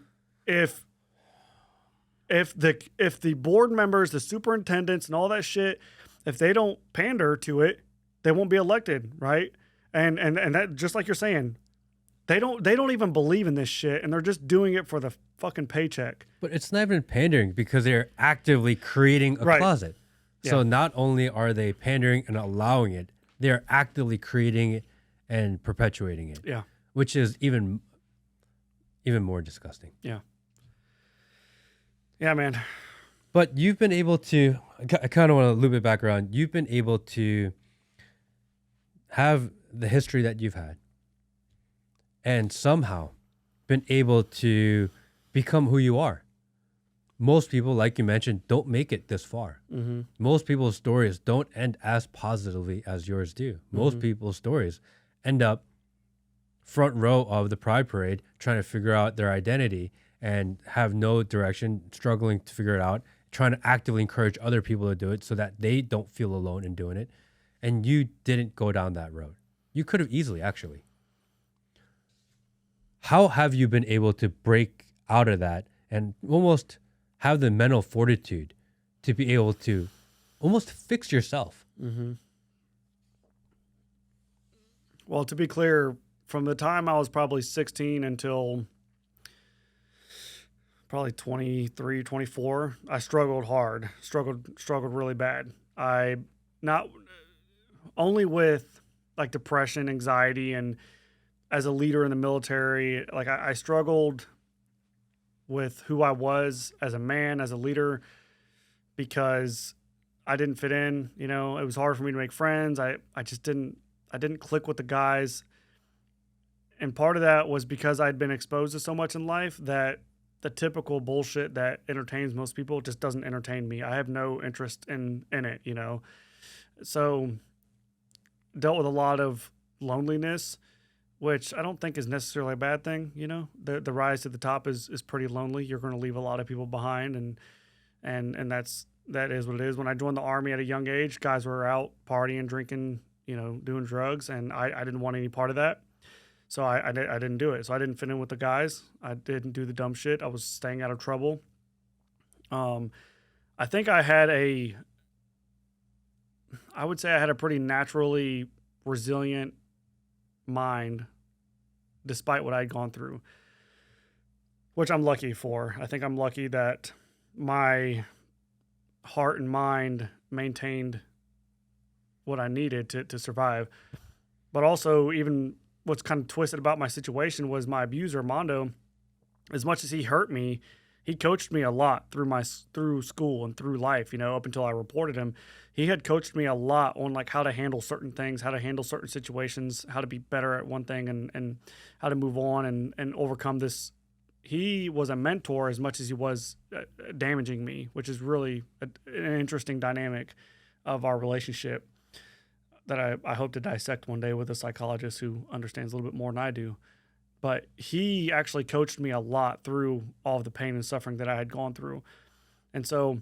if the board members, the superintendents and all that shit, if they don't pander to it, they won't be elected, right? And that, just like you're saying, they don't even believe in this shit, and they're just doing it for the fucking paycheck. But it's not even pandering because they're actively creating a closet. Yeah. So not only are they pandering and allowing it, they're actively creating it and perpetuating it. Yeah. Which is even more disgusting. Yeah. Yeah, man. But you've been able to, I kind of want to loop it back around. You've been able to have the history that you've had and somehow been able to become who you are. Most people, like you mentioned, don't make it this far. Mm-hmm. Most people's stories don't end as positively as yours do. Most people's stories end up front row of the Pride Parade trying to figure out their identity and have no direction, struggling to figure it out, trying to actively encourage other people to do it so that they don't feel alone in doing it. And you didn't go down that road. You could have easily, actually. How have you been able to break out of that and almost have the mental fortitude to be able to almost fix yourself? Mm-hmm. Well, to be clear, from the time I was probably 16 until probably 23, 24, I struggled hard, struggled really bad. I not only with like depression, anxiety, and as a leader in the military, like I struggled with who I was as a man, as a leader, because I didn't fit in. You know, it was hard for me to make friends. I didn't click with the guys. And part of that was because I'd been exposed to so much in life that the typical bullshit that entertains most people just doesn't entertain me. I have no interest in it, you know. So dealt with a lot of loneliness, which I don't think is necessarily a bad thing, you know. The rise to the top is pretty lonely. You're going to leave a lot of people behind, and that is what it is. When I joined the Army at a young age, guys were out partying, drinking, you know, doing drugs, and I didn't want any part of that. So I didn't do it. So I didn't fit in with the guys. I didn't do the dumb shit. I was staying out of trouble. I think I would say I had a pretty naturally resilient mind despite what I'd gone through, which I'm lucky for. I think I'm lucky that my heart and mind maintained what I needed to survive. But also, even what's kind of twisted about my situation was my abuser, Mondo. As much as he hurt me, he coached me a lot through school and through life, you know, up until I reported him. He had coached me a lot on like how to handle certain things, how to handle certain situations, how to be better at one thing, and how to move on and overcome this. He was a mentor as much as he was damaging me, which is really an interesting dynamic of our relationship that I hope to dissect one day with a psychologist who understands a little bit more than I do. But he actually coached me a lot through all of the pain and suffering that I had gone through. And so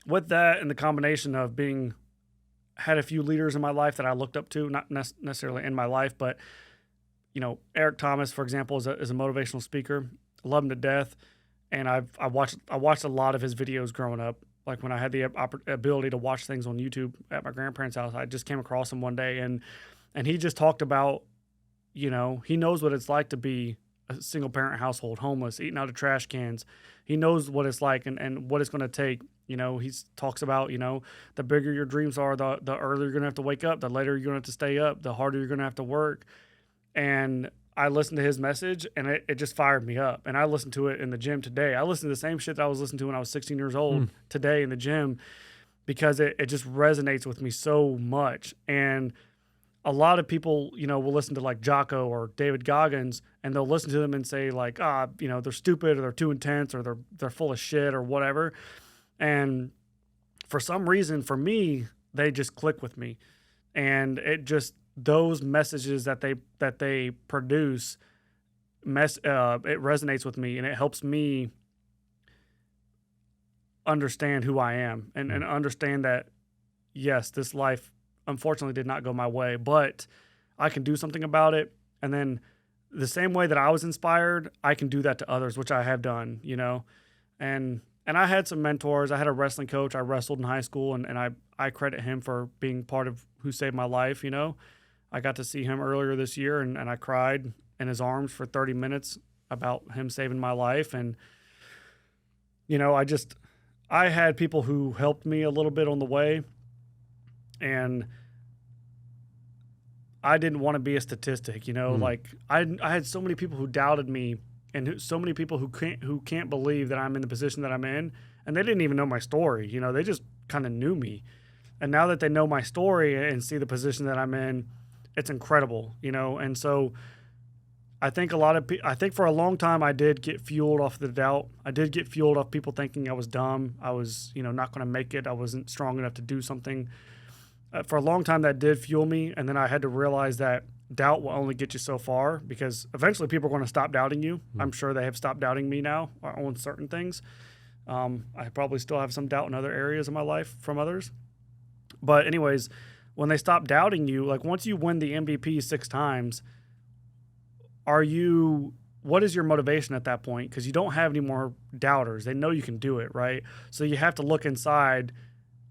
with that and the combination of had a few leaders in my life that I looked up to, not necessarily in my life, but, you know, Eric Thomas, for example, is a motivational speaker. I love him to death. And I watched a lot of his videos growing up. Like when I had the ability to watch things on YouTube at my grandparents' house, I just came across him one day, and he just talked about, you know, he knows what it's like to be a single parent household, homeless, eating out of trash cans. He knows what it's like and what it's going to take. You know, he talks about, you know, the bigger your dreams are, the earlier you're going to have to wake up, the later you're going to have to stay up, the harder you're going to have to work. And I listened to his message, and it just fired me up. And I listened to it in the gym today. I listened to the same shit that I was listening to when I was 16 years old today in the gym, because it just resonates with me so much. And a lot of people, you know, will listen to like Jocko or David Goggins, and they'll listen to them and say like, you know, they're stupid, or they're too intense, or they're full of shit, or whatever. And for some reason, for me, they just click with me. And it just, those messages that they produce, it resonates with me, and it helps me understand who I am and understand that, yes, this life unfortunately did not go my way, but I can do something about it. And then the same way that I was inspired, I can do that to others, which I have done, you know. And I had some mentors. I had a wrestling coach. I wrestled in high school, and I credit him for being part of who saved my life, you know. I got to see him earlier this year, and I cried in his arms for 30 minutes about him saving my life. And, you know, I had people who helped me a little bit on the way, and I didn't want to be a statistic, you know. Like I had so many people who doubted me, and so many people who can't believe that I'm in the position that I'm in, and they didn't even know my story, you know. They just kind of knew me. And now that they know my story and see the position that I'm in, it's incredible, you know. And so I think for a long time I did get fueled off the doubt. I did get fueled off people thinking I was dumb. I was, you know, not going to make it. I wasn't strong enough to do something. For a long time that did fuel me, and then I had to realize that doubt will only get you so far, because eventually people are going to stop doubting you. I'm sure they have stopped doubting me now on certain things. I probably still have some doubt in other areas of my life from others. But anyways, when they stop doubting you, like once you win the MVP 6 times, what is your motivation at that point? Because you don't have any more doubters. They know you can do it, right? So you have to look inside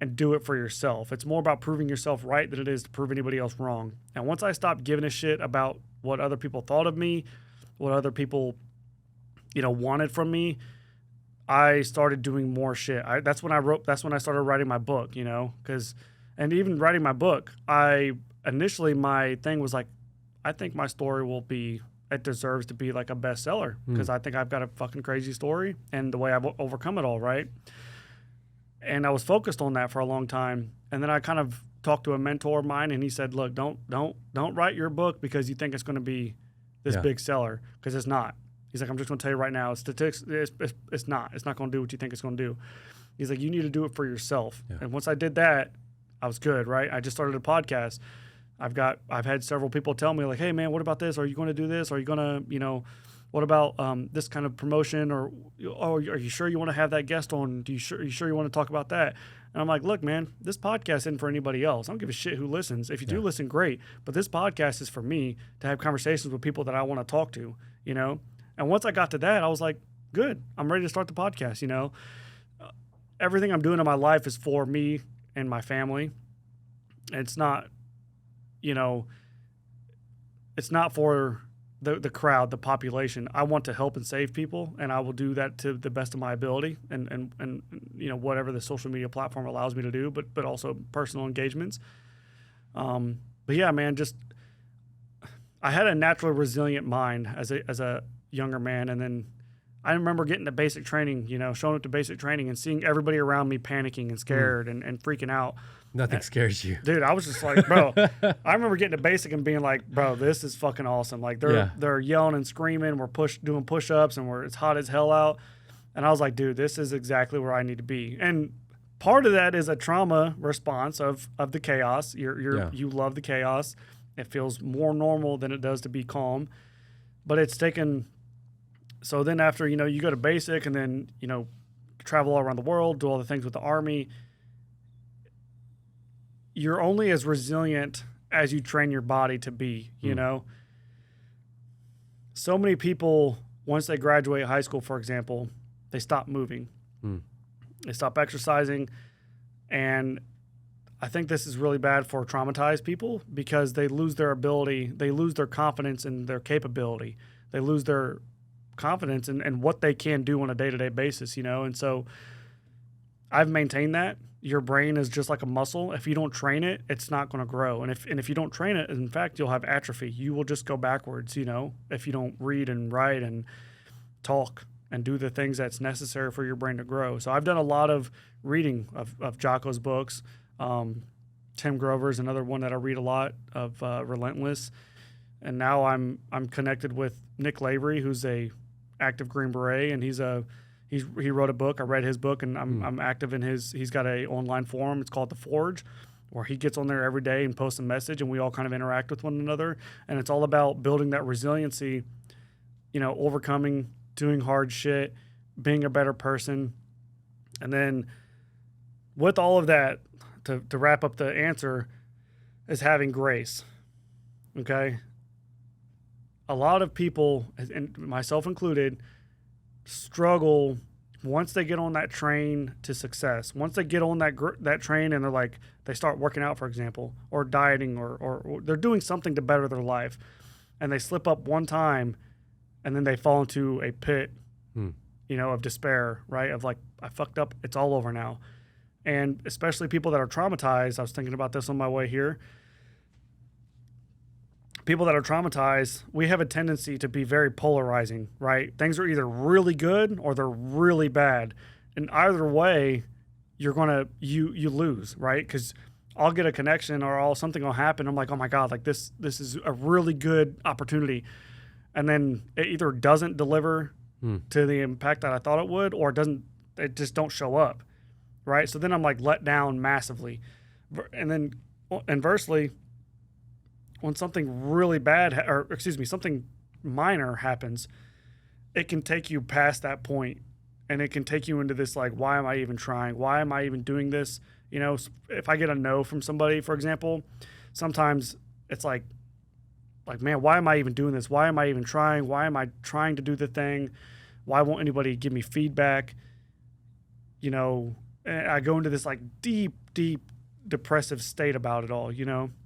and do it for yourself. It's more about proving yourself right than it is to prove anybody else wrong. And once I stopped giving a shit about what other people thought of me, what other people, you know, wanted from me, I started doing more shit. That's when I started writing my book, you know, and even writing my book, initially my thing was like, I think my story it deserves to be like a bestseller because I think I've got a fucking crazy story and the way I've overcome it all, right? And I was focused on that for a long time. And then I kind of talked to a mentor of mine, and he said, look, don't write your book because you think it's going to be this big seller, because it's not. He's like, I'm just going to tell you right now, it's not. It's not going to do what you think it's going to do. He's like, you need to do it for yourself. Yeah. And once I did that, I was good, right? I just started a podcast. I've had several people tell me like, hey man, what about this? Are you going to do this? Are you going to, what about this kind of promotion? Or, oh, are you sure you want to have that guest on? Are you sure you want to talk about that? And I'm like, look, man, this podcast isn't for anybody else. I don't give a shit who listens. If you do listen, great. But this podcast is for me to have conversations with people that I want to talk to, And once I got to that, I was like, good. I'm ready to start the podcast, Everything I'm doing in my life is for me and my family. It's not, it's not for the crowd, the population. I want to help and save people, and I will do that to the best of my ability and whatever the social media platform allows me to do, but also personal engagements. But yeah, man, I had a naturally resilient mind as a younger man, and then I remember getting to basic training, showing up to basic training and seeing everybody around me panicking and scared and freaking out. Nothing scares you. Dude, I was just like, bro, I remember getting to basic and being like, bro, this is fucking awesome. Like they're yelling and screaming. We're doing push-ups and it's hot as hell out. And I was like, dude, this is exactly where I need to be. And part of that is a trauma response of the chaos. You love the chaos. It feels more normal than it does to be calm. But it's taken, so then after, you go to basic and then, travel all around the world, do all the things with the Army. You're only as resilient as you train your body to be, So many people, once they graduate high school, for example, they stop moving. They stop exercising. And I think this is really bad for traumatized people because they lose their ability, they lose their confidence in their capability. They lose their confidence in what they can do on a day-to-day basis, And so I've maintained that. Your brain is just like a muscle. If you don't train it, it's not going to grow. And if you don't train it, in fact, you'll have atrophy. You will just go backwards, if you don't read and write and talk and do the things that's necessary for your brain to grow. So I've done a lot of reading of Jocko's books. Tim Grover's another one that I read a lot of, Relentless. And now I'm connected with Nick Lavery, who's a active Green Beret, and he wrote a book. I read his book, and I'm active in he's got a online forum. It's called The Forge, where he gets on there every day and posts a message, and we all kind of interact with one another. And it's all about building that resiliency, overcoming, doing hard shit, being a better person. And then with all of that, to wrap up the answer, is having grace. Okay? A lot of people, and myself included, struggle once they get on that train to success. Once they get on that train and they start working out, for example, or dieting, or they're doing something to better their life, and they slip up one time, and then they fall into a pit, of despair, right? Of like, I fucked up, it's all over now. And especially people that are traumatized, I was thinking about this on my way here. People that are traumatized, we have a tendency to be very polarizing, right? Things are either really good or they're really bad. And either way, you're going to, you lose, right? Because I'll get a connection or something will happen. I'm like, oh my God, like this is a really good opportunity. And then it either doesn't deliver to the impact that I thought it would, or it just don't show up, right? So then I'm like let down massively. And then inversely, when something really bad, something minor happens, it can take you past that point, and it can take you into this, like, why am I even trying? Why am I even doing this? If I get a no from somebody, for example, sometimes it's like, man, why am I even doing this? Why am I even trying? Why am I trying to do the thing? Why won't anybody give me feedback? And I go into this like deep, deep depressive state about it all,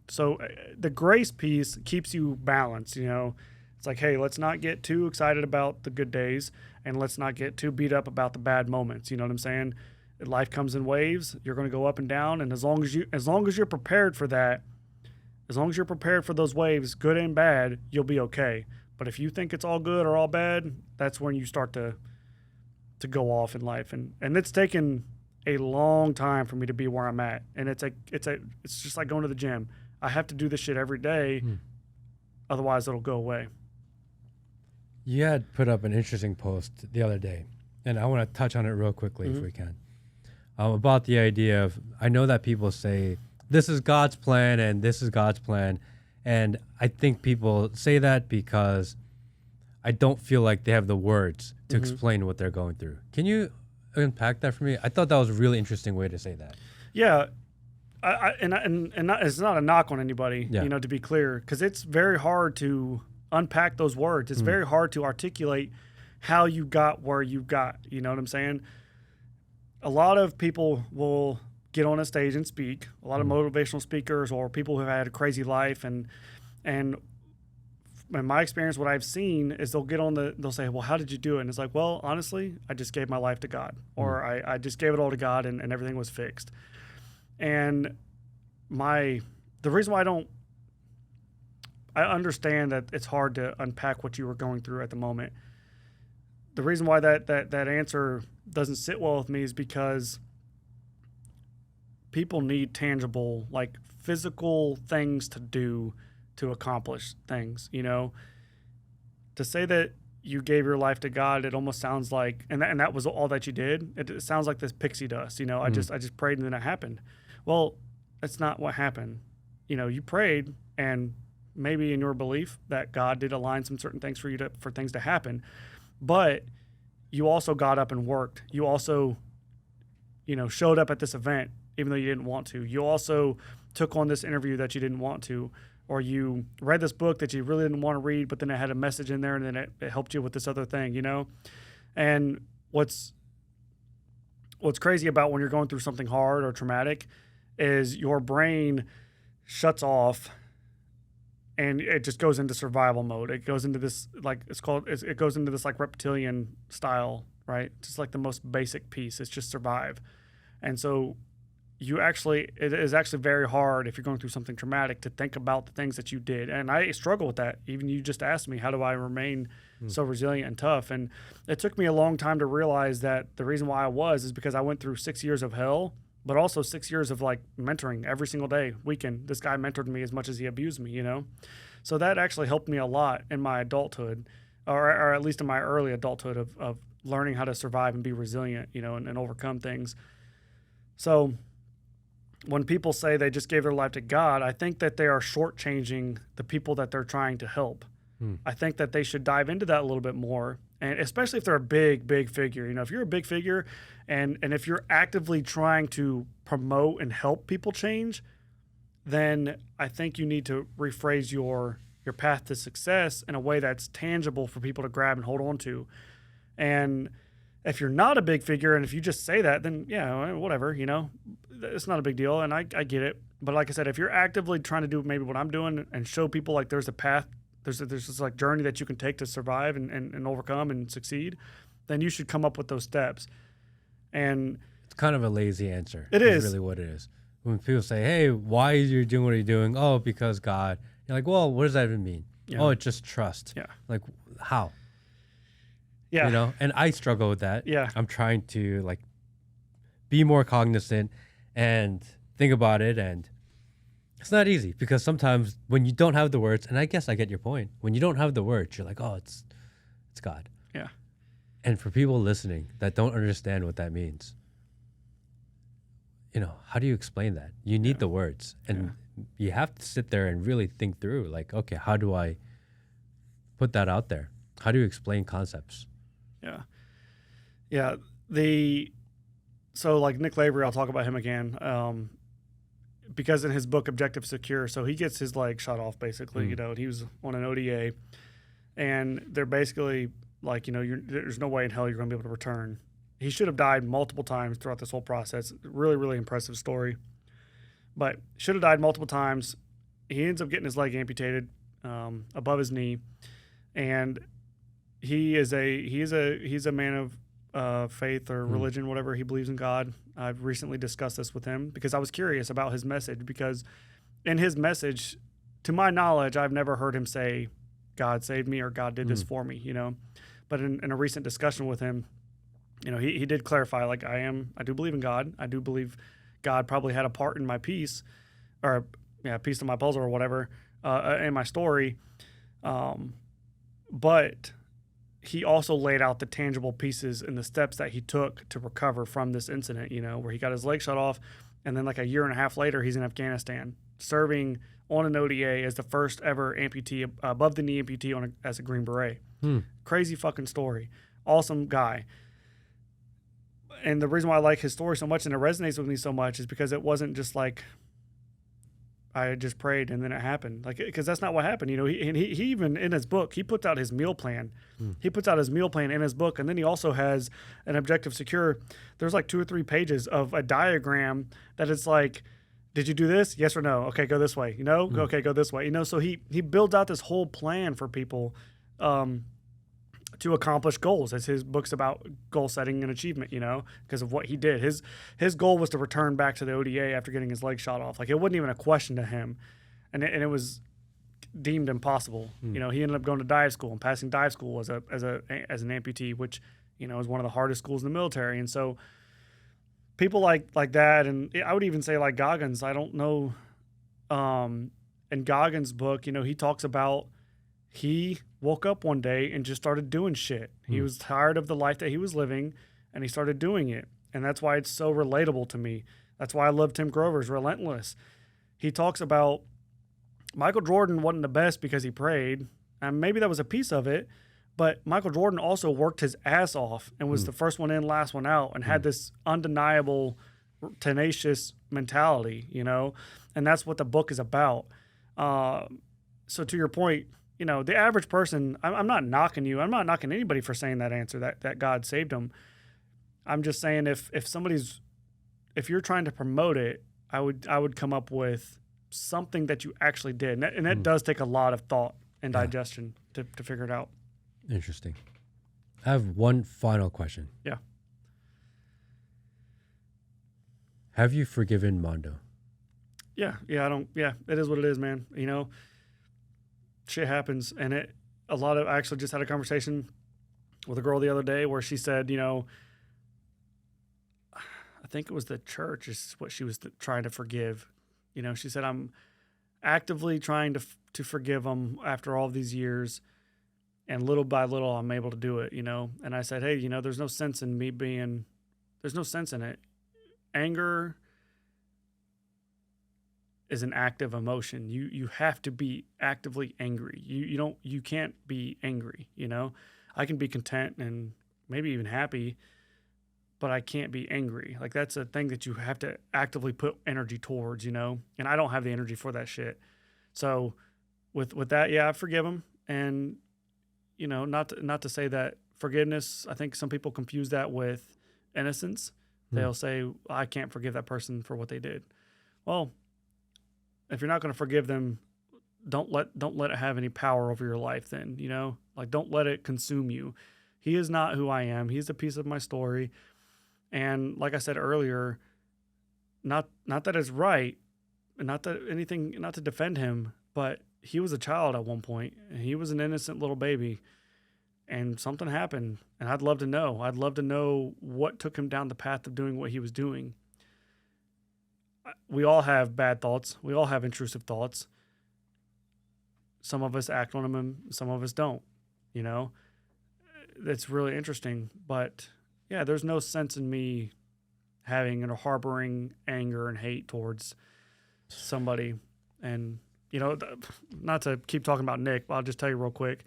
So the grace piece keeps you balanced, It's like, hey, let's not get too excited about the good days, and let's not get too beat up about the bad moments. You know what I'm saying? Life comes in waves. You're going to go up and down, and as long as you're prepared for that, As long as you're prepared for those waves, good and bad, you'll be okay. But if you think it's all good or all bad, that's when you start to go off in life. And it's taken a long time for me to be where I'm at. And it's just like going to the gym. I have to do this shit every day, otherwise it'll go away. You had put up an interesting post the other day, and I want to touch on it real quickly if we can. About the idea of, I know that people say, this is God's plan and this is God's plan. And I think people say that because I don't feel like they have the words to explain what they're going through. Can you unpack that for me? I thought that was a really interesting way to say that. Yeah. It's not a knock on anybody, to be clear, because it's very hard to unpack those words. It's very hard to articulate how you got where you got. You know what I'm saying? A lot of people will get on a stage and speak. A lot of motivational speakers or people who have had a crazy life, and in my experience, what I've seen is they'll say, well, how did you do it? And it's like, well, honestly, I just gave my life to God, or I just gave it all to God and everything was fixed. And the reason why I understand that it's hard to unpack what you were going through at the moment. The reason why that answer doesn't sit well with me is because people need tangible, like physical things to do to accomplish things, To say that you gave your life to God, it almost sounds like, and that was all that you did. It sounds like this pixie dust, I just prayed and then it happened. Well, that's not what happened. You prayed, and maybe in your belief that God did align some certain things for things to happen, but you also got up and worked. You also, showed up at this event even though you didn't want to. You also took on this interview that you didn't want to, or you read this book that you really didn't want to read, but then it had a message in there, and then it helped you with this other thing, And what's crazy about when you're going through something hard or traumatic is your brain shuts off and it just goes into survival mode. It goes into this, it goes into this like reptilian style, right? Just like the most basic piece. It's just survive. And so it is actually very hard if you're going through something traumatic to think about the things that you did. And I struggle with that. Even you just asked me, how do I remain so resilient and tough? And it took me a long time to realize that the reason why I is because I went through 6 years of hell, but also 6 years of like mentoring every single day, weekend. This guy mentored me as much as he abused me, So that actually helped me a lot in my adulthood, or at least in my early adulthood of learning how to survive and be resilient, and overcome things. So when people say they just gave their life to God, I think that they are shortchanging the people that they're trying to help. I think that they should dive into that a little bit more, and especially if they're a big, big figure. If you're a big figure and if you're actively trying to promote and help people change, then I think you need to rephrase your path to success in a way that's tangible for people to grab and hold on to. And if you're not a big figure and if you just say that, then yeah, whatever, it's not a big deal. And I get it. But like I said, if you're actively trying to do maybe what I'm doing and show people like there's a path, there's this like journey that you can take to survive and overcome and succeed, then you should come up with those steps. And it's kind of a lazy answer. It is really what it is. When people say, hey, why are you doing what you're doing? Oh, because God. You're like, well, what does that even mean? Yeah. Oh, it's just trust. Yeah. Like, how? Yeah. And I struggle with that. Yeah. I'm trying to like be more cognizant and think about it, and it's not easy because sometimes when you don't have the words, and I guess I get your point, when you don't have the words, you're like, oh, it's God. Yeah. And for people listening that don't understand what that means, how do you explain that? You need the words, and you have to sit there and really think through, like, okay, how do I put that out there? How do you explain concepts? Yeah. Yeah. So like Nick Lavery, I'll talk about him again. Because in his book, Objective Secure, so he gets his leg shot off basically, and he was on an ODA, and they're basically like, there's no way in hell you're going to be able to return. He should have died multiple times throughout this whole process. Really, really impressive story, but should have died multiple times. He ends up getting his leg amputated above his knee, and he's a man of faith or religion, whatever. He believes in God. I've recently discussed this with him because I was curious about his message, because in his message, to my knowledge, I've never heard him say, God saved me or God did this for me, you know. But in a recent discussion with him, you know, he did clarify, like, I do believe in God. I do believe God probably had a part in my piece, or a piece of my puzzle or whatever, in my story. But he also laid out the tangible pieces and the steps that he took to recover from this incident, you know, where he got his leg shot off. And then like a year and a half later, he's in Afghanistan serving on an ODA as the first ever amputee, above the knee amputee as a Green Beret. Crazy fucking story. Awesome guy. And the reason why I like his story so much and it resonates with me so much is because it wasn't just like I just prayed and then it happened. Like, because that's not what happened. You know, he even in his book, he puts out his meal plan. He puts out his meal plan in his book. And then he also has an objective secure. There's like 2 or 3 pages of a diagram that is like, did you do this? Yes or no? Okay, go this way. You know, okay, go this way. You know, so he builds out this whole plan for people to accomplish goals, as his book's about goal setting and achievement, you know, because of what he did. His goal was to return back to the ODA after getting his leg shot off. Like, it wasn't even a question to him. And it was deemed impossible. You know, he ended up going to dive school and passing dive school as an amputee, which, you know, is one of the hardest schools in the military. And so people like that, and I would even say like Goggins, I don't know, in Goggins' book, you know, he talks about he woke up one day and just started doing shit. He was tired of the life that he was living, and he started doing it. And that's why it's so relatable to me. That's why I love Tim Grover's Relentless. He talks about Michael Jordan wasn't the best because he prayed, and maybe that was a piece of it, but Michael Jordan also worked his ass off and was the first one in, last one out, and had this undeniable, tenacious mentality, you know? And that's what the book is about. So to your point, you know, the average person, I'm not knocking you. I'm not knocking anybody for saying that answer, that God saved them. I'm just saying if you're trying to promote it, I would come up with something that you actually did. And that does take a lot of thought and digestion to figure it out. Interesting. I have one final question. Yeah. Have you forgiven Mondo? Yeah, it is what it is, man. You know, shit happens, and I actually just had a conversation with a girl the other day where she said, you know, I think it was the church is what she was trying to forgive. You know, she said, I'm actively trying to forgive them after all these years, and little by little I'm able to do it, you know. And I said, hey, you know, there's no sense in it. Anger is an active emotion. You have to be actively angry. You can't be angry, you know. I can be content and maybe even happy, but I can't be angry. Like, that's a thing that you have to actively put energy towards, you know. And I don't have the energy for that shit. So with that, yeah, I forgive them. And, you know, not to say that forgiveness, I think some people confuse that with innocence. They'll say, I can't forgive that person for what they did. Well, if you're not going to forgive them, don't let it have any power over your life then, you know? Like, don't let it consume you. He is not who I am. He's a piece of my story. And like I said earlier, not that it's right, and not to defend him, but he was a child at one point, and he was an innocent little baby, and something happened, and I'd love to know. I'd love to know what took him down the path of doing what he was doing. We all have bad thoughts. We all have intrusive thoughts. Some of us act on them and some of us don't, you know. It's really interesting. But, yeah, there's no sense in me having or harboring anger and hate towards somebody. And, you know, not to keep talking about Nick, but I'll just tell you real quick.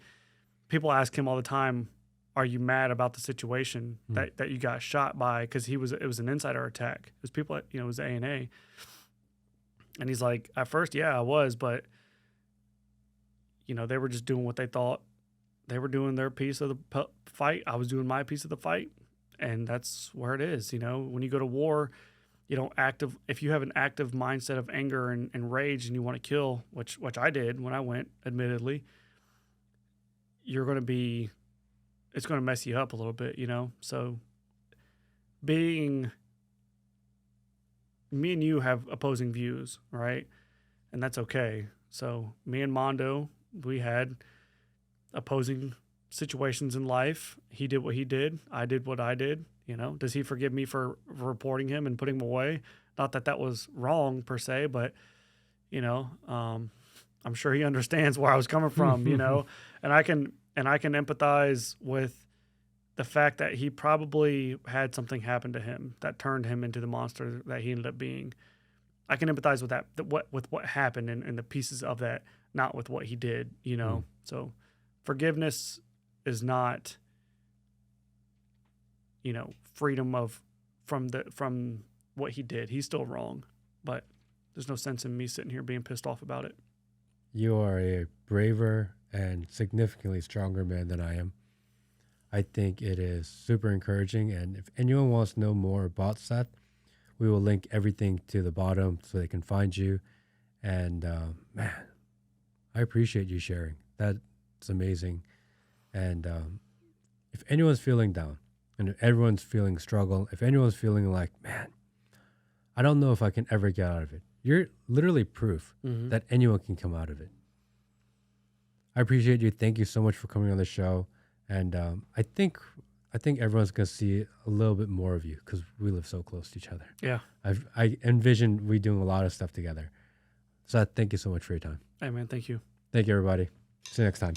People ask him all the time, are you mad about the situation that you got shot by? Because it was an insider attack. It was people, you know, it was A&A. And he's like, at first, yeah, I was, but, you know, they were just doing what they thought. They were doing their piece of the fight. I was doing my piece of the fight. And that's where it is. You know, when you go to war, you don't if you have an active mindset of anger and rage and you want to kill, which I did when I went, admittedly, it's going to mess you up a little bit, you know? So me and you have opposing views, right? And that's okay. So me and Mondo, we had opposing situations in life. He did what he did. I did what I did. You know, does he forgive me for reporting him and putting him away? Not that that was wrong per se, but you know, I'm sure he understands where I was coming from. You know, and I can empathize with the fact that he probably had something happen to him that turned him into the monster that he ended up being. I can empathize with that, with what happened and the pieces of that, not with what he did. You know, so forgiveness is not, you know, freedom from what he did. He's still wrong, but there's no sense in me sitting here being pissed off about it. You are a braver and significantly stronger man than I am. I think it is super encouraging. And if anyone wants to know more about Seth, we will link everything to the bottom so they can find you. And man, I appreciate you sharing. That's amazing. And if anyone's feeling down and if everyone's feeling struggle, if anyone's feeling like, man, I don't know if I can ever get out of it, you're literally proof that anyone can come out of it. I appreciate you. Thank you so much for coming on the show. And I think everyone's going to see a little bit more of you because we live so close to each other. Yeah. I envision we doing a lot of stuff together. So thank you so much for your time. Hey, man, thank you. Thank you, everybody. See you next time.